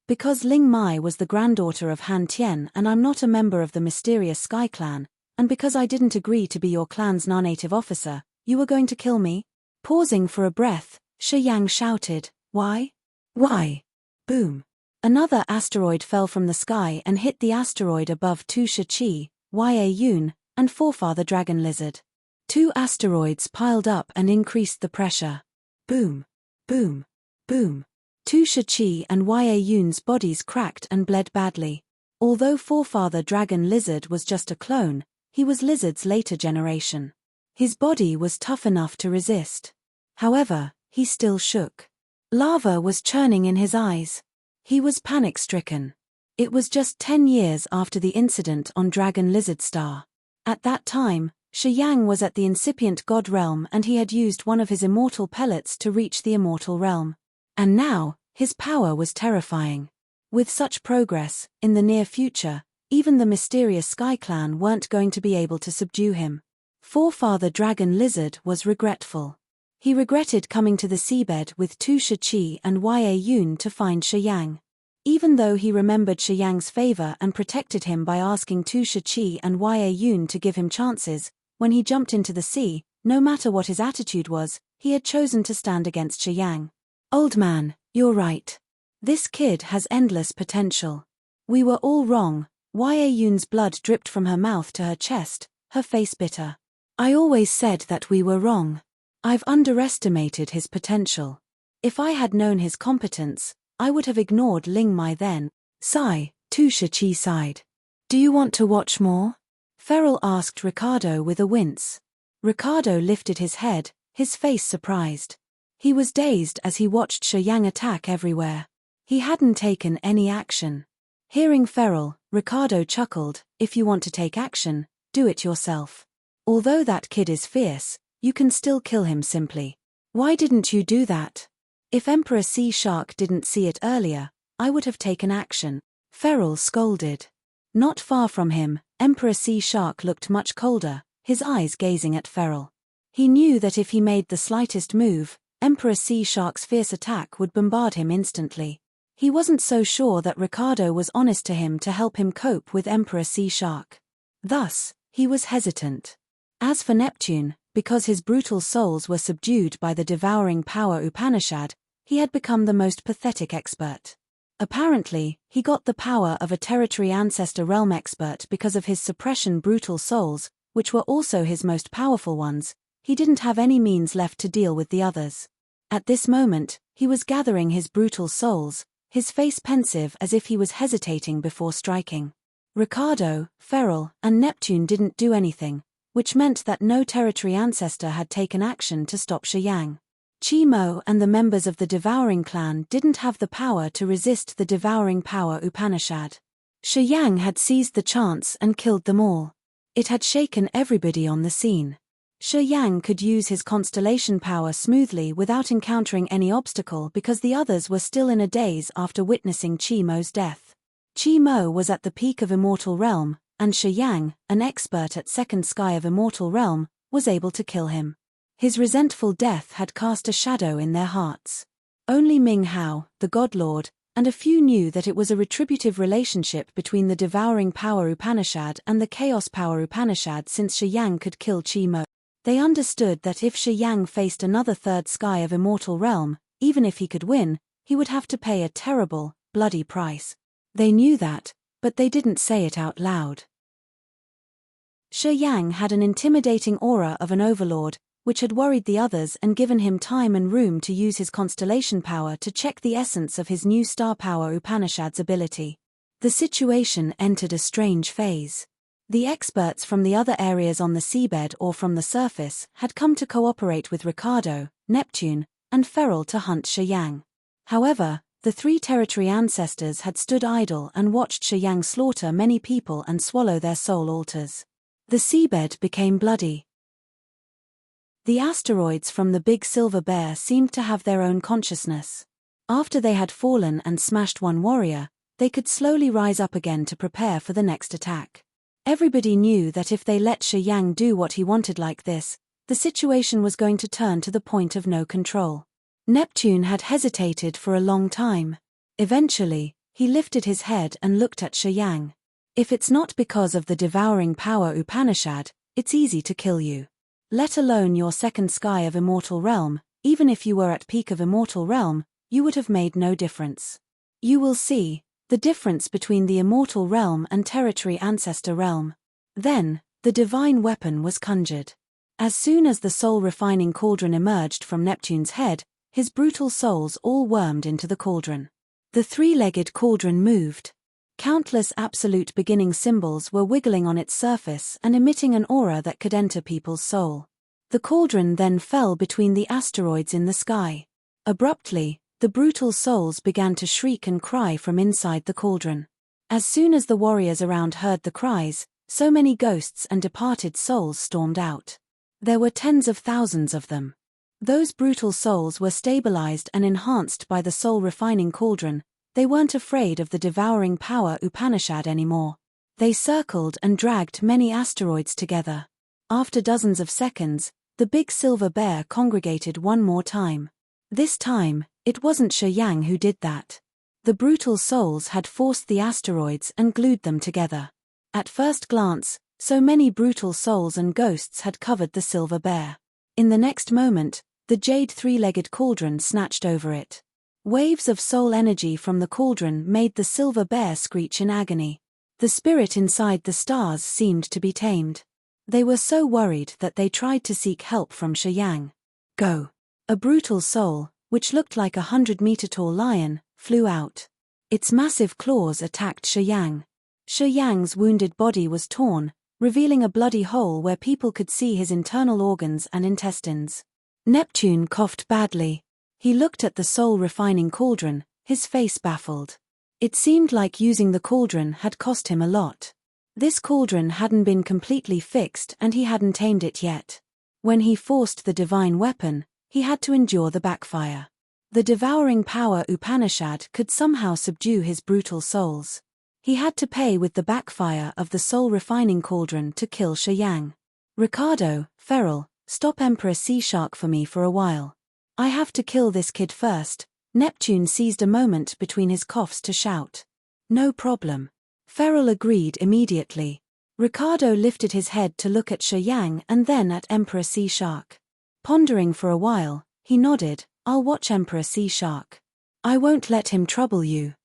Because Ling Mai was the granddaughter of Han Tien and I'm not a member of the mysterious Sky Clan, and because I didn't agree to be your clan's non-native officer, you were going to kill me? Pausing for a breath, Shi Yang shouted, "Why? Why?" Boom. Another asteroid fell from the sky and hit the asteroid above Tu Shi-Chi, Yun, and forefather Dragon Lizard. 2 asteroids piled up and increased the pressure. Boom. Boom. Boom. Tu Shi-Chi and Yun's bodies cracked and bled badly. Although forefather Dragon Lizard was just a clone, he was Lizard's later generation. His body was tough enough to resist. However, he still shook. Lava was churning in his eyes. He was panic-stricken. It was just 10 years after the incident on Dragon Lizard Star. At that time, Shi Yang was at the incipient God realm and he had used one of his immortal pellets to reach the immortal realm. And now, his power was terrifying. With such progress, in the near future, even the mysterious Sky Clan weren't going to be able to subdue him. Forefather Dragon Lizard was regretful. He regretted coming to the seabed with Tu Shi-Chi and Yun to find Shi Yang. Even though he remembered Shi Yang's favor and protected him by asking Tu Shi-Chi and Yun to give him chances, when he jumped into the sea, no matter what his attitude was, he had chosen to stand against Shi Yang. "Old man, you're right. This kid has endless potential. We were all wrong." Yun's blood dripped from her mouth to her chest, her face bitter. "I always said that we were wrong. I've underestimated his potential. If I had known his competence, I would have ignored Ling Mai then." Sigh, Tu Shi-Chi sighed. "Do you want to watch more?" Feral asked Ricardo with a wince. Ricardo lifted his head, his face surprised. He was dazed as he watched Shi Yang attack everywhere. He hadn't taken any action. Hearing Feral, Ricardo chuckled, "If you want to take action, do it yourself. Although that kid is fierce, you can still kill him simply. Why didn't you do that?" "If Emperor Sea Shark didn't see it earlier, I would have taken action," Feral scolded. Not far from him, Emperor Sea Shark looked much colder, his eyes gazing at Feral. He knew that if he made the slightest move, Emperor Sea Shark's fierce attack would bombard him instantly. He wasn't so sure that Ricardo was honest to him to help him cope with Emperor Sea Shark. Thus, he was hesitant. As for Neptune, because his brutal souls were subdued by the devouring power Upanishad, he had become the most pathetic expert. Apparently, he got the power of a territory ancestor realm expert because of his suppression brutal souls, which were also his most powerful ones. He didn't have any means left to deal with the others. At this moment, he was gathering his brutal souls, his face pensive as if he was hesitating before striking. Ricardo, Feral, and Neptune didn't do anything, which meant that no territory ancestor had taken action to stop Shi Yang. Chi Mo and the members of the Devouring Clan didn't have the power to resist the devouring power Upanishad. Shi Yang had seized the chance and killed them all. It had shaken everybody on the scene. Shi Yang could use his constellation power smoothly without encountering any obstacle because the others were still in a daze after witnessing Chi Mo's death. Chi Mo was at the peak of Immortal Realm, and Shi Yang, an expert at Second Sky of Immortal Realm, was able to kill him. His resentful death had cast a shadow in their hearts. Only Ming Hao, the God Lord, and a few knew that it was a retributive relationship between the devouring power Upanishad and the chaos power Upanishad since Shi Yang could kill Chi Mo. They understood that if Shi Yang faced another third sky of Immortal Realm, even if he could win, he would have to pay a terrible, bloody price. They knew that, but they didn't say it out loud. Shi Yang had an intimidating aura of an overlord, which had worried the others and given him time and room to use his constellation power to check the essence of his new star power Upanishad's ability. The situation entered a strange phase. The experts from the other areas on the seabed or from the surface had come to cooperate with Ricardo, Neptune, and Feral to hunt Shi Yang. However, the three territory ancestors had stood idle and watched Shi Yang slaughter many people and swallow their soul altars. The seabed became bloody. The asteroids from the Big Silver Bear seemed to have their own consciousness. After they had fallen and smashed one warrior, they could slowly rise up again to prepare for the next attack. Everybody knew that if they let Shi Yang do what he wanted like this, the situation was going to turn to the point of no control. Neptune had hesitated for a long time. Eventually, he lifted his head and looked at Shi Yang. If it's not because of the devouring power Upanishad, it's easy to kill you. Let alone your second sky of Immortal Realm, even if you were at peak of Immortal Realm, you would have made no difference. You will see the difference between the Immortal Realm and Territory Ancestor Realm. Then, the divine weapon was conjured. As soon as the soul-refining cauldron emerged from Neptune's head, his brutal souls all wormed into the cauldron. The three-legged cauldron moved. Countless absolute beginning symbols were wiggling on its surface and emitting an aura that could enter people's soul. The cauldron then fell between the asteroids in the sky. Abruptly, the brutal souls began to shriek and cry from inside the cauldron. As soon as the warriors around heard the cries, so many ghosts and departed souls stormed out. There were tens of thousands of them. Those brutal souls were stabilized and enhanced by the soul-refining cauldron. They weren't afraid of the devouring power Upanishad anymore. They circled and dragged many asteroids together. After dozens of seconds, the Big Silver Bear congregated one more time. This time, it wasn't Shi Yang who did that. The brutal souls had forced the asteroids and glued them together. At first glance, so many brutal souls and ghosts had covered the Silver Bear. In the next moment, the jade three-legged cauldron snatched over it. Waves of soul energy from the cauldron made the Silver Bear screech in agony. The spirit inside the stars seemed to be tamed. They were so worried that they tried to seek help from Shi Yang. Go! A brutal soul, which looked like a 100-meter-tall lion, flew out. Its massive claws attacked Shi Yang. Shi Yang's wounded body was torn, revealing a bloody hole where people could see his internal organs and intestines. Neptune coughed badly. He looked at the soul-refining cauldron, his face baffled. It seemed like using the cauldron had cost him a lot. This cauldron hadn't been completely fixed and he hadn't tamed it yet. When he forced the divine weapon, he had to endure the backfire. The devouring power Upanishad could somehow subdue his brutal souls. He had to pay with the backfire of the soul-refining cauldron to kill Shi Yang. Ricardo, Feral, stop Emperor Sea Shark for me for a while. I have to kill this kid first. Neptune seized a moment between his coughs to shout. No problem. Feral agreed immediately. Ricardo lifted his head to look at Shi Yang and then at Emperor Sea Shark. Pondering for a while, he nodded, I'll watch Emperor Sea Shark. I won't let him trouble you.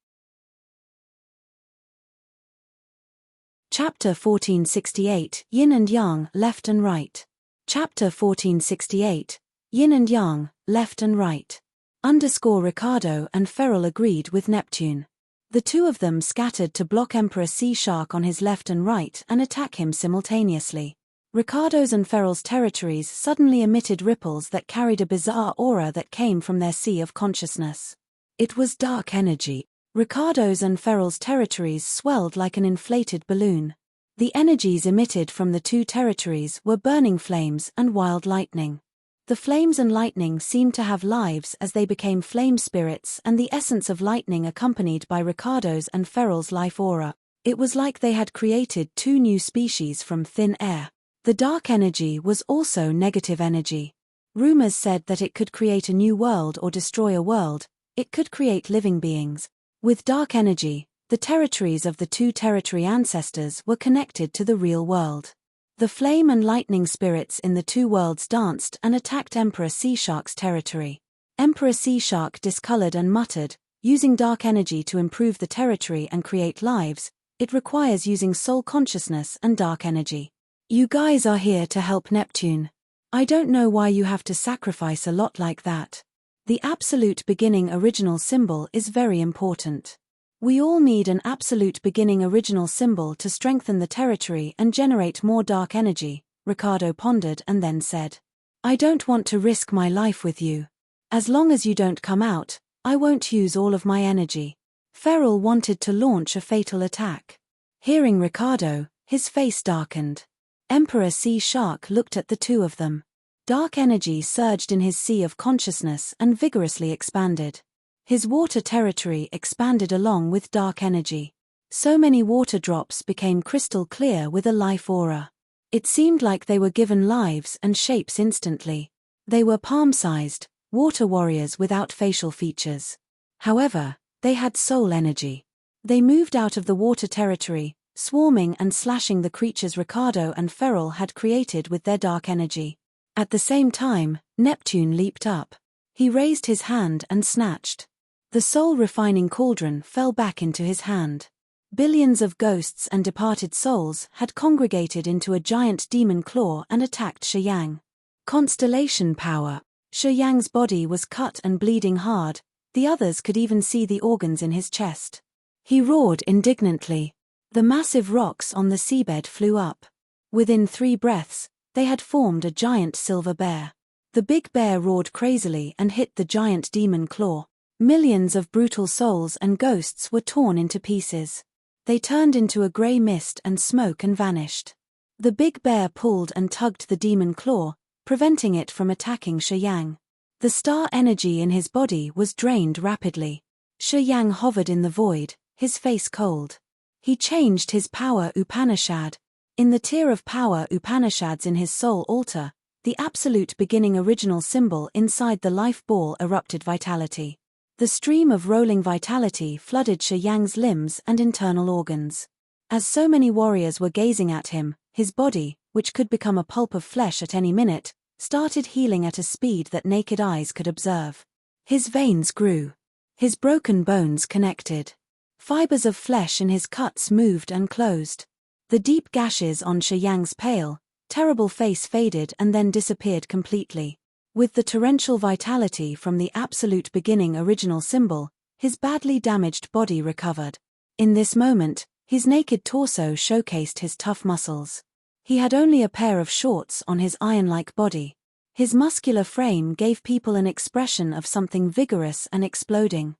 Chapter 1468, Yin and Yang, Left and Right. Chapter 1468, Yin and Yang, Left and Right. Ricardo and Feral agreed with Neptune. The two of them scattered to block Emperor Sea Shark on his left and right and attack him simultaneously. Ricardo's and Feral's territories suddenly emitted ripples that carried a bizarre aura that came from their sea of consciousness. It was dark energy. Ricardo's and Feral's territories swelled like an inflated balloon. The energies emitted from the two territories were burning flames and wild lightning. The flames and lightning seemed to have lives as they became flame spirits and the essence of lightning accompanied by Ricardo's and Feral's life aura. It was like they had created two new species from thin air. The dark energy was also negative energy. Rumors said that it could create a new world or destroy a world. It could create living beings. With dark energy, the territories of the two territory ancestors were connected to the real world. The flame and lightning spirits in the two worlds danced and attacked Emperor Sea Shark's territory. Emperor Sea Shark discolored and muttered, using dark energy to improve the territory and create lives, it requires using soul consciousness and dark energy. You guys are here to help Neptune. I don't know why you have to sacrifice a lot like that. The absolute beginning original symbol is very important. We all need an absolute beginning original symbol to strengthen the territory and generate more dark energy, Ricardo pondered and then said. I don't want to risk my life with you. As long as you don't come out, I won't use all of my energy. Feral wanted to launch a fatal attack. Hearing Ricardo, his face darkened. Emperor Sea Shark looked at the two of them. Dark energy surged in his sea of consciousness and vigorously expanded. His water territory expanded along with dark energy. So many water drops became crystal clear with a life aura. It seemed like they were given lives and shapes instantly. They were palm-sized, water warriors without facial features. However, they had soul energy. They moved out of the water territory, swarming and slashing the creatures Ricardo and Feral had created with their dark energy. At the same time, Neptune leaped up. He raised his hand and snatched. The soul-refining cauldron fell back into his hand. Billions of ghosts and departed souls had congregated into a giant demon claw and attacked Shiyang. Constellation power. Shiyang's body was cut and bleeding hard, the others could even see the organs in his chest. He roared indignantly. The massive rocks on the seabed flew up. Within 3 breaths, they had formed a giant silver bear. The big bear roared crazily and hit the giant demon claw. Millions of brutal souls and ghosts were torn into pieces. They turned into a grey mist and smoke and vanished. The big bear pulled and tugged the demon claw, preventing it from attacking Shiyang. The star energy in his body was drained rapidly. Shiyang hovered in the void, his face cold. He changed his power Upanishad. In the tier of power Upanishads in his soul altar, the absolute beginning original symbol inside the life ball erupted vitality. The stream of rolling vitality flooded Shiyang's limbs and internal organs. As so many warriors were gazing at him, his body, which could become a pulp of flesh at any minute, started healing at a speed that naked eyes could observe. His veins grew. His broken bones connected. Fibers of flesh in his cuts moved and closed. The deep gashes on Shiyang's pale, terrible face faded and then disappeared completely. With the torrential vitality from the absolute beginning original symbol, his badly damaged body recovered. In this moment, his naked torso showcased his tough muscles. He had only a pair of shorts on his iron-like body. His muscular frame gave people an expression of something vigorous and exploding.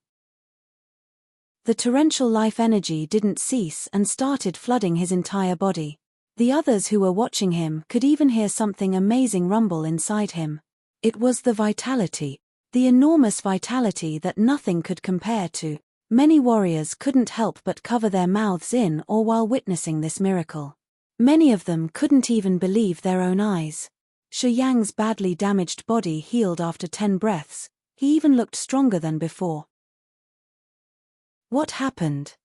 The torrential life energy didn't cease and started flooding his entire body. The others who were watching him could even hear something amazing rumble inside him. It was the vitality, the enormous vitality that nothing could compare to. Many warriors couldn't help but cover their mouths in awe while witnessing this miracle. Many of them couldn't even believe their own eyes. Shiyang's badly damaged body healed after 10 breaths. He even looked stronger than before. What happened?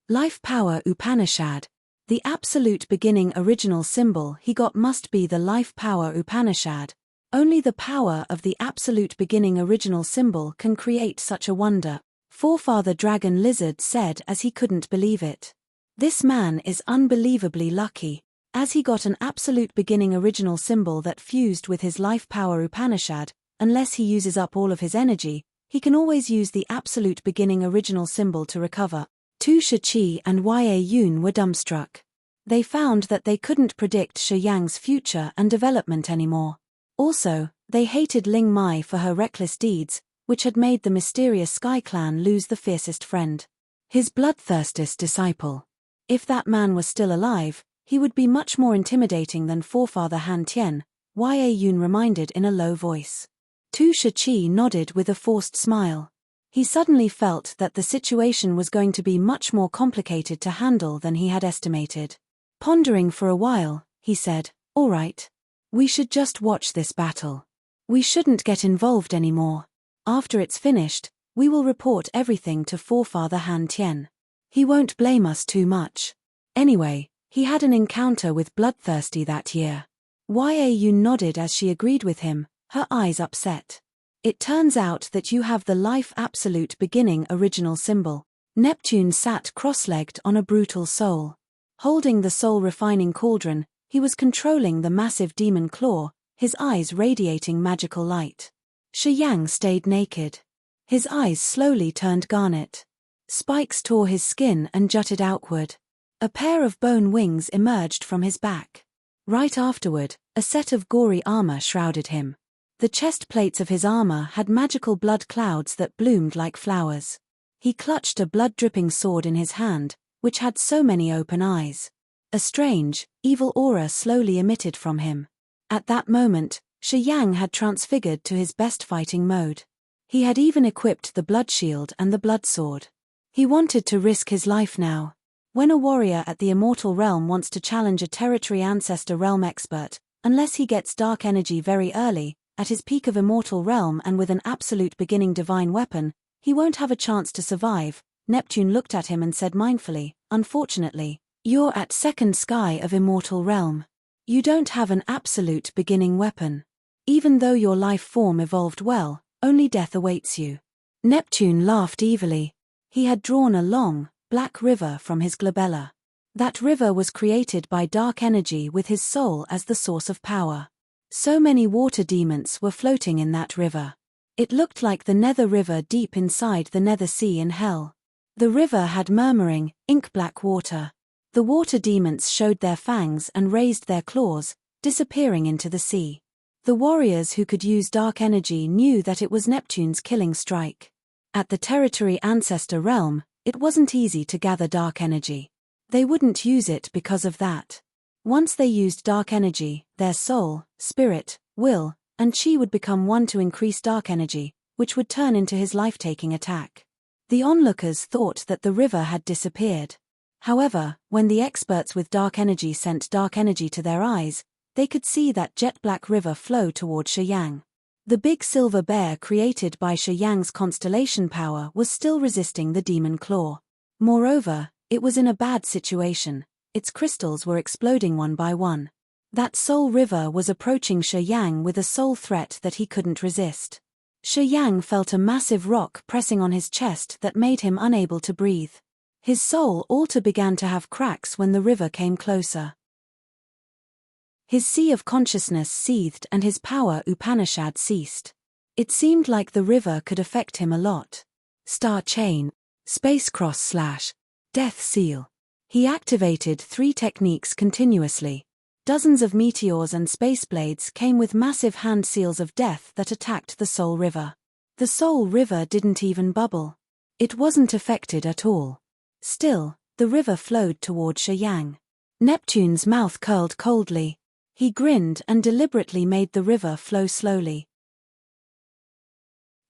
Life power Upanishad. The absolute beginning original symbol he got must be the life power Upanishad. Only the power of the absolute beginning original symbol can create such a wonder, Forefather Dragon Lizard said as he couldn't believe it. This man is unbelievably lucky, as he got an absolute beginning original symbol that fused with his life power Upanishad. Unless he uses up all of his energy, he can always use the absolute beginning original symbol to recover. Tu Shiqi and Yun were dumbstruck. They found that they couldn't predict Shiyang's future and development anymore. Also, they hated Ling Mai for her reckless deeds, which had made the mysterious Sky Clan lose the fiercest friend. His bloodthirstiest disciple. If that man was still alive, he would be much more intimidating than Forefather Han Tien, Yun reminded in a low voice. Tu Shiqi nodded with a forced smile. He suddenly felt that the situation was going to be much more complicated to handle than he had estimated. Pondering for a while, he said, "All right. We should just watch this battle. We shouldn't get involved anymore. After it's finished, we will report everything to Forefather Han Tien. He won't blame us too much. Anyway, he had an encounter with Bloodthirsty that year." Yun nodded as she agreed with him, her eyes upset. "It turns out that you have the life absolute beginning original symbol." Neptune sat cross-legged on a brutal soul. Holding the soul-refining cauldron, He was controlling the massive demon claw, his eyes radiating magical light. Shi Yang stayed naked. His eyes slowly turned garnet. Spikes tore his skin and jutted outward. A pair of bone wings emerged from his back. Right afterward, a set of gory armor shrouded him. The chest plates of his armor had magical blood clouds that bloomed like flowers. He clutched a blood-dripping sword in his hand, which had so many open eyes. A strange, evil aura slowly emitted from him. At that moment, Shi Yang had transfigured to his best fighting mode. He had even equipped the blood shield and the blood sword. He wanted to risk his life now. When a warrior at the immortal realm wants to challenge a territory ancestor realm expert, unless he gets dark energy very early, at his peak of immortal realm and with an absolute beginning divine weapon, he won't have a chance to survive. Neptune looked at him and said mindfully, "Unfortunately, you're at second sky of immortal realm. You don't have an absolute beginning weapon. Even though your life form evolved well, only death awaits you." Neptune laughed evilly. He had drawn a long, black river from his glabella. That river was created by dark energy with his soul as the source of power. So many water demons were floating in that river. It looked like the Nether River deep inside the Nether Sea in hell. The river had murmuring, ink-black water. The water demons showed their fangs and raised their claws, disappearing into the sea. The warriors who could use dark energy knew that it was Neptune's killing strike. At the territory ancestor realm, it wasn't easy to gather dark energy. They wouldn't use it because of that. Once they used dark energy, their soul, spirit, will, and chi would become one to increase dark energy, which would turn into his life-taking attack. The onlookers thought that the river had disappeared. However, when the experts with dark energy sent dark energy to their eyes, they could see that jet-black river flow toward Shi Yang. The big silver bear created by Shi Yang's constellation power was still resisting the demon claw. Moreover, it was in a bad situation. Its crystals were exploding one by one. That soul river was approaching Shi Yang with a soul threat that he couldn't resist. Shi Yang felt a massive rock pressing on his chest that made him unable to breathe. His soul altar began to have cracks when the river came closer. His sea of consciousness seethed and his power Upanishad ceased. It seemed like the river could affect him a lot. Star chain, space cross / death seal. He activated 3 techniques continuously. Dozens of meteors and space blades came with massive hand seals of death that attacked the soul river. The soul river didn't even bubble. It wasn't affected at all. Still, the river flowed toward Shi Yang. Neptune's mouth curled coldly. He grinned and deliberately made the river flow slowly.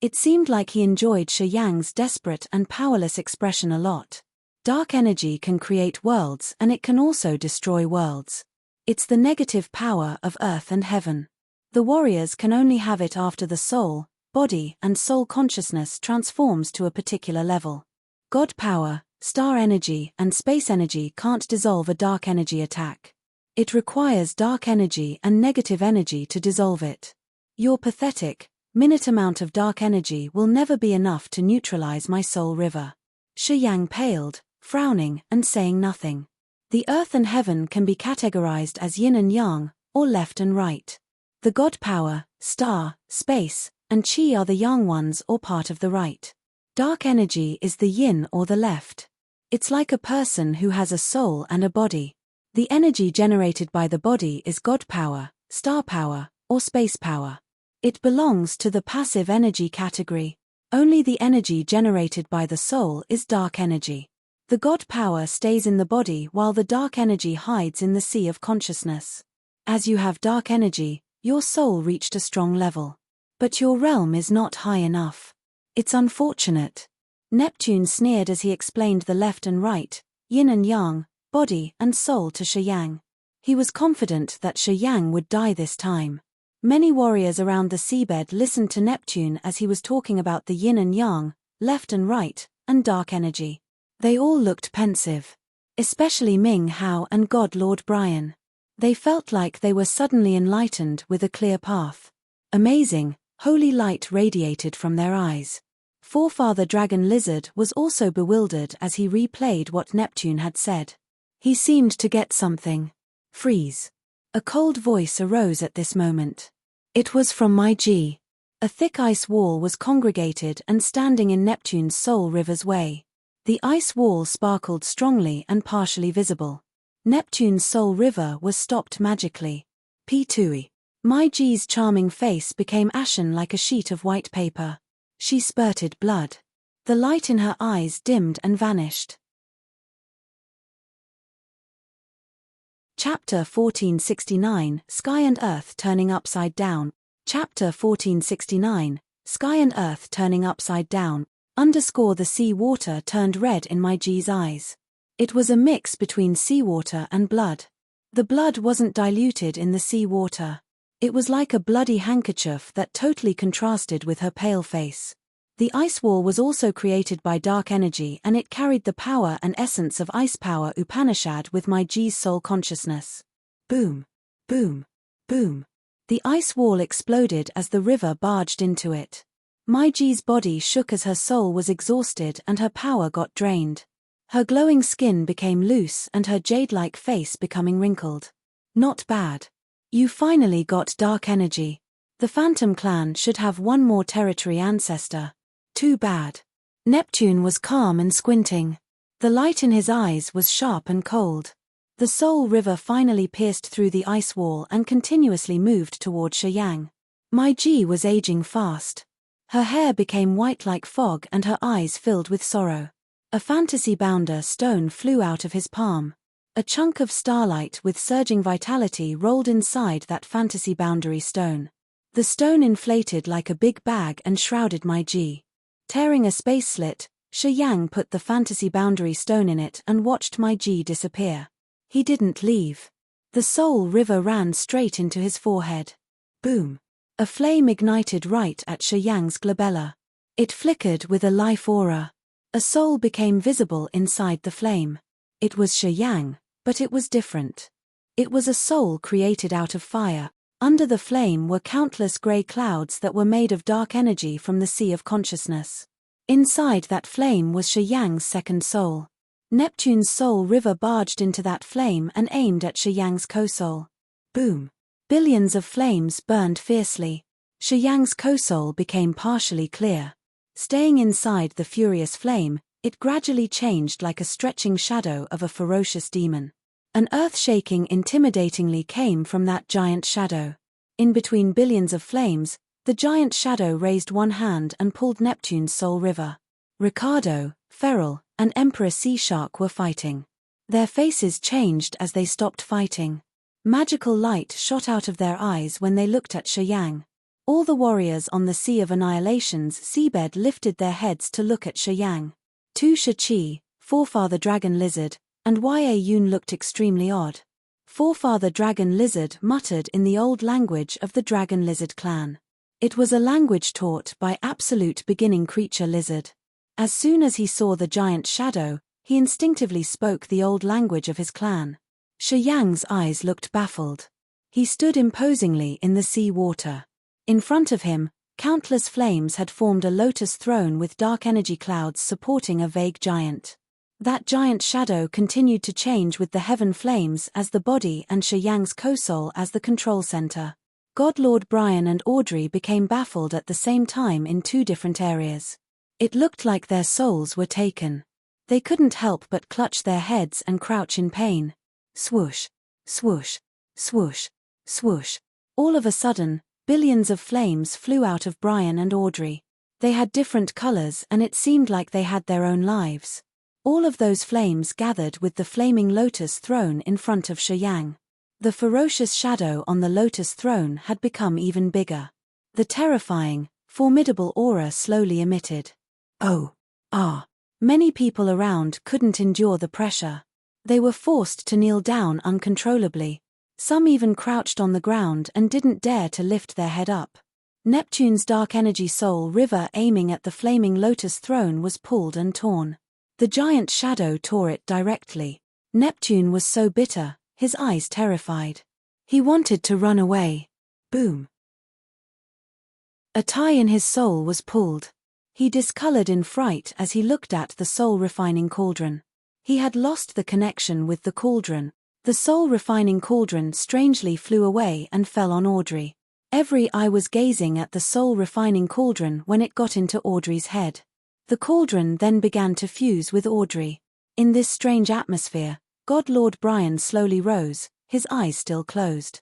It seemed like he enjoyed Shi Yang's desperate and powerless expression a lot. Dark energy can create worlds and it can also destroy worlds. It's the negative power of earth and heaven. The warriors can only have it after the soul, body and soul consciousness transforms to a particular level. God power, star energy and space energy can't dissolve a dark energy attack. It requires dark energy and negative energy to dissolve it. Your pathetic, minute amount of dark energy will never be enough to neutralize my soul river. Shi Yang paled, frowning and saying nothing. The earth and heaven can be categorized as yin and yang, or left and right. The God power, star, space, and chi are the yang ones or part of the right. Dark energy is the yin or the left. It's like a person who has a soul and a body. The energy generated by the body is God power, star power, or space power. It belongs to the passive energy category. Only the energy generated by the soul is dark energy. The God power stays in the body while the dark energy hides in the sea of consciousness. As you have dark energy, your soul reached a strong level. But your realm is not high enough. It's unfortunate. Neptune sneered as he explained the left and right, yin and yang, body and soul to Shi Yang. He was confident that Shi Yang would die this time. Many warriors around the seabed listened to Neptune as he was talking about the yin and yang, left and right, and dark energy. They all looked pensive. Especially Ming Hao and God Lord Brian. They felt like they were suddenly enlightened with a clear path. Amazing, holy light radiated from their eyes. Forefather Dragon Lizard was also bewildered as he replayed what Neptune had said. He seemed to get something. Freeze. A cold voice arose at this moment. It was from my G. A thick ice wall was congregated and standing in Neptune's soul river's way. The ice wall sparkled strongly and partially visible. Neptune's soul river was stopped magically. P2E. My G's charming face became ashen like a sheet of white paper. She spurted blood. The light in her eyes dimmed and vanished. Chapter 1469, Sky and Earth Turning Upside Down. Chapter 1469, Sky and Earth Turning Upside Down. The sea water turned red in my G's eyes. It was a mix between seawater and blood. The blood wasn't diluted in the sea water. It was like a bloody handkerchief that totally contrasted with her pale face. The ice wall was also created by dark energy, and it carried the power and essence of ice power Upanishad with my G's soul consciousness. Boom, boom, boom. The ice wall exploded as the river barged into it. My G's body shook as her soul was exhausted and her power got drained. Her glowing skin became loose and her jade-like face becoming wrinkled. Not bad. You finally got dark energy. The Phantom clan should have one more territory ancestor. Too bad. Neptune was calm and squinting. The light in his eyes was sharp and cold. The soul river finally pierced through the ice wall and continuously moved toward Shiyang. My G was aging fast. Her hair became white like fog and her eyes filled with sorrow. A fantasy bounder stone flew out of his palm. A chunk of starlight with surging vitality rolled inside that fantasy boundary stone. The stone inflated like a big bag and shrouded my G. Tearing a space slit, Shiyang put the fantasy boundary stone in it and watched my G disappear. He didn't leave. The soul river ran straight into his forehead. Boom. A flame ignited right at Shiyang's glabella. It flickered with a life aura. A soul became visible inside the flame. It was Shiyang, but it was different. It was a soul created out of fire. Under the flame were countless grey clouds that were made of dark energy from the sea of consciousness. Inside that flame was Shiyang's second soul. Neptune's soul river barged into that flame and aimed at Shiyang's co-soul. Boom. Billions of flames burned fiercely. Shiyang's co-soul became partially clear. Staying inside the furious flame, it gradually changed like a stretching shadow of a ferocious demon. An earth-shaking intimidatingly came from that giant shadow. In between billions of flames, the giant shadow raised one hand and pulled Neptune's soul river. Ricardo, Feral, and Emperor Sea Shark were fighting. Their faces changed as they stopped fighting. Magical light shot out of their eyes when they looked at Shiyang. All the warriors on the Sea of Annihilation's seabed lifted their heads to look at Shiyang. Tu Shi, Forefather Dragon Lizard, and Yun looked extremely odd. Forefather Dragon Lizard muttered in the old language of the Dragon Lizard clan. It was a language taught by absolute beginning creature Lizard. As soon as he saw the giant shadow, he instinctively spoke the old language of his clan. Shiyang's eyes looked baffled. He stood imposingly in the sea water. In front of him, countless flames had formed a lotus throne with dark energy clouds supporting a vague giant. That giant shadow continued to change with the heaven flames as the body and Shiyang's co-soul as the control center. Godlord Brian and Audrey became baffled at the same time in two different areas. It looked like their souls were taken. They couldn't help but clutch their heads and crouch in pain. Swoosh, swoosh, swoosh, swoosh. All of a sudden, billions of flames flew out of Brian and Audrey. They had different colors and it seemed like they had their own lives. All of those flames gathered with the flaming lotus throne in front of Shiyang. The ferocious shadow on the lotus throne had become even bigger. The terrifying, formidable aura slowly emitted. Many people around couldn't endure the pressure. They were forced to kneel down uncontrollably. Some even crouched on the ground and didn't dare to lift their head up. Neptune's dark energy soul river aiming at the flaming lotus throne was pulled and torn. The giant shadow tore it directly. Neptune was so bitter, his eyes terrified. He wanted to run away. Boom. A tie in his soul was pulled. He discolored in fright as he looked at the soul-refining cauldron. He had lost the connection with the cauldron. The soul-refining cauldron strangely flew away and fell on Audrey. Every eye was gazing at the soul-refining cauldron when it got into Audrey's head. The cauldron then began to fuse with Audrey. In this strange atmosphere, God Lord Brian slowly rose, his eyes still closed.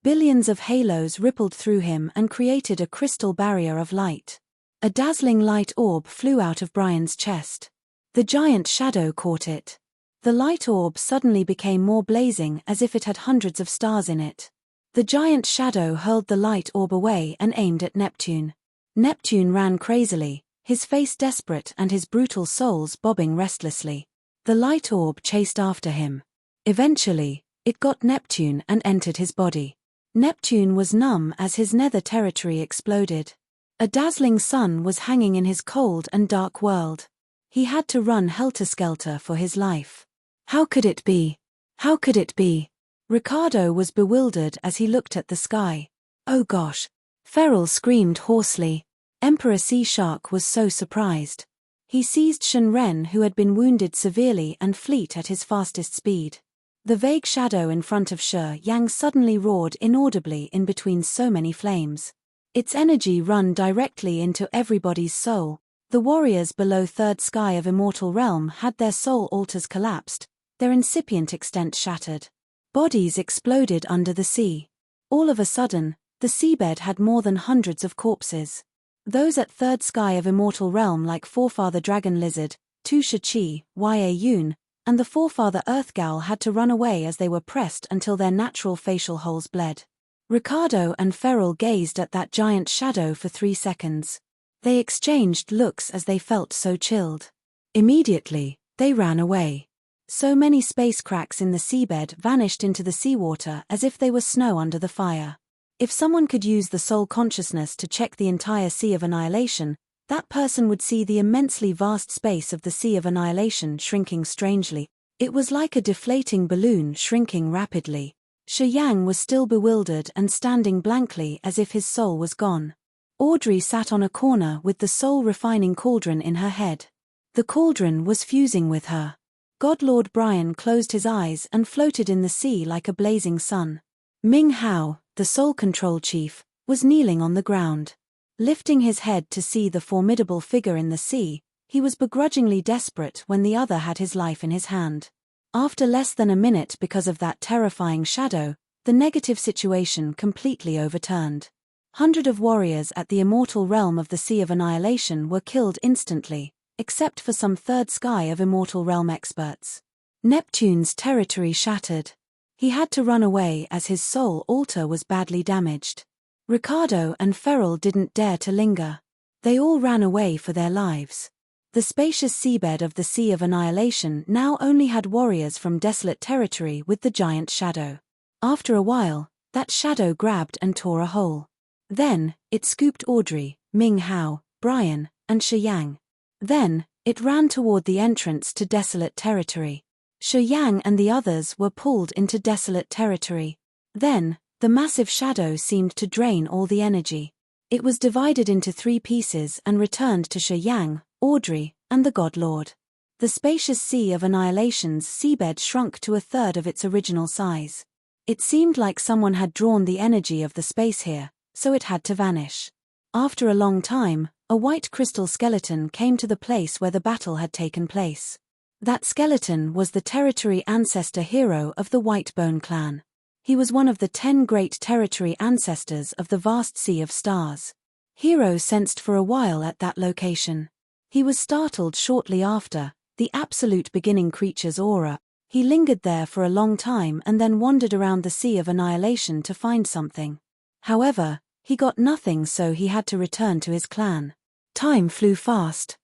Billions of halos rippled through him and created a crystal barrier of light. A dazzling light orb flew out of Brian's chest. The giant shadow caught it. The light orb suddenly became more blazing, as if it had hundreds of stars in it. The giant shadow hurled the light orb away and aimed at Neptune. Neptune ran crazily, his face desperate and his brutal soles bobbing restlessly. The light orb chased after him. Eventually, it got Neptune and entered his body. Neptune was numb as his nether territory exploded. A dazzling sun was hanging in his cold and dark world. He had to run helter-skelter for his life. How could it be? How could it be? Ricardo was bewildered as he looked at the sky. Oh gosh! Ferrell screamed hoarsely. Emperor Sea Shark was so surprised. He seized Shenren, who had been wounded severely and fleet at his fastest speed. The vague shadow in front of Shi Yang suddenly roared inaudibly in between so many flames. Its energy run directly into everybody's soul. The warriors below Third Sky of Immortal Realm had their soul altars collapsed, their incipient extent shattered. Bodies exploded under the sea. All of a sudden, the seabed had more than hundreds of corpses. Those at Third Sky of Immortal Realm like Forefather Dragon Lizard, Tu Shi, Ya Yun, and the Forefather Earthgal had to run away as they were pressed until their natural facial holes bled. Ricardo and Ferrell gazed at that giant shadow for 3 seconds. They exchanged looks as they felt so chilled. Immediately, they ran away. So many space cracks in the seabed vanished into the seawater as if they were snow under the fire. If someone could use the soul consciousness to check the entire Sea of Annihilation, that person would see the immensely vast space of the Sea of Annihilation shrinking strangely. It was like a deflating balloon shrinking rapidly. Shi Yang was still bewildered and standing blankly as if his soul was gone. Audrey sat on a corner with the soul-refining cauldron in her head. The cauldron was fusing with her. God Lord Brian closed his eyes and floated in the sea like a blazing sun. Ming Hao, the soul control chief, was kneeling on the ground. Lifting his head to see the formidable figure in the sea, he was begrudgingly desperate when the other had his life in his hand. After less than a minute because of that terrifying shadow, the negative situation completely overturned. Hundreds of warriors at the immortal realm of the Sea of Annihilation were killed instantly, except for some Third Sky of Immortal Realm experts. Neptune's territory shattered. He had to run away as his soul altar was badly damaged. Ricardo and Ferrell didn't dare to linger. They all ran away for their lives. The spacious seabed of the Sea of Annihilation now only had warriors from desolate territory with the giant shadow. After a while, that shadow grabbed and tore a hole. Then, it scooped Audrey, Ming Hao, Brian, and Shi Yang. Then, it ran toward the entrance to desolate territory. Shi Yang and the others were pulled into desolate territory. Then, the massive shadow seemed to drain all the energy. It was divided into 3 pieces and returned to Shi Yang, Audrey, and the God Lord. The spacious Sea of Annihilation's seabed shrunk to 1/3 of its original size. It seemed like someone had drawn the energy of the space here, so it had to vanish. After a long time, a white crystal skeleton came to the place where the battle had taken place. That skeleton was the territory ancestor hero of the Whitebone clan. He was one of the 10 great territory ancestors of the vast sea of stars. Hero sensed for a while at that location. He was startled shortly after, the absolute beginning creature's aura. He lingered there for a long time and then wandered around the Sea of Annihilation to find something. However, he got nothing, so he had to return to his clan. Time flew fast.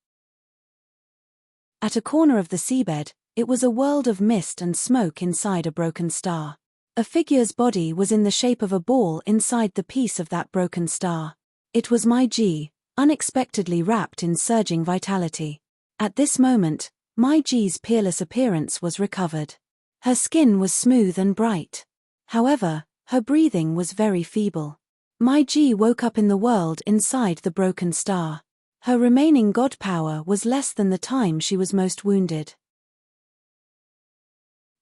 At a corner of the seabed, it was a world of mist and smoke inside a broken star. A figure's body was in the shape of a ball inside the piece of that broken star. It was Mai Ji, unexpectedly wrapped in surging vitality. At this moment, Mai Ji's peerless appearance was recovered. Her skin was smooth and bright. However, her breathing was very feeble. Mai Ji woke up in the world inside the broken star. Her remaining god power was less than the time she was most wounded.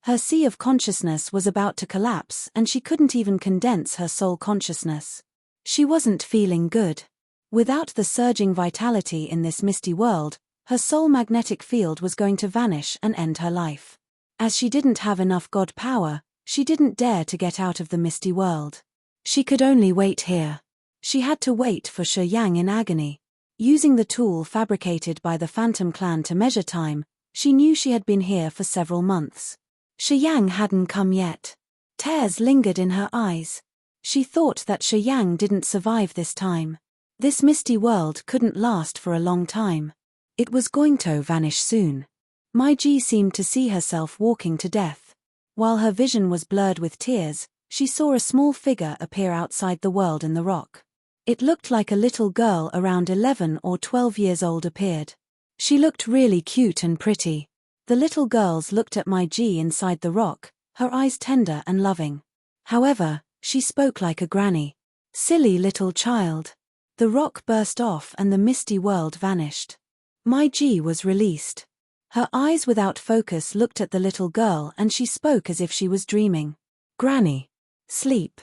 Her sea of consciousness was about to collapse and she couldn't even condense her soul consciousness. She wasn't feeling good. Without the surging vitality in this misty world, her soul magnetic field was going to vanish and end her life. As she didn't have enough God power, she didn't dare to get out of the misty world. She could only wait here. She had to wait for Shi Yang in agony. Using the tool fabricated by the Phantom Clan to measure time, she knew she had been here for several months. Shi Yang hadn't come yet. Tears lingered in her eyes. She thought that Shi Yang didn't survive this time. This misty world couldn't last for a long time. It was going to vanish soon. Mai Ji seemed to see herself walking to death. While her vision was blurred with tears, she saw a small figure appear outside the world in the rock. It looked like a little girl around 11 or 12 years old appeared. She looked really cute and pretty. The little girls looked at Mai Ji inside the rock, her eyes tender and loving. However, she spoke like a granny. Silly little child. The rock burst off and the misty world vanished. Mai Ji was released. Her eyes without focus looked at the little girl and she spoke as if she was dreaming. Granny. Sleep.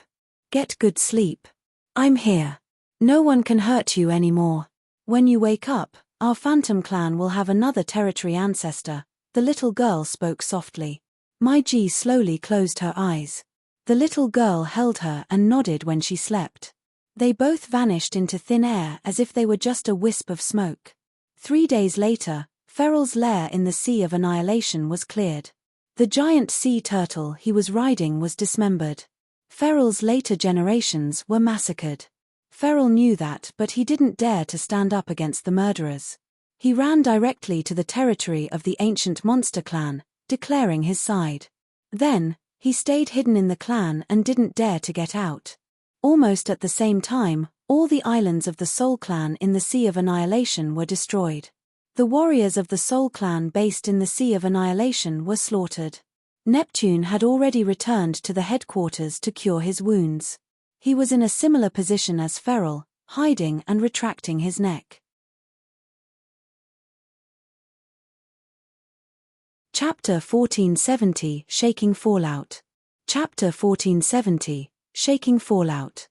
Get good sleep. I'm here. No one can hurt you anymore. When you wake up, our Phantom Clan will have another territory ancestor, the little girl spoke softly. Mai Ji slowly closed her eyes. The little girl held her and nodded when she slept. They both vanished into thin air as if they were just a wisp of smoke. 3 days later, Feral's lair in the Sea of Annihilation was cleared. The giant sea turtle he was riding was dismembered. Feral's later generations were massacred. Feral knew that, but he didn't dare to stand up against the murderers. He ran directly to the territory of the ancient monster clan, declaring his side. Then, he stayed hidden in the clan and didn't dare to get out. Almost at the same time, all the islands of the Soul Clan in the Sea of Annihilation were destroyed. The warriors of the Soul Clan based in the Sea of Annihilation were slaughtered. Neptune had already returned to the headquarters to cure his wounds. He was in a similar position as Feral, hiding and retracting his neck. Chapter 1470, Shaking Fallout. Chapter 1470, Shaking Fallout.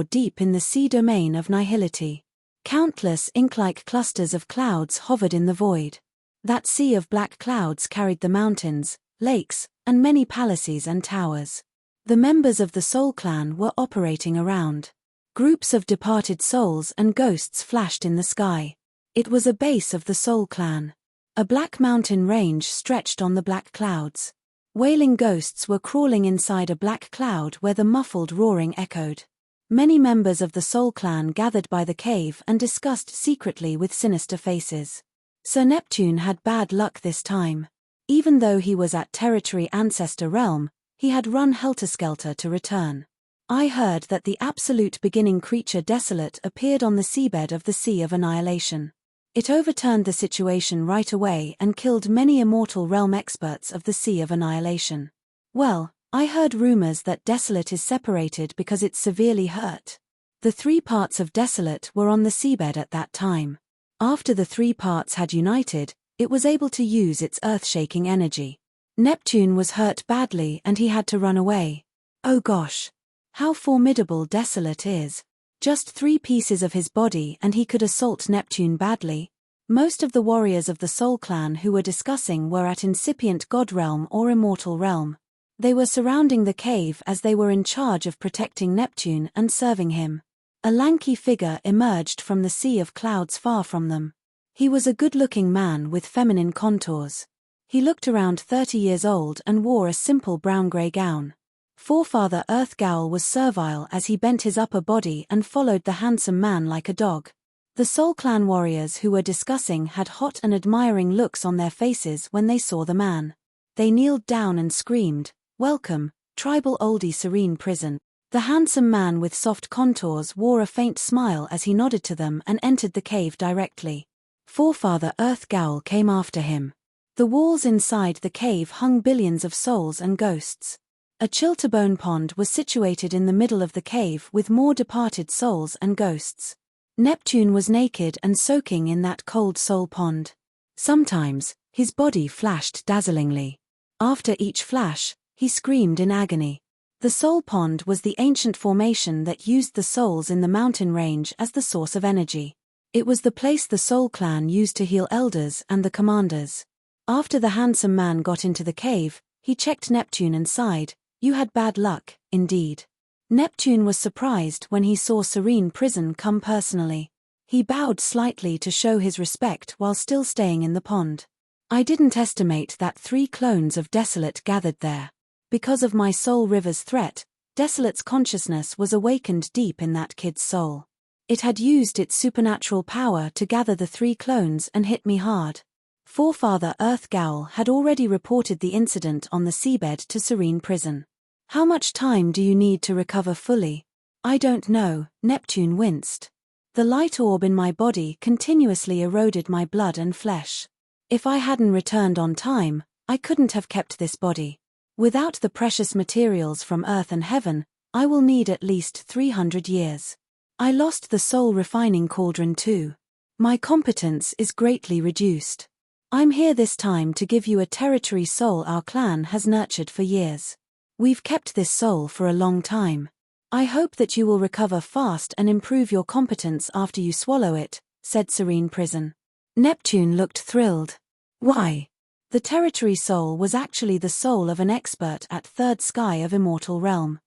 Deep in the sea domain of nihility. Countless ink-like clusters of clouds hovered in the void. That sea of black clouds carried the mountains, lakes, and many palaces and towers. The members of the Soul Clan were operating around. Groups of departed souls and ghosts flashed in the sky. It was a base of the Soul Clan. A black mountain range stretched on the black clouds. Wailing ghosts were crawling inside a black cloud where the muffled roaring echoed. Many members of the Soul Clan gathered by the cave and discussed secretly with sinister faces. Sir Neptune had bad luck this time. Even though he was at Territory Ancestor Realm, he had run helter-skelter to return. I heard that the absolute beginning creature Desolate appeared on the seabed of the Sea of Annihilation. It overturned the situation right away and killed many immortal realm experts of the Sea of Annihilation. Well, I heard rumors that Desolate is separated because it's severely hurt. The 3 parts of Desolate were on the seabed at that time. After the 3 parts had united, it was able to use its earth-shaking energy. Neptune was hurt badly and he had to run away. Oh gosh! How formidable Desolate is. Just 3 pieces of his body and he could assault Neptune badly. Most of the warriors of the Soul Clan who were discussing were at incipient God Realm or Immortal Realm. They were surrounding the cave as they were in charge of protecting Neptune and serving him. A lanky figure emerged from the sea of clouds far from them. He was a good-looking man with feminine contours. He looked around 30 years old and wore a simple brown-grey gown. Forefather Earthgowl was servile as he bent his upper body and followed the handsome man like a dog. The Soul Clan warriors who were discussing had hot and admiring looks on their faces when they saw the man. They kneeled down and screamed, "Welcome, tribal oldie serene prison." The handsome man with soft contours wore a faint smile as he nodded to them and entered the cave directly. Forefather Earthgowl came after him. The walls inside the cave hung billions of souls and ghosts. A Chilterbone pond was situated in the middle of the cave with more departed souls and ghosts. Neptune was naked and soaking in that cold soul pond. Sometimes, his body flashed dazzlingly. After each flash, he screamed in agony. The Soul Pond was the ancient formation that used the souls in the mountain range as the source of energy. It was the place the Soul Clan used to heal elders and the commanders. After the handsome man got into the cave, he checked Neptune and sighed, "You had bad luck, indeed." Neptune was surprised when he saw Serene Prison come personally. He bowed slightly to show his respect while still staying in the pond. "I didn't estimate that 3 clones of Desolate gathered there. Because of my soul river's threat, Desolate's consciousness was awakened deep in that kid's soul. It had used its supernatural power to gather the 3 clones and hit me hard." Forefather Earth Gowl had already reported the incident on the seabed to Serene Prison. "How much time do you need to recover fully?" "I don't know," Neptune winced. "The light orb in my body continuously eroded my blood and flesh. If I hadn't returned on time, I couldn't have kept this body. Without the precious materials from Earth and Heaven, I will need at least 300 years. I lost the soul refining cauldron too. My competence is greatly reduced. I'm here this time to give you a territory soul our clan has nurtured for years. We've kept this soul for a long time. I hope that you will recover fast and improve your competence after you swallow it," said Serene Prison. Neptune looked thrilled. "Why?" The territory soul was actually the soul of an expert at Third Sky of Immortal Realm.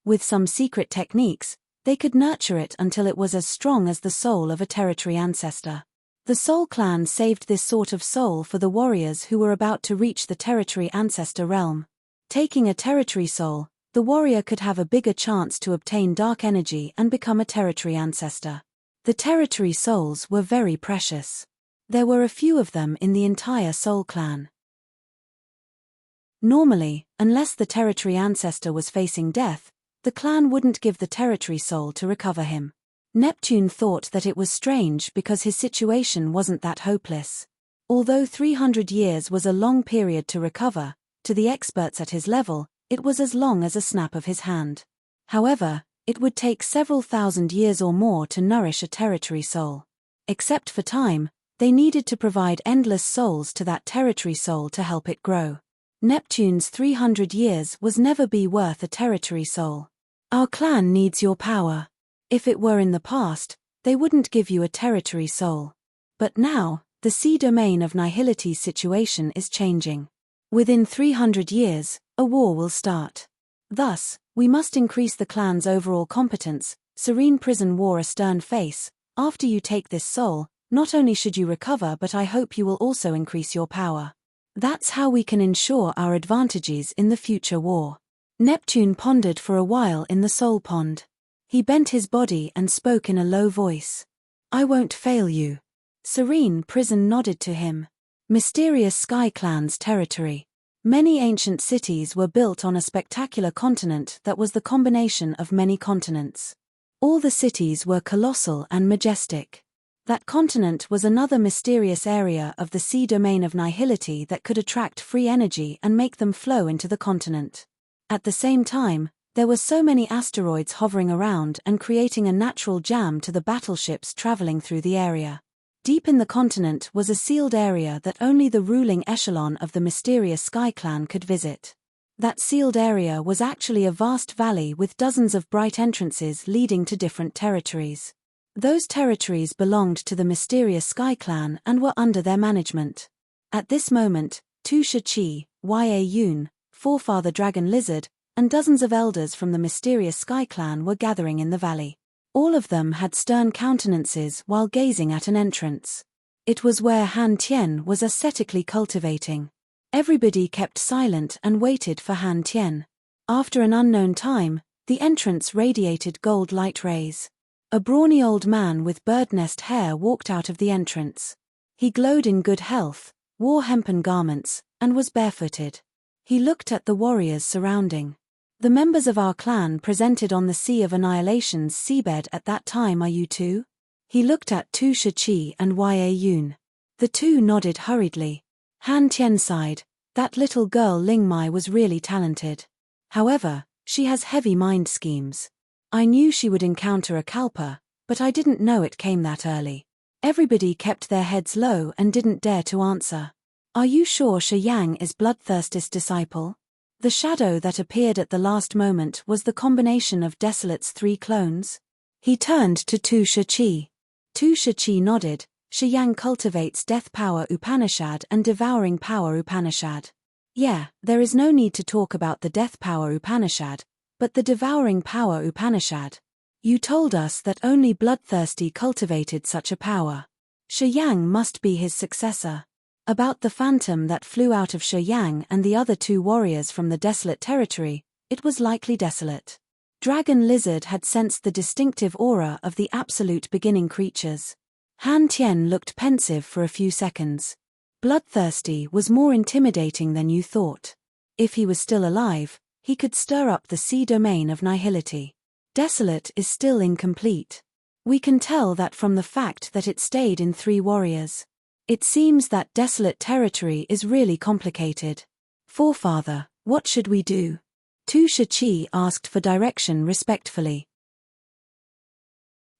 With some secret techniques, they could nurture it until it was as strong as the soul of a territory ancestor. The Soul Clan saved this sort of soul for the warriors who were about to reach the territory ancestor realm. Taking a territory soul, the warrior could have a bigger chance to obtain dark energy and become a territory ancestor. The territory souls were very precious. There were a few of them in the entire Soul Clan. Normally, unless the territory ancestor was facing death, the clan wouldn't give the territory soul to recover him. Neptune thought that it was strange because his situation wasn't that hopeless. Although 300 years was a long period to recover, to the experts at his level, it was as long as a snap of his hand. However, it would take several thousand years or more to nourish a territory soul. Except for time, they needed to provide endless souls to that territory soul to help it grow. Neptune's 300 years was never be worth a territory soul. "Our clan needs your power." If it were in the past, they wouldn't give you a territory soul. But now, the sea domain of Nihility's situation is changing. Within 300 years, a war will start. Thus, we must increase the clan's overall competence. Serene Prison wore a stern face. "After you take this soul, not only should you recover but I hope you will also increase your power. That's how we can ensure our advantages in the future war." Neptune pondered for a while in the soul pond. He bent his body and spoke in a low voice. "I won't fail you." Serene Prison nodded to him. Mysterious Sky Clan's territory. Many ancient cities were built on a spectacular continent that was the combination of many continents. All the cities were colossal and majestic. That continent was another mysterious area of the sea domain of Nihility that could attract free energy and make them flow into the continent. At the same time, there were so many asteroids hovering around and creating a natural jam to the battleships traveling through the area. Deep in the continent was a sealed area that only the ruling echelon of the mysterious Sky Clan could visit. That sealed area was actually a vast valley with dozens of bright entrances leading to different territories. Those territories belonged to the mysterious Sky Clan and were under their management. At this moment, Tu Shi, Ya Forefather Dragon Lizard, and dozens of elders from the mysterious Sky Clan were gathering in the valley. All of them had stern countenances while gazing at an entrance. It was where Han Tien was ascetically cultivating. Everybody kept silent and waited for Han Tien. After an unknown time, the entrance radiated gold light rays. A brawny old man with bird nest hair walked out of the entrance. He glowed in good health, wore hempen garments, and was barefooted. He looked at the warriors surrounding. "The members of our clan presented on the Sea of Annihilation's seabed at that time, are you two?" He looked at Tu Shi and Ya. The two nodded hurriedly. Han Tien sighed. That little girl Ling Mai was really talented. However, she has heavy mind schemes. I knew she would encounter a Kalpa, but I didn't know it came that early. Everybody kept their heads low and didn't dare to answer. Are you sure Shi Yang is Bloodthirsty's disciple? The shadow that appeared at the last moment was the combination of Desolate's 3 clones. He turned to Tu Shiqi. Tu Shiqi nodded. Shi Yang cultivates Death Power Upanishad and Devouring Power Upanishad. Yeah, there is no need to talk about the Death Power Upanishad, but the Devouring Power Upanishad. You told us that only Bloodthirsty cultivated such a power. Shi Yang must be his successor. About the phantom that flew out of Shi Yang and the other 2 warriors from the desolate territory, it was likely desolate. Dragon Lizard had sensed the distinctive aura of the absolute beginning creatures. Han Tian looked pensive for a few seconds. Bloodthirsty was more intimidating than you thought. If he was still alive, he could stir up the sea domain of nihility. Desolate is still incomplete. We can tell that from the fact that it stayed in 3 warriors. It seems that desolate territory is really complicated. Forefather, what should we do? Tu Shiqi asked for direction respectfully.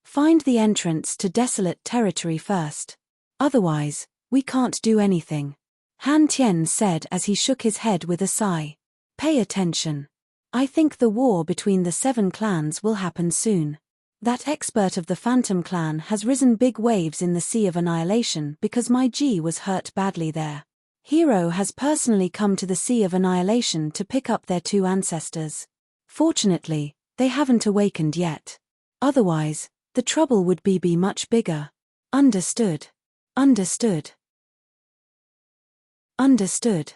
Find the entrance to desolate territory first. Otherwise, we can't do anything. Han Tian said as he shook his head with a sigh. Pay attention. I think the war between the 7 clans will happen soon. That expert of the Phantom clan has risen big waves in the Sea of Annihilation because my G was hurt badly there. Hero has personally come to the Sea of Annihilation to pick up their 2 ancestors. Fortunately, they haven't awakened yet. Otherwise, the trouble would be much bigger. Understood. Understood. Understood.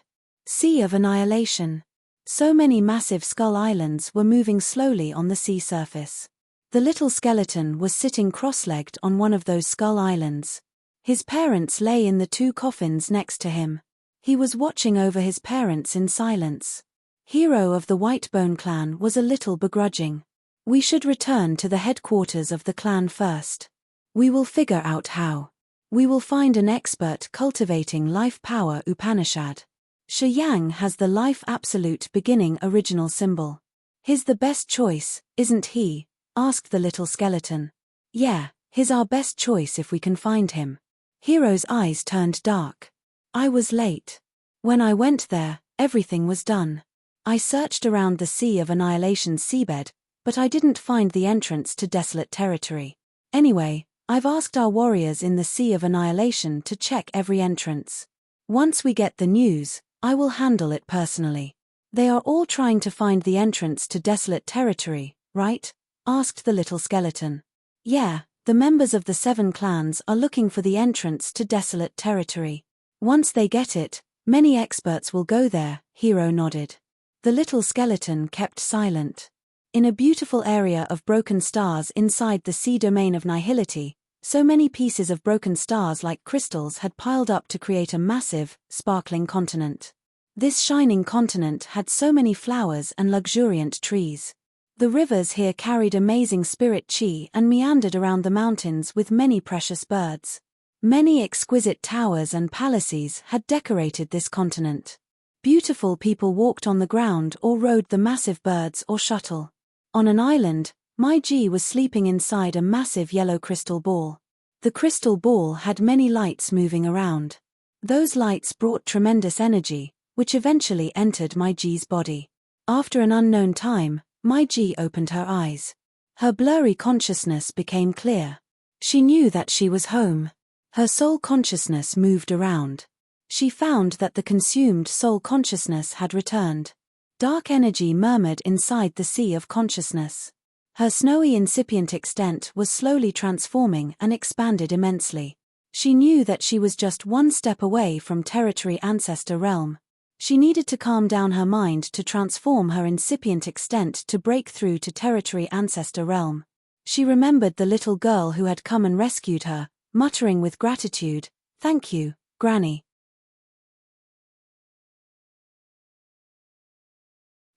Sea of Annihilation. So many massive skull islands were moving slowly on the sea surface. The little skeleton was sitting cross-legged on one of those skull islands. His parents lay in the 2 coffins next to him. He was watching over his parents in silence. Hero of the Whitebone clan was a little begrudging. We should return to the headquarters of the clan first. We will figure out how. We will find an expert cultivating life power Upanishad. Shi Yang has the life absolute beginning original symbol. He's the best choice, isn't he? Asked the little skeleton. Yeah, he's our best choice if we can find him. Hero's eyes turned dark. I was late. When I went there, everything was done. I searched around the Sea of Annihilation's seabed, but I didn't find the entrance to desolate territory. Anyway, I've asked our warriors in the Sea of Annihilation to check every entrance. Once we get the news, I will handle it personally. They are all trying to find the entrance to desolate territory, right? Asked the little skeleton. Yeah, the members of the 7 clans are looking for the entrance to desolate territory. Once they get it, many experts will go there, Hero nodded. The little skeleton kept silent. In a beautiful area of broken stars inside the sea domain of nihility, so many pieces of broken stars like crystals had piled up to create a massive, sparkling continent. This shining continent had so many flowers and luxuriant trees. The rivers here carried amazing spirit chi and meandered around the mountains with many precious birds. Many exquisite towers and palaces had decorated this continent. Beautiful people walked on the ground or rode the massive birds or shuttle. On an island, my G was sleeping inside a massive yellow crystal ball. The crystal ball had many lights moving around. Those lights brought tremendous energy, which eventually entered my G's body. After an unknown time, my G opened her eyes. Her blurry consciousness became clear. She knew that she was home. Her soul consciousness moved around. She found that the consumed soul consciousness had returned. Dark energy murmured inside the sea of consciousness. Her snowy incipient extent was slowly transforming and expanded immensely. She knew that she was just one step away from territory ancestor realm. She needed to calm down her mind to transform her incipient extent to break through to territory ancestor realm. She remembered the little girl who had come and rescued her, muttering with gratitude, "Thank you, Granny."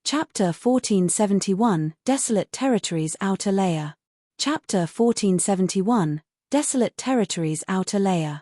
Chapter 1471, Desolate Territories Outer Layer. Chapter 1471, Desolate Territories Outer Layer.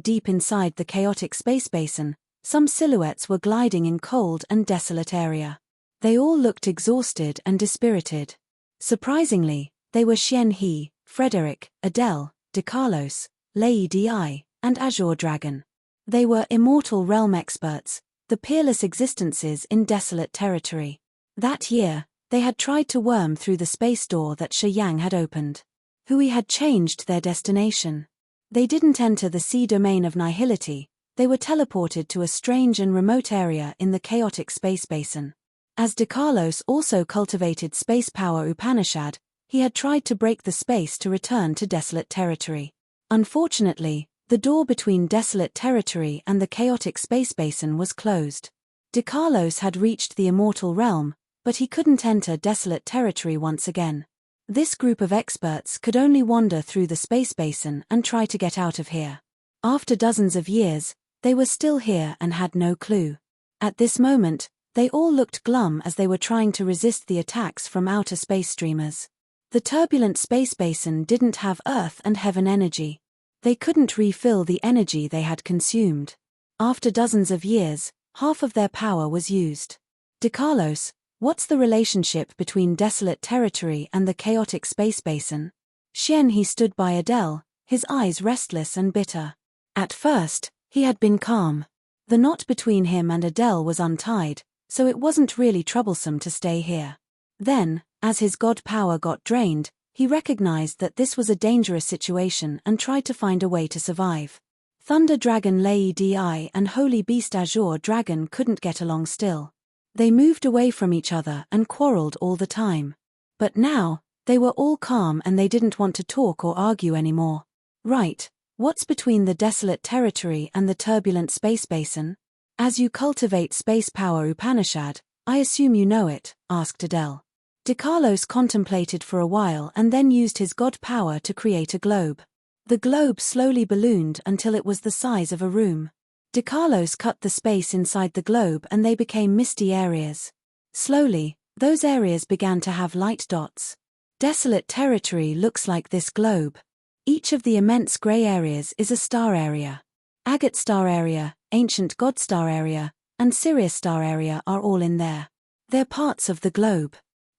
Deep inside the chaotic space basin, some silhouettes were gliding in cold and desolate area. They all looked exhausted and dispirited. Surprisingly, they were Xian He, Frederick, Adele, De Carlos, Lei Di, and Azure Dragon. They were immortal realm experts, the peerless existences in desolate territory. That year, they had tried to worm through the space door that Shi Yang had opened. Hui had changed their destination. They didn't enter the sea domain of nihility, they were teleported to a strange and remote area in the chaotic space basin. As De Carlos also cultivated space power Upanishad, he had tried to break the space to return to desolate territory. Unfortunately, the door between desolate territory and the chaotic space basin was closed. De Carlos had reached the immortal realm, but he couldn't enter desolate territory once again. This group of experts could only wander through the space basin and try to get out of here. After dozens of years, they were still here and had no clue. At this moment, they all looked glum as they were trying to resist the attacks from outer space streamers. The turbulent space basin didn't have Earth and Heaven energy. They couldn't refill the energy they had consumed. After dozens of years, half of their power was used. De Carlos, what's the relationship between desolate territory and the chaotic space basin? He stood by Adele, his eyes restless and bitter. At first, he had been calm. The knot between him and Adele was untied, so it wasn't really troublesome to stay here. Then, as his god power got drained, he recognized that this was a dangerous situation and tried to find a way to survive. Thunder Dragon Lady and Holy Beast Azure Dragon couldn't get along still. They moved away from each other and quarreled all the time. But now, they were all calm and they didn't want to talk or argue anymore. Right, what's between the desolate territory and the turbulent space basin? As you cultivate space power Upanishad, I assume you know it, asked Adele. De Carlos contemplated for a while and then used his god power to create a globe. The globe slowly ballooned until it was the size of a room. De Carlos cut the space inside the globe and they became misty areas. Slowly, those areas began to have light dots. Desolate territory looks like this globe. Each of the immense gray areas is a star area. Agate star area, ancient god star area, and Sirius star area are all in there. They're parts of the globe.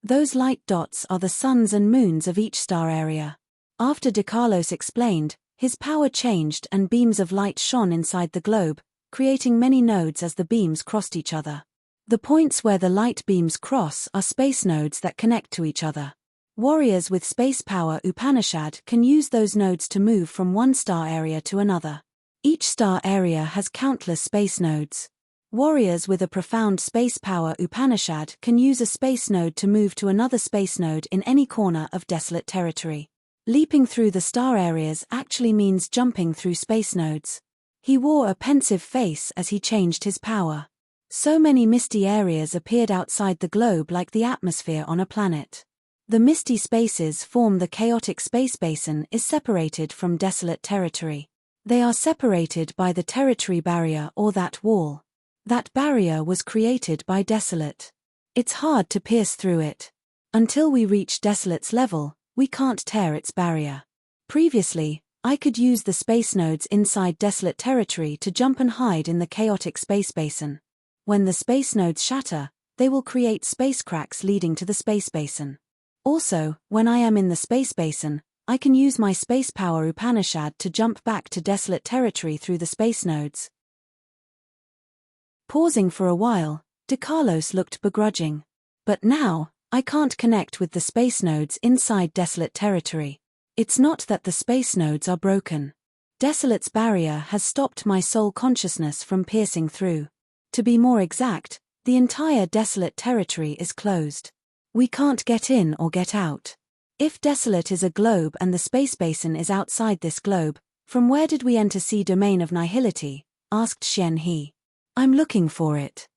Those light dots are the suns and moons of each star area. After De Carlos explained, his power changed and beams of light shone inside the globe, creating many nodes as the beams crossed each other. The points where the light beams cross are space nodes that connect to each other. Warriors with space power Upanishad can use those nodes to move from one star area to another. Each star area has countless space nodes. Warriors with a profound space power Upanishad can use a space node to move to another space node in any corner of desolate territory. Leaping through the star areas actually means jumping through space nodes. He wore a pensive face as he changed his power. So many misty areas appeared outside the globe like the atmosphere on a planet. The misty spaces form the chaotic space basin is separated from desolate territory. They are separated by the territory barrier or that wall. That barrier was created by Desolate. It's hard to pierce through it. Until we reach Desolate's level, we can't tear its barrier. Previously, I could use the space nodes inside Desolate territory to jump and hide in the chaotic space basin. When the space nodes shatter, they will create space cracks leading to the space basin. Also, when I am in the space basin, I can use my space power Upanishad to jump back to Desolate territory through the space nodes. Pausing for a while, De Carlos looked begrudging. But now, I can't connect with the space nodes inside Desolate territory. It's not that the space nodes are broken. Desolate's barrier has stopped my soul consciousness from piercing through. To be more exact, the entire Desolate territory is closed. We can't get in or get out. If Desolate is a globe and the space basin is outside this globe, from where did we enter sea domain of nihility? Asked He. I'm looking for it.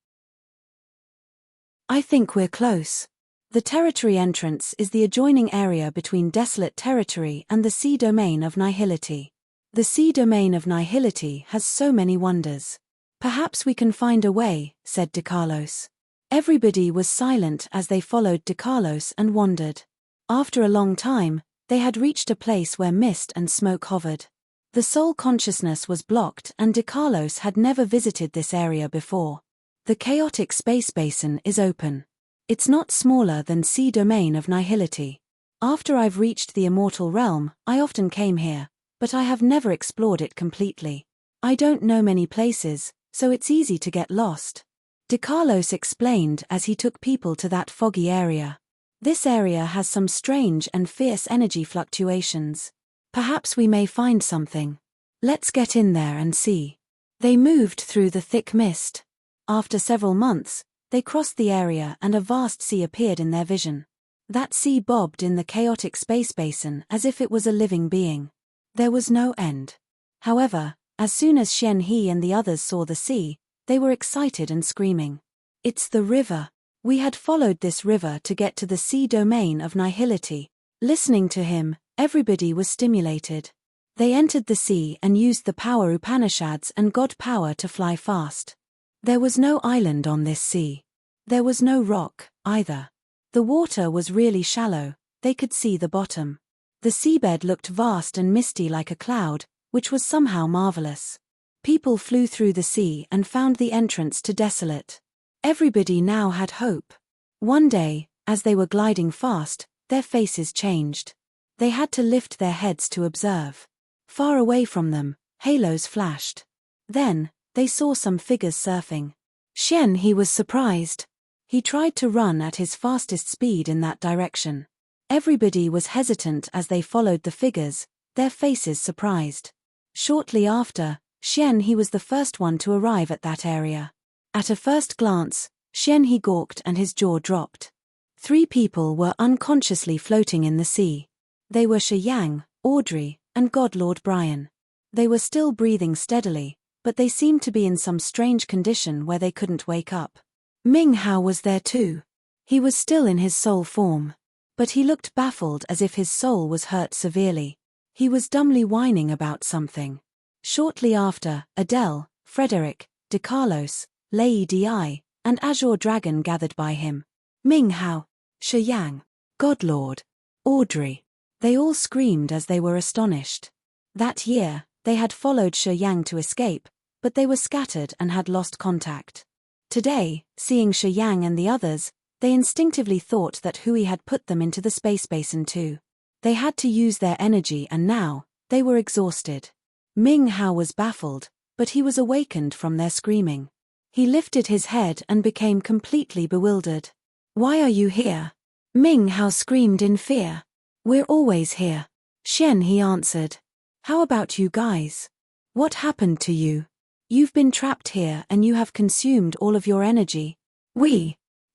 I think we're close. The territory entrance is the adjoining area between desolate territory and the sea domain of nihility. The sea domain of nihility has so many wonders. Perhaps we can find a way, said De Carlos. Everybody was silent as they followed De Carlos and wandered. After a long time, they had reached a place where mist and smoke hovered. The soul consciousness was blocked and De Carlos had never visited this area before. The chaotic space basin is open. It's not smaller than sea domain of nihility. After I've reached the immortal realm, I often came here, but I have never explored it completely. I don't know many places, so it's easy to get lost. De Carlos explained as he took people to that foggy area. This area has some strange and fierce energy fluctuations. Perhaps we may find something. Let's get in there and see. They moved through the thick mist. After several months, they crossed the area and a vast sea appeared in their vision. That sea bobbed in the chaotic space basin as if it was a living being. There was no end. However, as soon as Xian He and the others saw the sea, they were excited and screaming. It's the river. We had followed this river to get to the sea domain of nihility. Listening to him, everybody was stimulated. They entered the sea and used the power Upanishads and God power to fly fast. There was no island on this sea. There was no rock, either. The water was really shallow, they could see the bottom. The seabed looked vast and misty like a cloud, which was somehow marvelous. People flew through the sea and found the entrance to desolate. Everybody now had hope. One day, as they were gliding fast, their faces changed. They had to lift their heads to observe. Far away from them, halos flashed. Then, they saw some figures surfing. Xian He was surprised. He tried to run at his fastest speed in that direction. Everybody was hesitant as they followed the figures, their faces surprised. Shortly after, Xian He was the first one to arrive at that area. At a first glance, Xian He gawked and his jaw dropped. 3 people were unconsciously floating in the sea. They were Shi Yang, Audrey, and God Lord Brian. They were still breathing steadily, but they seemed to be in some strange condition where they couldn't wake up. Ming Hao was there too. He was still in his soul form. But he looked baffled as if his soul was hurt severely. He was dumbly whining about something. Shortly after, Adele, Frederick, De Carlos, Lei Di, and Azure Dragon gathered by him. Ming Hao, Shi Yang, Godlord, Audrey. They all screamed as they were astonished. That year, they had followed Shi Yang to escape, but they were scattered and had lost contact. Today, seeing Shi Yang and the others, they instinctively thought that Hui had put them into the space basin too. They had to use their energy and now, they were exhausted. Ming Hao was baffled, but he was awakened from their screaming. He lifted his head and became completely bewildered. Why are you here? Ming Hao screamed in fear. We're always here. Xian He answered. How about you guys? What happened to you? You've been trapped here and you have consumed all of your energy.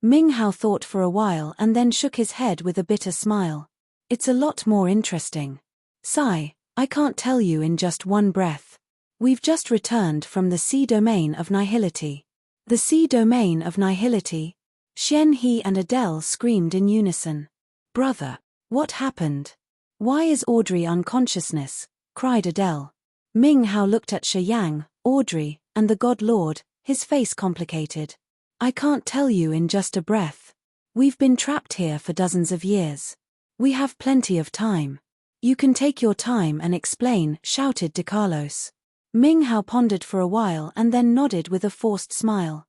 Ming Hao thought for a while and then shook his head with a bitter smile. It's a lot more interesting. Sigh, I can't tell you in just one breath. We've just returned from the sea domain of nihility. The sea domain of nihility? Xian He and Adele screamed in unison. Brother, what happened? Why is Audrey unconsciousness? Cried Adele. Ming Hao looked at Shi Yang, Audrey, and the God Lord, his face complicated. I can't tell you in just a breath. We've been trapped here for dozens of years. We have plenty of time. You can take your time and explain, shouted De Carlos. Ming Hao pondered for a while and then nodded with a forced smile.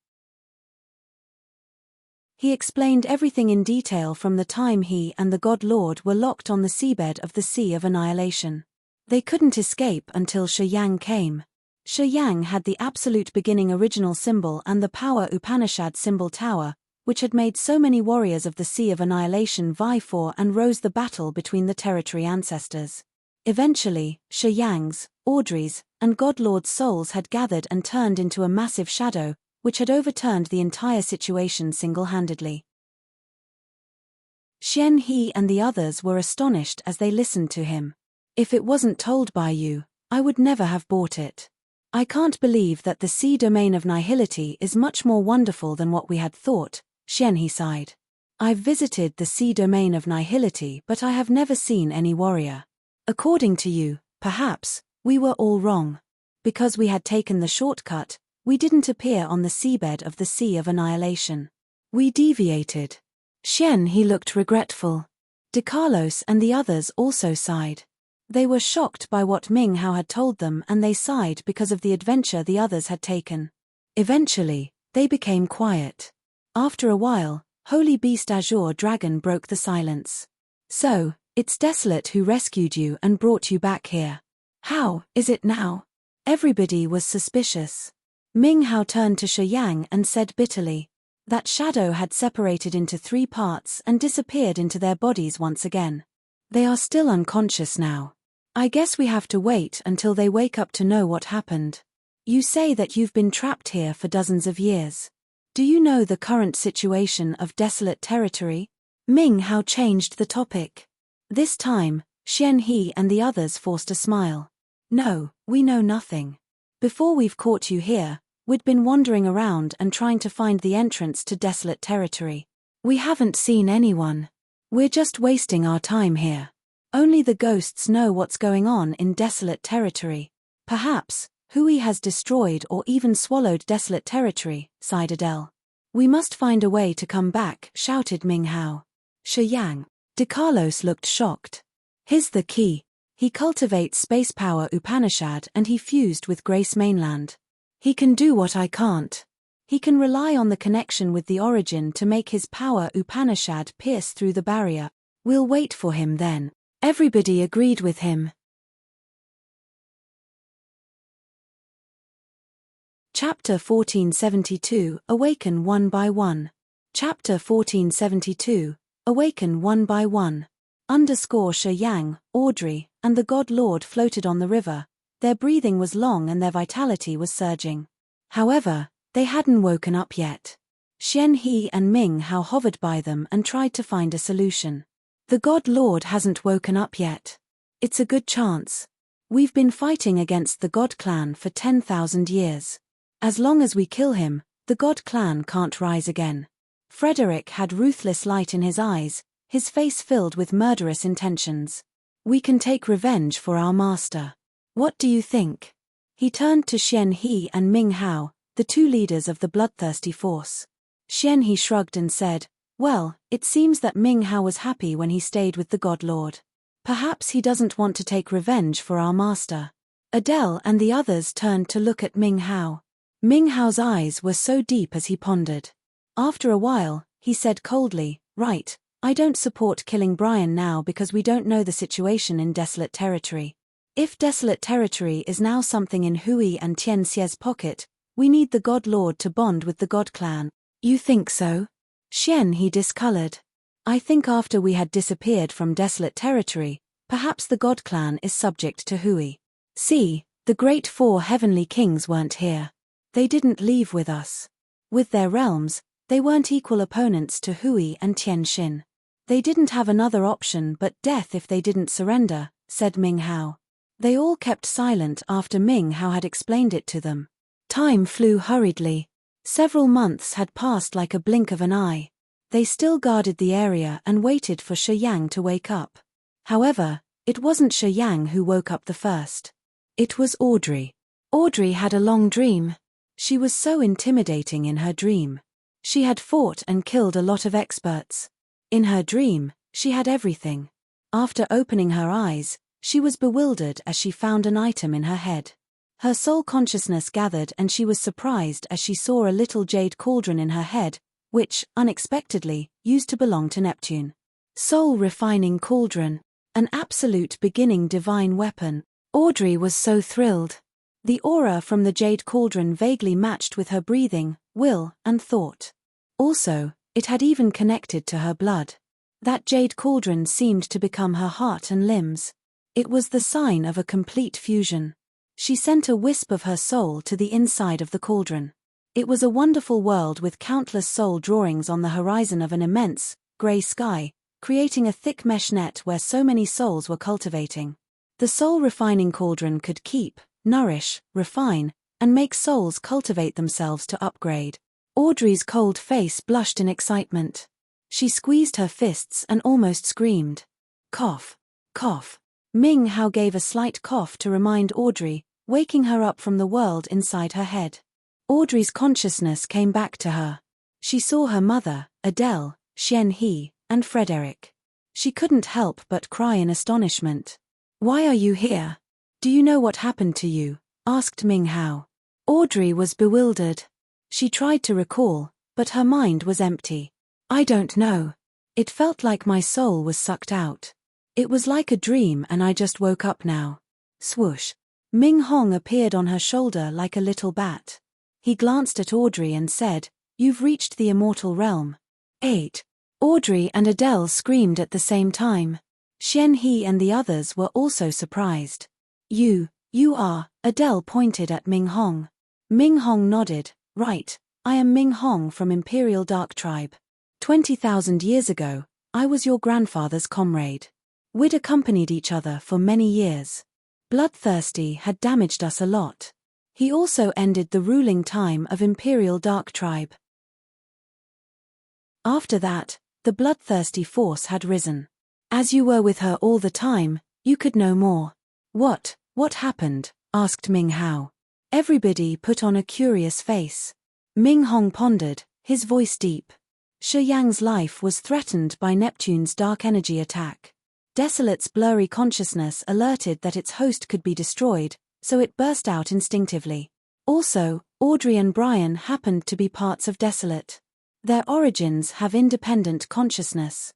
He explained everything in detail from the time he and the God Lord were locked on the seabed of the Sea of Annihilation. They couldn't escape until Shi Yang came. Shi Yang had the absolute beginning original symbol and the power Upanishad symbol tower, which had made so many warriors of the Sea of Annihilation vie for and rose the battle between the territory ancestors. Eventually, Shi Yang's, Audrey's, and God Lord's souls had gathered and turned into a massive shadow, which had overturned the entire situation single-handedly. Xian He and the others were astonished as they listened to him. If it wasn't told by you, I would never have bought it. I can't believe that the sea domain of nihility is much more wonderful than what we had thought, Xian He sighed. I've visited the sea domain of nihility but I have never seen any warrior. According to you, perhaps, we were all wrong. Because we had taken the shortcut, we didn't appear on the seabed of the Sea of Annihilation. We deviated. Xian He looked regretful. De Carlos and the others also sighed. They were shocked by what Ming Hao had told them and they sighed because of the adventure the others had taken. Eventually, they became quiet. After a while, Holy Beast Azure Dragon broke the silence. So, it's Desolate who rescued you and brought you back here. How is it now? Everybody was suspicious. Ming Hao turned to Shi Yang and said bitterly. That shadow had separated into 3 parts and disappeared into their bodies once again. They are still unconscious now. I guess we have to wait until they wake up to know what happened. You say that you've been trapped here for dozens of years. Do you know the current situation of desolate territory? Ming Hao changed the topic. This time, Xian He and the others forced a smile. No, we know nothing. Before we've caught you here, we'd been wandering around and trying to find the entrance to desolate territory. We haven't seen anyone. We're just wasting our time here. Only the ghosts know what's going on in desolate territory. Perhaps, Hui has destroyed or even swallowed desolate territory, sighed Adele. We must find a way to come back, shouted Ming Hao. Shi Yang. De Carlos looked shocked. Here's the key. He cultivates space power Upanishad and he fused with Grace Mainland. He can do what I can't. He can rely on the connection with the origin to make his power Upanishad pierce through the barrier. We'll wait for him then. Everybody agreed with him. Chapter 1472, Awaken One by One. Chapter 1472, Awaken One by One. Shi Yang, Audrey, and the God Lord floated on the river. Their breathing was long and their vitality was surging. However, they hadn't woken up yet. Xian He and Ming Hao hovered by them and tried to find a solution. The God Lord hasn't woken up yet. It's a good chance. We've been fighting against the God Clan for 10,000 years. As long as we kill him, the God Clan can't rise again. Frederick had ruthless light in his eyes, his face filled with murderous intentions. We can take revenge for our master. What do you think? He turned to Xian He and Ming Hao, the 2 leaders of the bloodthirsty force. Xian He shrugged and said, well, it seems that Ming Hao was happy when he stayed with the God Lord. Perhaps he doesn't want to take revenge for our master. Adele and the others turned to look at Ming Hao. Ming Hao's eyes were so deep as he pondered. After a while, he said coldly, right, I don't support killing Brian now because we don't know the situation in desolate territory. If desolate territory is now something in Hui and Tian Xie's pocket, we need the God Lord to bond with the God Clan. You think so? Xian He discolored. I think after we had disappeared from desolate territory, perhaps the God Clan is subject to Hui. See, the great 4 heavenly kings weren't here. They didn't leave with us. With their realms, they weren't equal opponents to Hui and Tian Xin. They didn't have another option but death if they didn't surrender, said Ming Hao. They all kept silent after Ming Hao had explained it to them. Time flew hurriedly. Several months had passed like a blink of an eye. They still guarded the area and waited for Shi Yang to wake up. However, it wasn't Shi Yang who woke up the first. It was Audrey. Audrey had a long dream. She was so intimidating in her dream. She had fought and killed a lot of experts. In her dream, she had everything. After opening her eyes, she was bewildered as she found an item in her head. Her soul consciousness gathered and she was surprised as she saw a little jade cauldron in her head, which, unexpectedly, used to belong to Neptune. Soul refining cauldron. An absolute beginning divine weapon. Audrey was so thrilled. The aura from the jade cauldron vaguely matched with her breathing, will, and thought. Also, it had even connected to her blood. That jade cauldron seemed to become her heart and limbs. It was the sign of a complete fusion. She sent a wisp of her soul to the inside of the cauldron. It was a wonderful world with countless soul drawings on the horizon of an immense, grey sky, creating a thick mesh net where so many souls were cultivating. The soul refining cauldron could keep, nourish, refine, and make souls cultivate themselves to upgrade. Audrey's cold face blushed in excitement. She squeezed her fists and almost screamed. Cough. Cough. Ming Hao gave a slight cough to remind Audrey, waking her up from the world inside her head. Audrey's consciousness came back to her. She saw her mother, Adele, Xian He, and Frederick. She couldn't help but cry in astonishment. Why are you here? Do you know what happened to you? Asked Ming Hao. Audrey was bewildered. She tried to recall, but her mind was empty. I don't know. It felt like my soul was sucked out. It was like a dream and I just woke up now. Swoosh. Ming Hong appeared on her shoulder like a little bat. He glanced at Audrey and said, "You've reached the immortal realm." 8. Audrey and Adele screamed at the same time. Xian He and the others were also surprised. You are," Adele pointed at Ming Hong. Ming Hong nodded. "Right, I am Ming Hong from Imperial Dark Tribe. 20,000 years ago, I was your grandfather's comrade. We'd accompanied each other for many years. Bloodthirsty had damaged us a lot. He also ended the ruling time of Imperial Dark Tribe. After that, the bloodthirsty force had risen. As you were with her all the time, you could know more." What happened?" asked Ming Hao. Everybody put on a curious face. Ming Hong pondered, his voice deep. Shi Yang's life was threatened by Neptune's dark energy attack. Desolate's blurry consciousness alerted that its host could be destroyed, so it burst out instinctively. Also, Audrey and Brian happened to be parts of Desolate. Their origins have independent consciousness.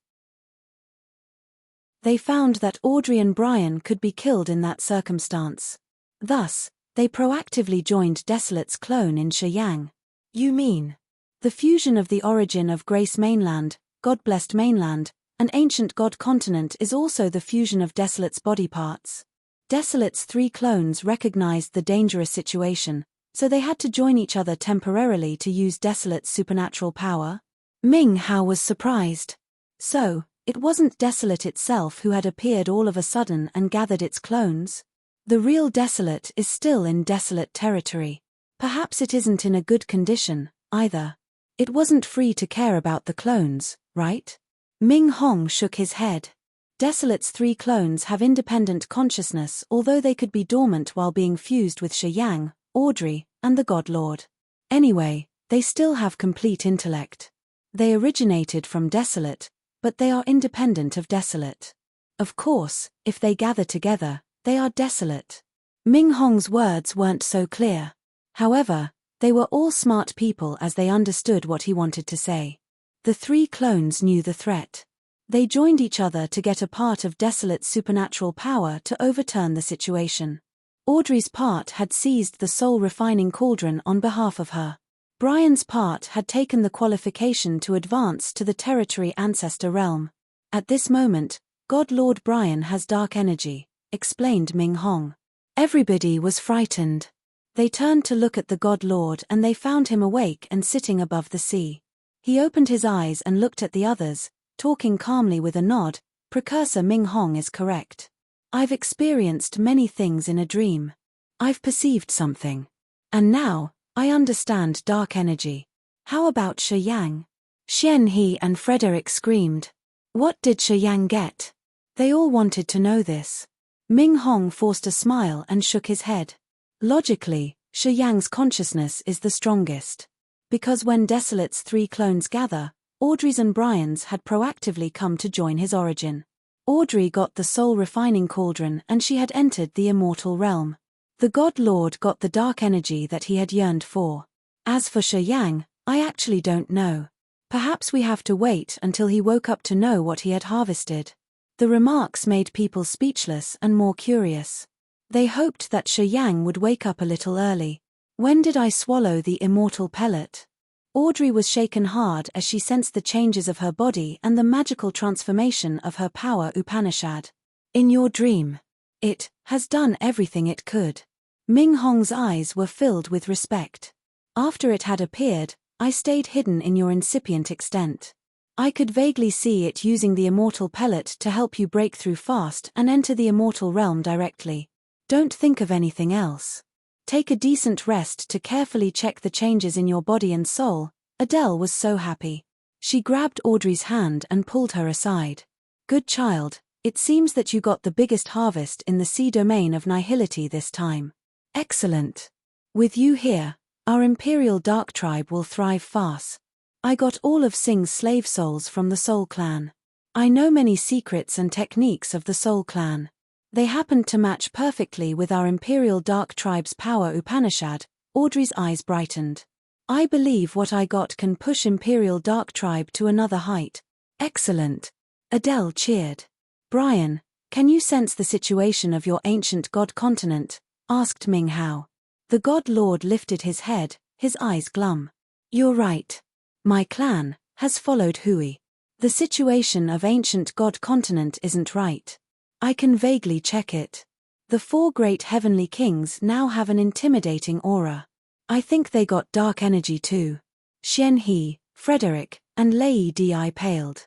They found that Audrey and Brian could be killed in that circumstance. Thus, they proactively joined Desolate's clone in Shi Yang. You mean? The fusion of the origin of Grace Mainland, God-blessed mainland, and ancient God continent is also the fusion of Desolate's body parts. Desolate's 3 clones recognized the dangerous situation, so they had to join each other temporarily to use Desolate's supernatural power. Ming Hao was surprised. So, it wasn't Desolate itself who had appeared all of a sudden and gathered its clones? The real Desolate is still in Desolate territory. Perhaps it isn't in a good condition, either. It wasn't free to care about the clones, right? Ming Hong shook his head. Desolate's 3 clones have independent consciousness, although they could be dormant while being fused with Shi Yang, Audrey, and the God Lord. Anyway, they still have complete intellect. They originated from Desolate, but they are independent of Desolate. Of course, if they gather together, they are Desolate. Ming Hong's words weren't so clear. However, they were all smart people as they understood what he wanted to say. The 3 clones knew the threat. They joined each other to get a part of Desolate's supernatural power to overturn the situation. Audrey's part had seized the soul-refining cauldron on behalf of her. Brian's part had taken the qualification to advance to the territory ancestor realm. At this moment, God Lord Brian has dark energy, explained Ming Hong. Everybody was frightened. They turned to look at the God Lord and they found him awake and sitting above the sea. He opened his eyes and looked at the others, talking calmly with a nod. Precursor Ming Hong is correct. I've experienced many things in a dream. I've perceived something. And now, I understand dark energy. How about Shi Yang? Xian He and Frederick screamed. What did Shi Yang get? They all wanted to know this. Ming Hong forced a smile and shook his head. Logically, Shi Yang's consciousness is the strongest. Because when Desolate's 3 clones gather, Audrey's and Brian's had proactively come to join his origin. Audrey got the soul-refining cauldron and she had entered the immortal realm. The God Lord got the dark energy that he had yearned for. As for Shi Yang, I actually don't know. Perhaps we have to wait until he woke up to know what he had harvested. The remarks made people speechless and more curious. They hoped that Shi Yang would wake up a little early. When did I swallow the immortal pellet? Audrey was shaken hard as she sensed the changes of her body and the magical transformation of her power Upanishad. In your dream. It has done everything it could. Ming Hong's eyes were filled with respect. After it had appeared, I stayed hidden in your incipient extent. I could vaguely see it using the immortal pellet to help you break through fast and enter the immortal realm directly. Don't think of anything else. Take a decent rest to carefully check the changes in your body and soul. Adele was so happy. She grabbed Audrey's hand and pulled her aside. Good child, it seems that you got the biggest harvest in the sea domain of nihility this time. Excellent. With you here, our Imperial Dark Tribe will thrive fast. I got all of Sing's slave souls from the Soul Clan. I know many secrets and techniques of the Soul Clan. They happened to match perfectly with our Imperial Dark Tribe's power Upanishad. Audrey's eyes brightened. I believe what I got can push Imperial Dark Tribe to another height. Excellent. Adele cheered. Brian, can you sense the situation of your ancient god continent? asked Ming Hao. The God Lord lifted his head, his eyes glum. You're right. My clan has followed Hui. The situation of ancient God continent isn't right. I can vaguely check it. The 4 great heavenly kings now have an intimidating aura. I think they got dark energy too. Xian He, Frederick, and Lei Di paled.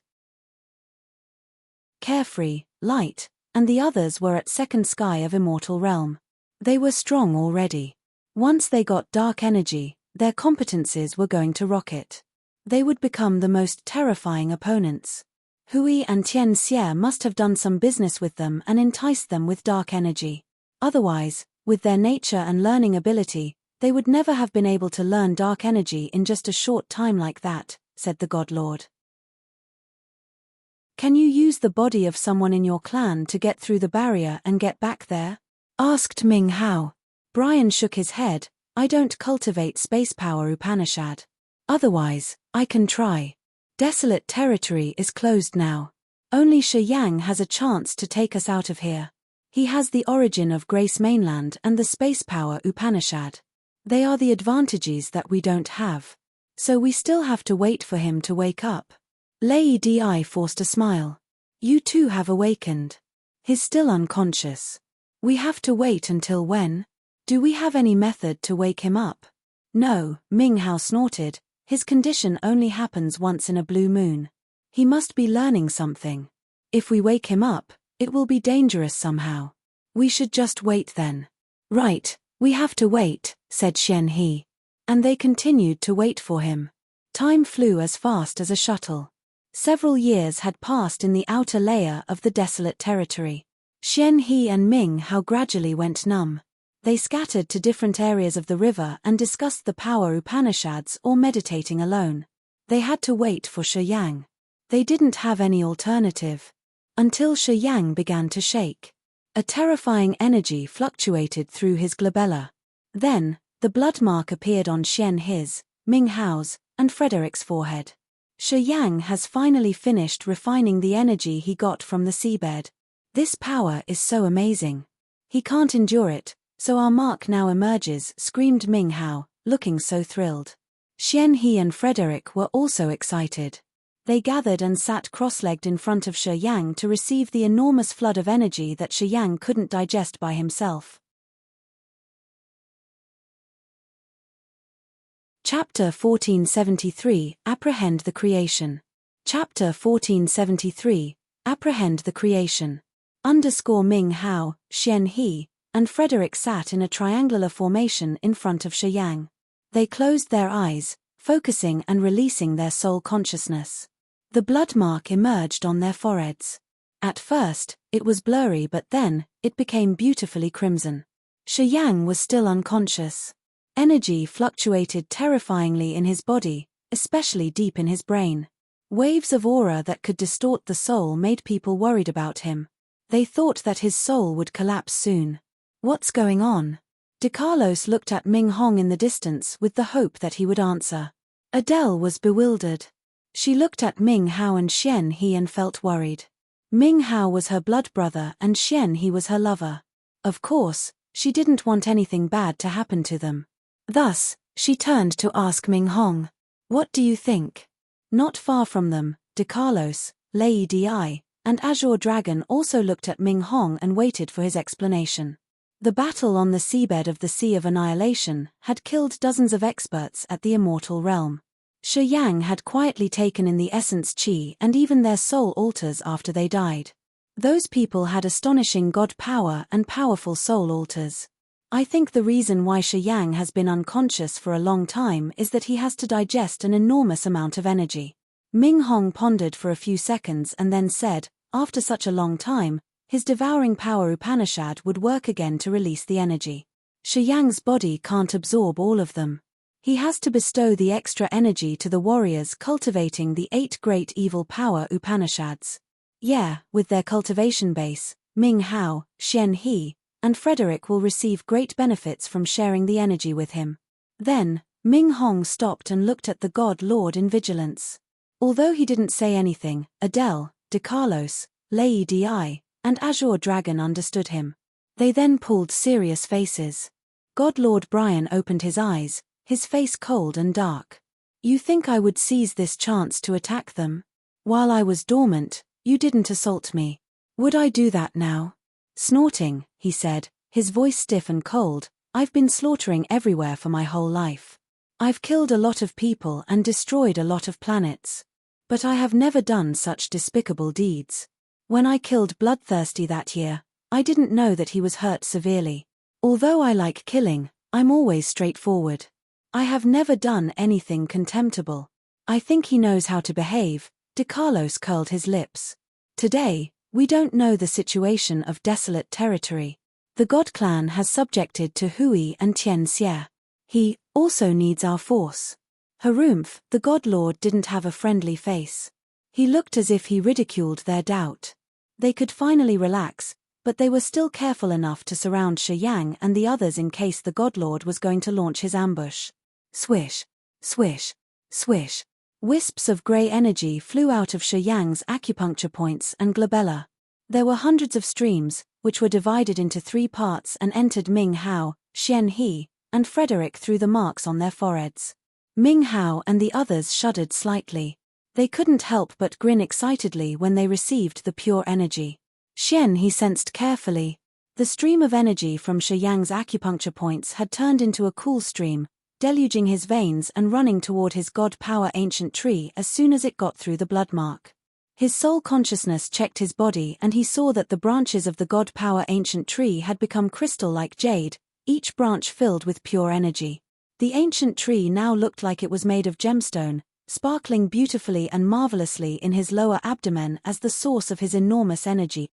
Carefree, Light, and the others were at second sky of immortal realm. They were strong already. Once they got dark energy, their competencies were going to rocket. They would become the most terrifying opponents. Hui and Tian Xie must have done some business with them and enticed them with dark energy. Otherwise, with their nature and learning ability, they would never have been able to learn dark energy in just a short time like that, said the God Lord. Can you use the body of someone in your clan to get through the barrier and get back there? Asked Ming Hao. Brian shook his head. I don't cultivate space power Upanishad. Otherwise, I can try. Desolate territory is closed now. Only Shi Yang has a chance to take us out of here. He has the origin of Grace Mainland and the space power Upanishad. They are the advantages that we don't have. So we still have to wait for him to wake up. Lei Di forced a smile. You too have awakened. He's still unconscious. We have to wait until when? Do we have any method to wake him up? No, Ming Hao snorted. His condition only happens once in a blue moon. He must be learning something. If we wake him up, it will be dangerous somehow. We should just wait then. Right, we have to wait, said Xian He. And they continued to wait for him. Time flew as fast as a shuttle. Several years had passed in the outer layer of the desolate territory. Xian He and Ming Hao gradually went numb. They scattered to different areas of the river and discussed the power Upanishads or meditating alone. They had to wait for Shi Yang. They didn't have any alternative. Until Shi Yang began to shake. A terrifying energy fluctuated through his glabella. Then, the blood mark appeared on Xian He's, Ming Hao's, and Frederick's forehead. Shi Yang has finally finished refining the energy he got from the seabed. This power is so amazing. He can't endure it, so our mark now emerges, screamed Ming Hao, looking so thrilled. Xian He and Frederick were also excited. They gathered and sat cross-legged in front of Shi Yang to receive the enormous flood of energy that Shi Yang couldn't digest by himself. Chapter 1473, Apprehend the Creation. Chapter 1473, Apprehend the Creation. Ming Hao, Xian He, and Frederick sat in a triangular formation in front of Shi Yang. They closed their eyes, focusing and releasing their soul consciousness. The blood mark emerged on their foreheads. At first, it was blurry, but then, it became beautifully crimson. Shi Yang was still unconscious. Energy fluctuated terrifyingly in his body, especially deep in his brain. Waves of aura that could distort the soul made people worried about him. They thought that his soul would collapse soon. What's going on? De Carlos looked at Ming Hong in the distance with the hope that he would answer. Adele was bewildered. She looked at Ming Hao and Xian He and felt worried. Ming Hao was her blood brother and Xian He was her lover. Of course, she didn't want anything bad to happen to them. Thus, she turned to ask Ming Hong, "What do you think?" Not far from them, De Carlos, Lei Di, and Azure Dragon also looked at Ming Hong and waited for his explanation. The battle on the seabed of the Sea of Annihilation had killed dozens of experts at the immortal realm. Shi Yang had quietly taken in the essence Qi and even their soul altars after they died. Those people had astonishing god power and powerful soul altars. I think the reason why Shi Yang has been unconscious for a long time is that he has to digest an enormous amount of energy. Ming Hong pondered for a few seconds and then said, after such a long time, his devouring power Upanishad would work again to release the energy. Shi Yang's body can't absorb all of them. He has to bestow the extra energy to the warriors cultivating the 8 great evil power Upanishads. Yeah, with their cultivation base, Ming Hao, Xian He, and Frederick will receive great benefits from sharing the energy with him. Then, Ming Hong stopped and looked at the God Lord in vigilance. Although he didn't say anything, Adele, De Carlos, Lei Di, and Azure Dragon understood him. They then pulled serious faces. God Lord Brian opened his eyes, his face cold and dark. You think I would seize this chance to attack them? While I was dormant, you didn't assault me. Would I do that now? Snorting, he said, his voice stiff and cold, I've been slaughtering everywhere for my whole life. I've killed a lot of people and destroyed a lot of planets. But I have never done such despicable deeds. When I killed Bloodthirsty that year, I didn't know that he was hurt severely. Although I like killing, I'm always straightforward. I have never done anything contemptible. I think he knows how to behave. De Carlos curled his lips. Today, we don't know the situation of desolate territory. The God Clan has subjected to Hui and Tien Xie. He also needs our force. Harumph, the God Lord, didn't have a friendly face. He looked as if he ridiculed their doubt. They could finally relax, but they were still careful enough to surround Shi Yang and the others in case the God Lord was going to launch his ambush. Swish, swish, swish. Wisps of grey energy flew out of Shi Yang's acupuncture points and glabella. There were hundreds of streams, which were divided into 3 parts and entered Ming Hao, Xian He, and Frederick through the marks on their foreheads. Ming Hao and the others shuddered slightly. They couldn't help but grin excitedly when they received the pure energy. Xian He sensed carefully. The stream of energy from Shi Yang's acupuncture points had turned into a cool stream, deluging his veins and running toward his God Power ancient tree as soon as it got through the blood mark. His soul consciousness checked his body and he saw that the branches of the God Power ancient tree had become crystal like jade, each branch filled with pure energy. The ancient tree now looked like it was made of gemstone, sparkling beautifully and marvelously in his lower abdomen as the source of his enormous energy.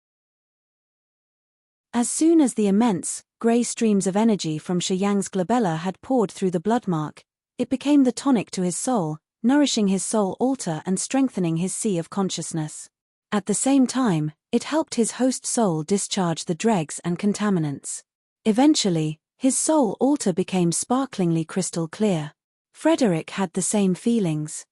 As soon as the immense, grey streams of energy from Shi Yang's glabella had poured through the blood mark, it became the tonic to his soul, nourishing his soul altar and strengthening his sea of consciousness. At the same time, it helped his host soul discharge the dregs and contaminants. Eventually, his soul altar became sparklingly crystal clear. Frederick had the same feelings.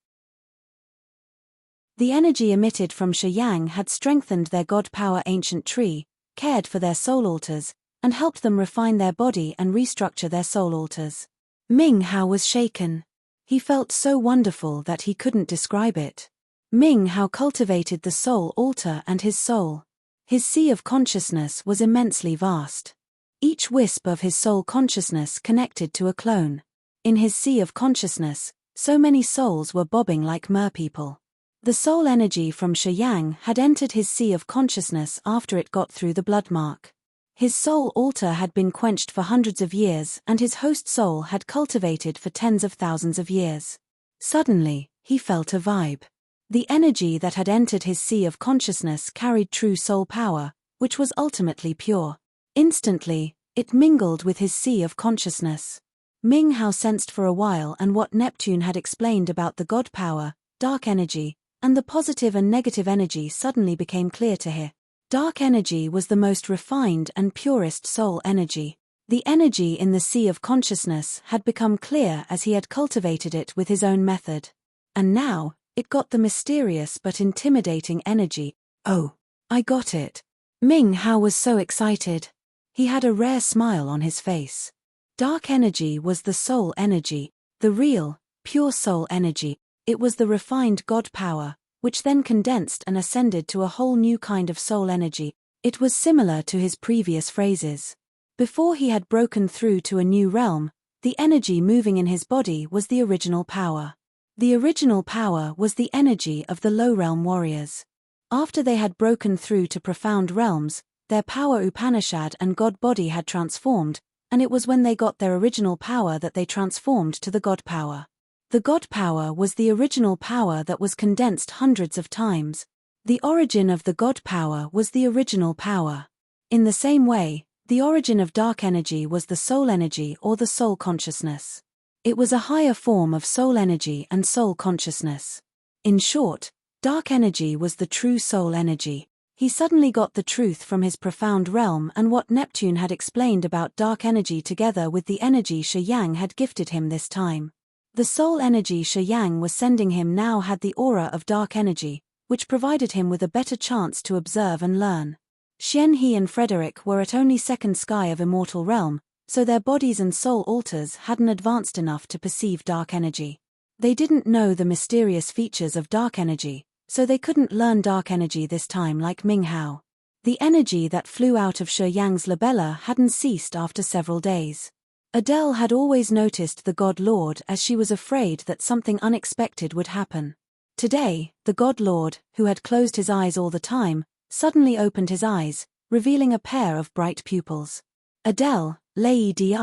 The energy emitted from Shi Yang had strengthened their God Power ancient tree, cared for their soul altars, and helped them refine their body and restructure their soul altars. Ming Hao was shaken. He felt so wonderful that he couldn't describe it. Ming Hao cultivated the soul altar and his soul. His sea of consciousness was immensely vast. Each wisp of his soul consciousness connected to a clone. In his sea of consciousness, so many souls were bobbing like merpeople. The soul energy from Shi Yang had entered his sea of consciousness after it got through the blood mark. His soul altar had been quenched for hundreds of years and his host soul had cultivated for tens of thousands of years. Suddenly, he felt a vibe. The energy that had entered his sea of consciousness carried true soul power, which was ultimately pure. Instantly, it mingled with his sea of consciousness. Ming Hao sensed for a while and what Neptune had explained about the God Power, dark energy, and the positive and negative energy suddenly became clear to him. Dark energy was the most refined and purest soul energy. The energy in the sea of consciousness had become clear as he had cultivated it with his own method. And now, it got the mysterious but intimidating energy. Oh, I got it. Ming Hao was so excited. He had a rare smile on his face. Dark energy was the soul energy, the real, pure soul energy. It was the refined God Power, which then condensed and ascended to a whole new kind of soul energy. It was similar to his previous phrases. Before he had broken through to a new realm, the energy moving in his body was the original power. The original power was the energy of the low realm warriors. After they had broken through to profound realms, their power Upanishad and God body had transformed, and it was when they got their original power that they transformed to the God power. The God power was the original power that was condensed hundreds of times. The origin of the God power was the original power. In the same way, the origin of dark energy was the soul energy or the soul consciousness. It was a higher form of soul energy and soul consciousness. In short, dark energy was the true soul energy. He suddenly got the truth from his profound realm and what Neptune had explained about dark energy together with the energy Shi Yang had gifted him this time. The soul energy Shi Yang was sending him now had the aura of dark energy, which provided him with a better chance to observe and learn. Xianhe and Frederick were at only second sky of immortal realm, so their bodies and soul altars hadn't advanced enough to perceive dark energy. They didn't know the mysterious features of dark energy, so they couldn't learn dark energy this time like Ming Hao. The energy that flew out of Shi Yang's labella hadn't ceased after several days. Adele had always noticed the God Lord as she was afraid that something unexpected would happen. Today, the God Lord, who had closed his eyes all the time, suddenly opened his eyes, revealing a pair of bright pupils. Adele, Lady,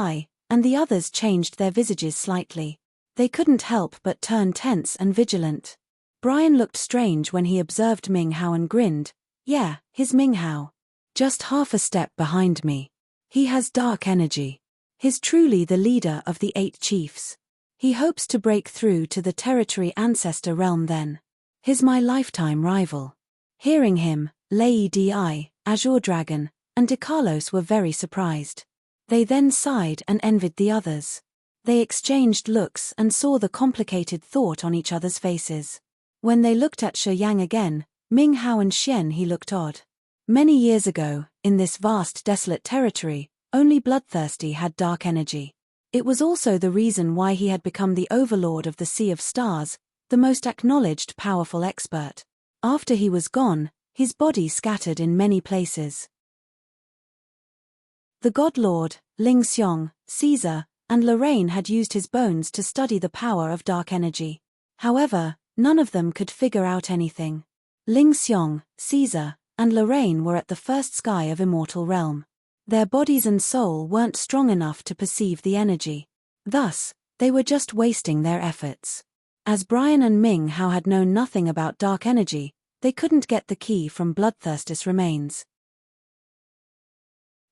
and the others changed their visages slightly. They couldn't help but turn tense and vigilant. Brian looked strange when he observed Ming Hao and grinned. Yeah, he's Ming Hao. Just half a step behind me. He has dark energy. He's truly the leader of the 8 chiefs. He hopes to break through to the territory ancestor realm then. He's my lifetime rival. Hearing him, Lady, Azure Dragon, and De Carlos were very surprised. They then sighed and envied the others. They exchanged looks and saw the complicated thought on each other's faces. When they looked at Shi Yang again, Ming Hao and Xianhe looked odd. Many years ago, in this vast desolate territory, only Bloodthirsty had dark energy. It was also the reason why he had become the overlord of the Sea of Stars, the most acknowledged powerful expert. After he was gone, his body scattered in many places. The God Lord, Ling Xiong, Caesar, and Lorraine had used his bones to study the power of dark energy. However, none of them could figure out anything. Ling Xiong, Caesar, and Lorraine were at the first sky of immortal realm. Their bodies and soul weren't strong enough to perceive the energy. Thus, they were just wasting their efforts. As Brian and Ming Hao had known nothing about dark energy, they couldn't get the key from Bloodthirst's remains.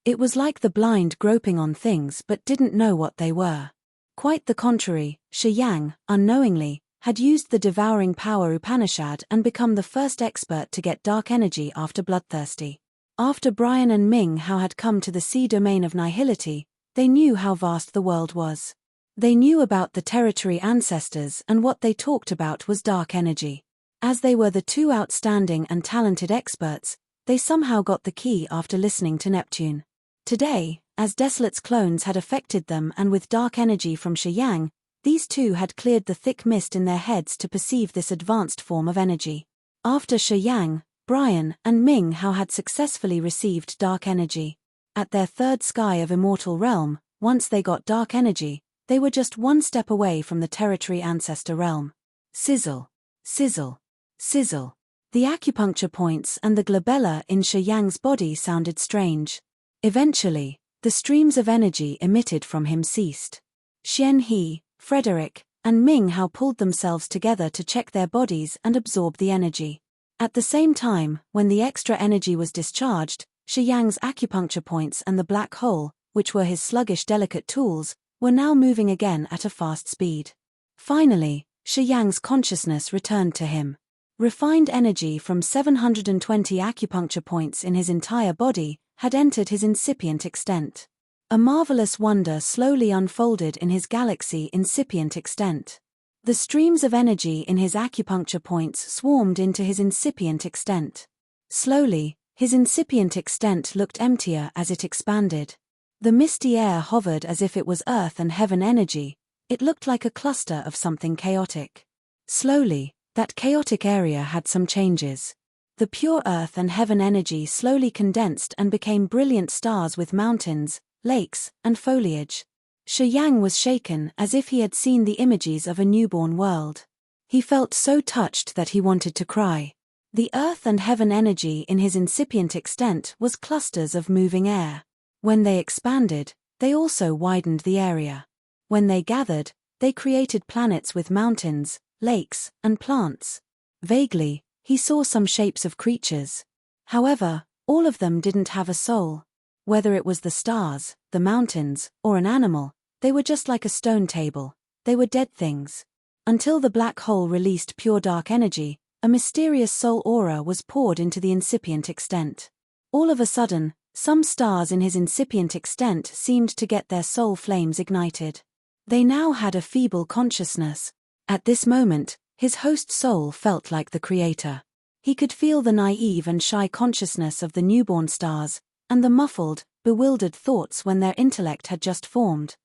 It was like the blind groping on things but didn't know what they were. Quite the contrary, Shi Yang, unknowingly, had used the devouring power Upanishad and become the first expert to get dark energy after Bloodthirsty. After Brian and Ming Hao had come to the sea domain of nihility, they knew how vast the world was. They knew about the territory ancestors and what they talked about was dark energy. As they were the 2 outstanding and talented experts, they somehow got the key after listening to Neptune. Today, as Desolate's clones had affected them and with dark energy from Shi Yang, these 2 had cleared the thick mist in their heads to perceive this advanced form of energy. After Shi Yang, Brian and Ming Hao had successfully received dark energy. At their 3rd sky of immortal realm, once they got dark energy, they were just 1 step away from the territory ancestor realm. Sizzle, sizzle, sizzle. The acupuncture points and the glabella in Shi Yang's body sounded strange. Eventually, the streams of energy emitted from him ceased. Xianhe, Frederick, and Ming Hao pulled themselves together to check their bodies and absorb the energy. At the same time, when the extra energy was discharged, Shi Yang's acupuncture points and the black hole, which were his sluggish delicate tools, were now moving again at a fast speed. Finally, Shi Yang's consciousness returned to him. Refined energy from 720 acupuncture points in his entire body had entered his incipient extent. A marvelous wonder slowly unfolded in his galaxy incipient extent. The streams of energy in his acupuncture points swarmed into his incipient extent. Slowly, his incipient extent looked emptier as it expanded. The misty air hovered as if it was earth and heaven energy. It looked like a cluster of something chaotic. Slowly, that chaotic area had some changes. The pure earth and heaven energy slowly condensed and became brilliant stars with mountains, lakes, and foliage. Shi Yang was shaken as if he had seen the images of a newborn world. He felt so touched that he wanted to cry. The earth and heaven energy in his incipient extent was clusters of moving air. When they expanded, they also widened the area. When they gathered, they created planets with mountains, lakes, and plants. Vaguely, he saw some shapes of creatures. However, all of them didn't have a soul. Whether it was the stars, the mountains, or an animal, they were just like a stone table. They were dead things. Until the black hole released pure dark energy, a mysterious soul aura was poured into the incipient extent. All of a sudden, some stars in his incipient extent seemed to get their soul flames ignited. They now had a feeble consciousness. At this moment, his host soul felt like the creator. He could feel the naive and shy consciousness of the newborn stars, and the muffled, bewildered thoughts when their intellect had just formed.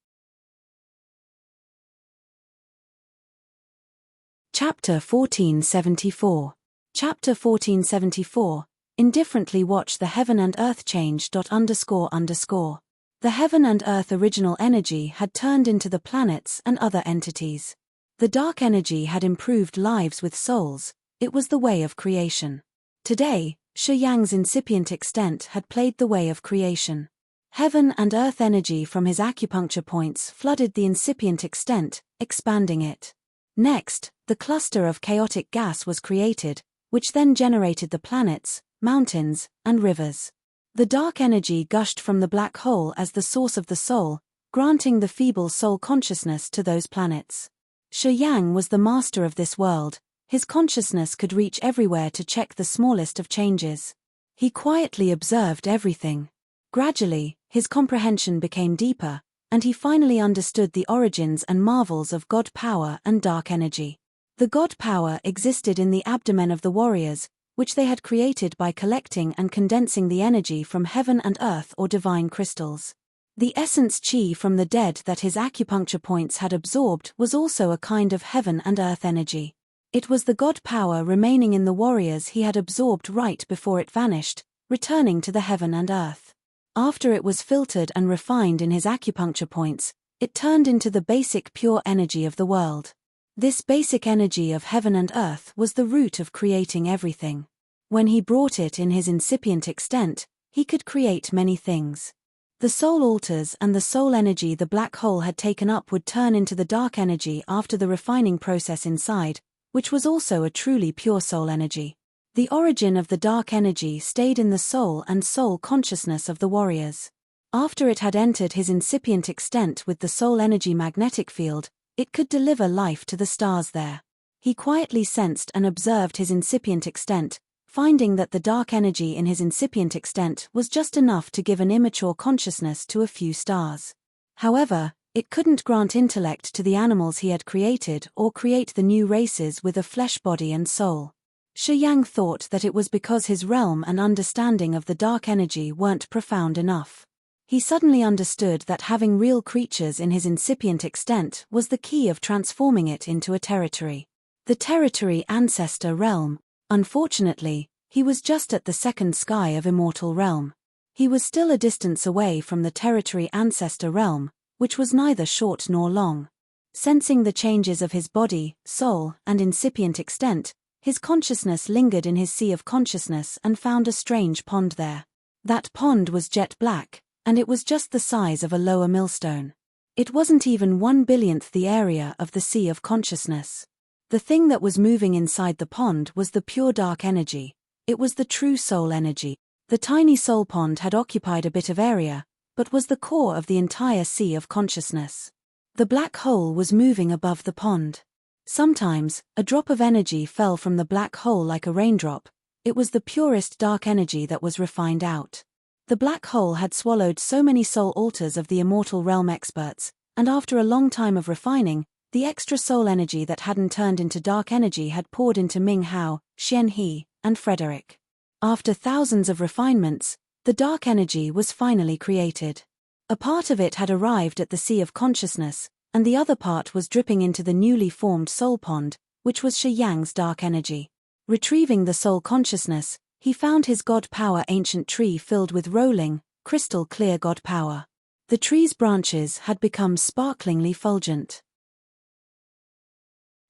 Chapter 1474. Chapter 1474. Indifferently watch the heaven and earth change. ___. The heaven and earth original energy had turned into the planets and other entities. The dark energy had improved lives with souls. It was the way of creation. Today, Shi Yang's incipient extent had played the way of creation. Heaven and earth energy from his acupuncture points flooded the incipient extent, expanding it. Next, the cluster of chaotic gas was created, which then generated the planets, mountains, and rivers. The dark energy gushed from the black hole as the source of the soul, granting the feeble soul consciousness to those planets. Shi Yang was the master of this world. His consciousness could reach everywhere to check the smallest of changes. He quietly observed everything. Gradually, his comprehension became deeper, and he finally understood the origins and marvels of God power and dark energy. The God power existed in the abdomen of the warriors, which they had created by collecting and condensing the energy from heaven and earth or divine crystals. The essence qi from the dead that his acupuncture points had absorbed was also a kind of heaven and earth energy. It was the God power remaining in the warriors he had absorbed right before it vanished, returning to the heaven and earth. After it was filtered and refined in his acupuncture points, it turned into the basic pure energy of the world. This basic energy of heaven and earth was the root of creating everything. When he brought it in his incipient extent, he could create many things. The soul altars and the soul energy the black hole had taken up would turn into the dark energy after the refining process inside, which was also a truly pure soul energy. The origin of the dark energy stayed in the soul and soul consciousness of the warriors. After it had entered his incipient extent with the soul energy magnetic field, it could deliver life to the stars there. He quietly sensed and observed his incipient extent, finding that the dark energy in his incipient extent was just enough to give an immature consciousness to a few stars. However, it couldn't grant intellect to the animals he had created or create the new races with a flesh body and soul. Shi Yang thought that it was because his realm and understanding of the dark energy weren't profound enough. He suddenly understood that having real creatures in his incipient extent was the key of transforming it into a territory. The territory ancestor realm. Unfortunately, he was just at the second sky of immortal realm. He was still a distance away from the territory ancestor realm, which was neither short nor long. Sensing the changes of his body, soul, and incipient extent, his consciousness lingered in his sea of consciousness and found a strange pond there. That pond was jet black, and it was just the size of a lower millstone. It wasn't even 1/1000th the area of the sea of consciousness. The thing that was moving inside the pond was the pure dark energy. It was the true soul energy. The tiny soul pond had occupied a bit of area, but was the core of the entire sea of consciousness. The black hole was moving above the pond. Sometimes, a drop of energy fell from the black hole like a raindrop. It was the purest dark energy that was refined out. The black hole had swallowed so many soul altars of the immortal realm experts, and after a long time of refining, the extra soul energy that hadn't turned into dark energy had poured into Ming Hao, Xian He, and Frederick. After thousands of refinements, the dark energy was finally created. A part of it had arrived at the sea of consciousness, and the other part was dripping into the newly formed soul pond, which was Shi Yang's dark energy. Retrieving the soul consciousness, he found his God power ancient tree filled with rolling, crystal clear God power. The tree's branches had become sparklingly fulgent.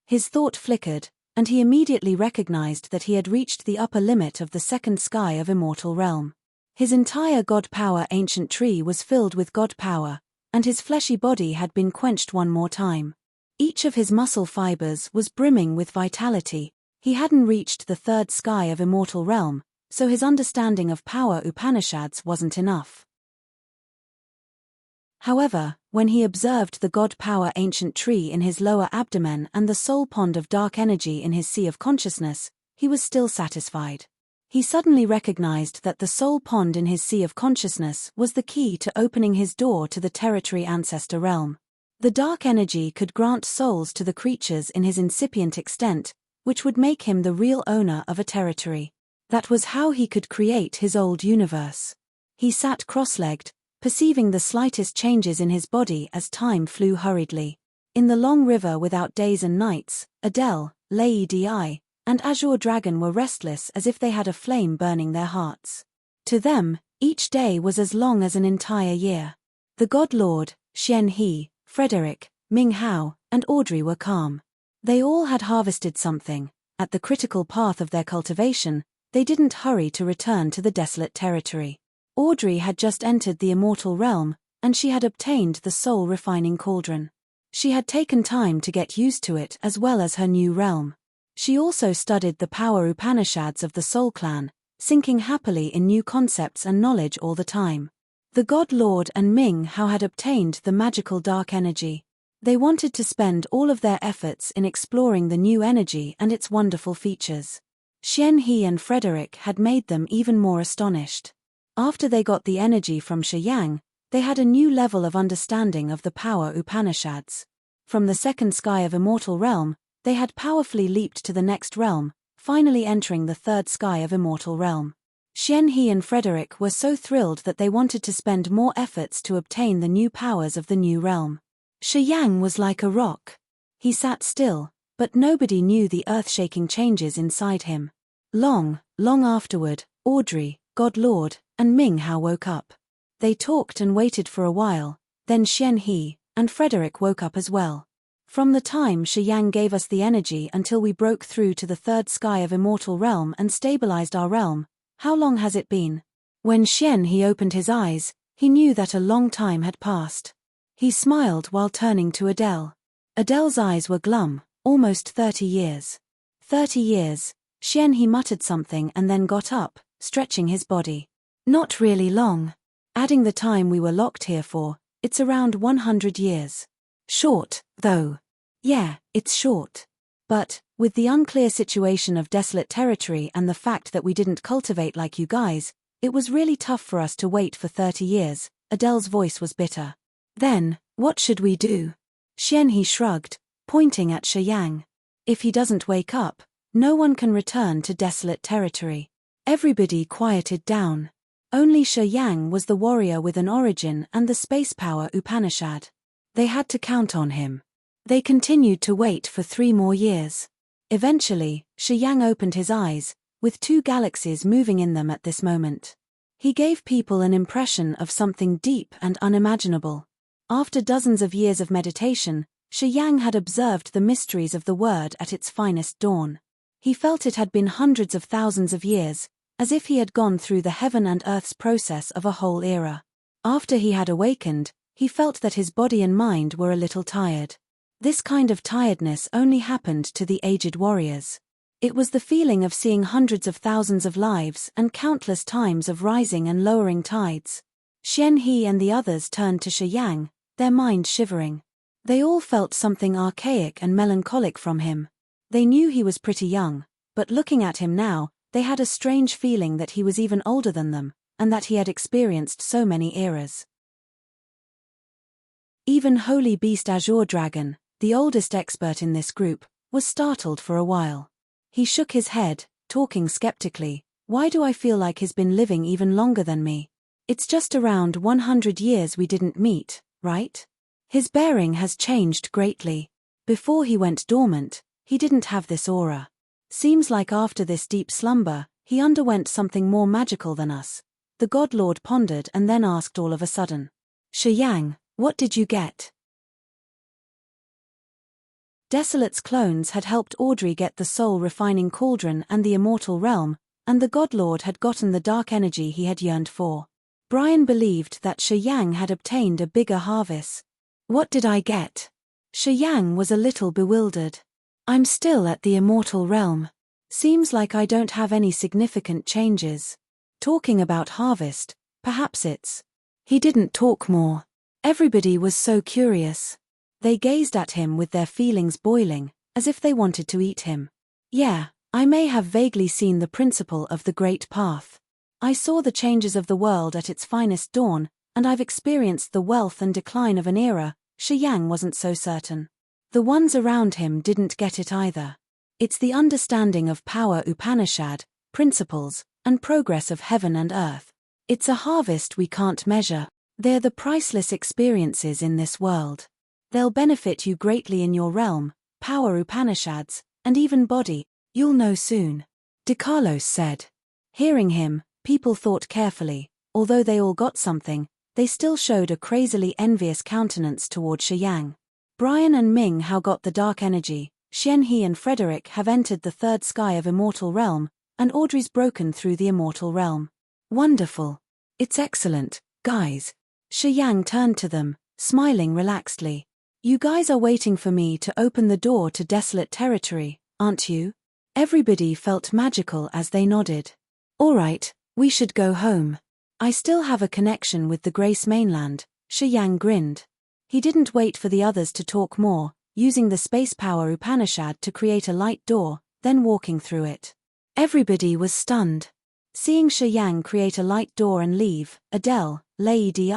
His thought flickered, and he immediately recognized that he had reached the upper limit of the second sky of immortal realm. His entire God power ancient tree was filled with God power, and his fleshy body had been quenched one more time. Each of his muscle fibers was brimming with vitality. He hadn't reached the third sky of immortal realm, so his understanding of power Upanishads wasn't enough. However, when he observed the God power ancient tree in his lower abdomen and the soul pond of dark energy in his sea of consciousness, he was still satisfied. He suddenly recognized that the soul pond in his sea of consciousness was the key to opening his door to the territory ancestor realm. The dark energy could grant souls to the creatures in his incipient extent, which would make him the real owner of a territory. That was how he could create his old universe. He sat cross-legged, perceiving the slightest changes in his body as time flew hurriedly. In the long river without days and nights, Adele, Lady, and Azure Dragon were restless as if they had a flame burning their hearts. To them, each day was as long as an entire year. The God Lord, Xian He, Frederick, Ming Hao, and Audrey were calm. They all had harvested something. At the critical path of their cultivation, they didn't hurry to return to the desolate territory. Audrey had just entered the immortal realm, and she had obtained the soul-refining cauldron. She had taken time to get used to it as well as her new realm. She also studied the power Upanishads of the Soul Clan, sinking happily in new concepts and knowledge all the time. The God Lord and Ming Hao had obtained the magical dark energy. They wanted to spend all of their efforts in exploring the new energy and its wonderful features. Xian He and Frederick had made them even more astonished. After they got the energy from Shi Yang, they had a new level of understanding of the power Upanishads. From the second sky of Immortal Realm, they had powerfully leaped to the next realm, finally entering the third sky of Immortal Realm. Xian He and Frederick were so thrilled that they wanted to spend more efforts to obtain the new powers of the new realm. Shi Yang was like a rock. He sat still, but nobody knew the earth-shaking changes inside him. Long afterward, Audrey, God Lord, and Ming Hao woke up. They talked and waited for a while, then Xian He and Frederick woke up as well. From the time Shi Yang gave us the energy until we broke through to the third sky of Immortal Realm and stabilized our realm, how long has it been? When Xian He opened his eyes, he knew that a long time had passed. He smiled while turning to Adele. Adele's eyes were glum, almost 30 years. 30 years, Xian He muttered something and then got up, stretching his body. Not really long. Adding the time we were locked here for, it's around 100 years. Short, though. Yeah, it's short. But, with the unclear situation of desolate territory and the fact that we didn't cultivate like you guys, it was really tough for us to wait for 30 years, Adele's voice was bitter. Then, what should we do? Xian He shrugged, pointing at Shi Yang. If he doesn't wake up, no one can return to desolate territory. Everybody quieted down. Only Shi Yang was the warrior with an origin and the space power Upanishad. They had to count on him. They continued to wait for 3 more years. Eventually, Shi Yang opened his eyes, with 2 galaxies moving in them at this moment. He gave people an impression of something deep and unimaginable. After dozens of years of meditation, Shi Yang had observed the mysteries of the word at its finest dawn. He felt it had been hundreds of thousands of years, as if he had gone through the heaven and earth's process of a whole era. After he had awakened, he felt that his body and mind were a little tired. This kind of tiredness only happened to the aged warriors. It was the feeling of seeing hundreds of thousands of lives and countless times of rising and lowering tides. Xian He and the others turned to Shi Yang, their minds shivering. They all felt something archaic and melancholic from him. They knew he was pretty young, but looking at him now, they had a strange feeling that he was even older than them, and that he had experienced so many eras. Even Holy Beast Azure Dragon, the oldest expert in this group, was startled for a while. He shook his head, talking skeptically. Why do I feel like he's been living even longer than me? It's just around 100 years we didn't meet, right? His bearing has changed greatly. Before he went dormant, he didn't have this aura. Seems like after this deep slumber, he underwent something more magical than us. The God Lord pondered and then asked all of a sudden. Shi Yang, what did you get? Desolate's clones had helped Audrey get the soul-refining cauldron and the immortal realm, and the God Lord had gotten the dark energy he had yearned for. Brian believed that Shi Yang had obtained a bigger harvest. What did I get? Shi Yang was a little bewildered. I'm still at the immortal realm. Seems like I don't have any significant changes. Talking about harvest, perhaps it's... He didn't talk more. Everybody was so curious. They gazed at him with their feelings boiling, as if they wanted to eat him. Yeah, I may have vaguely seen the principle of the Great Path. I saw the changes of the world at its finest dawn, and I've experienced the wealth and decline of an era. Shi Yang wasn't so certain. The ones around him didn't get it either. It's the understanding of power Upanishad, principles, and progress of heaven and earth. It's a harvest we can't measure. They're the priceless experiences in this world. They'll benefit you greatly in your realm, power Upanishads, and even body. You'll know soon. DeCarlos said. Hearing him, people thought carefully. Although they all got something, they still showed a crazily envious countenance toward Shiyang. Brian and Ming Hao got the dark energy, Xianhe and Frederick have entered the third sky of immortal realm, and Audrey's broken through the immortal realm. Wonderful. It's excellent, guys. Shiyang turned to them, smiling relaxedly. You guys are waiting for me to open the door to desolate territory, aren't you? Everybody felt magical as they nodded. All right, we should go home. I still have a connection with the Grace mainland, Shiyang grinned. He didn't wait for the others to talk more, using the space power Upanishad to create a light door, then walking through it. Everybody was stunned. Seeing Shiyang create a light door and leave, Adele, Lady,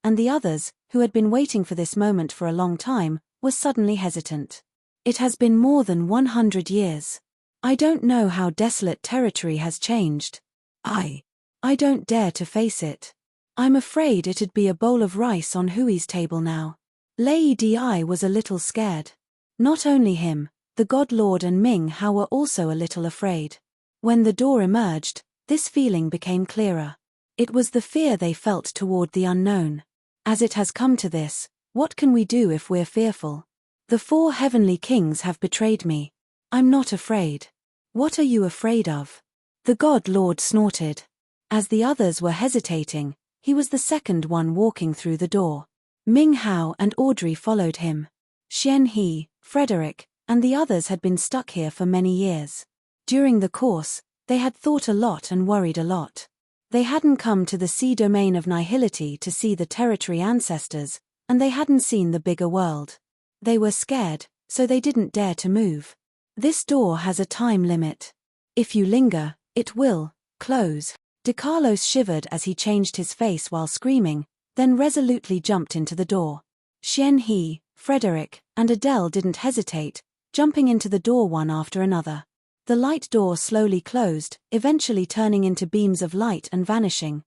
and the others, who had been waiting for this moment for a long time, was suddenly hesitant. It has been more than 100 years. I don't know how desolate territory has changed. I don't dare to face it. I'm afraid it'd be a bowl of rice on Hui's table now. Lady was a little scared. Not only him, the God Lord and Ming Hao were also a little afraid. When the door emerged, this feeling became clearer. It was the fear they felt toward the unknown. As it has come to this, what can we do if we're fearful? The 4 heavenly kings have betrayed me. I'm not afraid. What are you afraid of? The God Lord snorted. As the others were hesitating, he was the second one walking through the door. Ming Hao and Audrey followed him. Xianhe, Frederick, and the others had been stuck here for many years. During the course, they had thought a lot and worried a lot. They hadn't come to the sea domain of nihility to see the territory ancestors, and they hadn't seen the bigger world. They were scared, so they didn't dare to move. This door has a time limit. If you linger, it will close. DeCarlos shivered as he changed his face while screaming, then resolutely jumped into the door. Xianhe, Frederick, and Adele didn't hesitate, jumping into the door one after another. The light door slowly closed, eventually turning into beams of light and vanishing.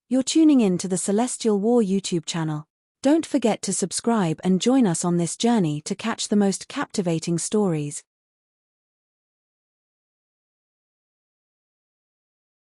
You're tuning in to the Celestial War YouTube channel. Don't forget to subscribe and join us on this journey to catch the most captivating stories.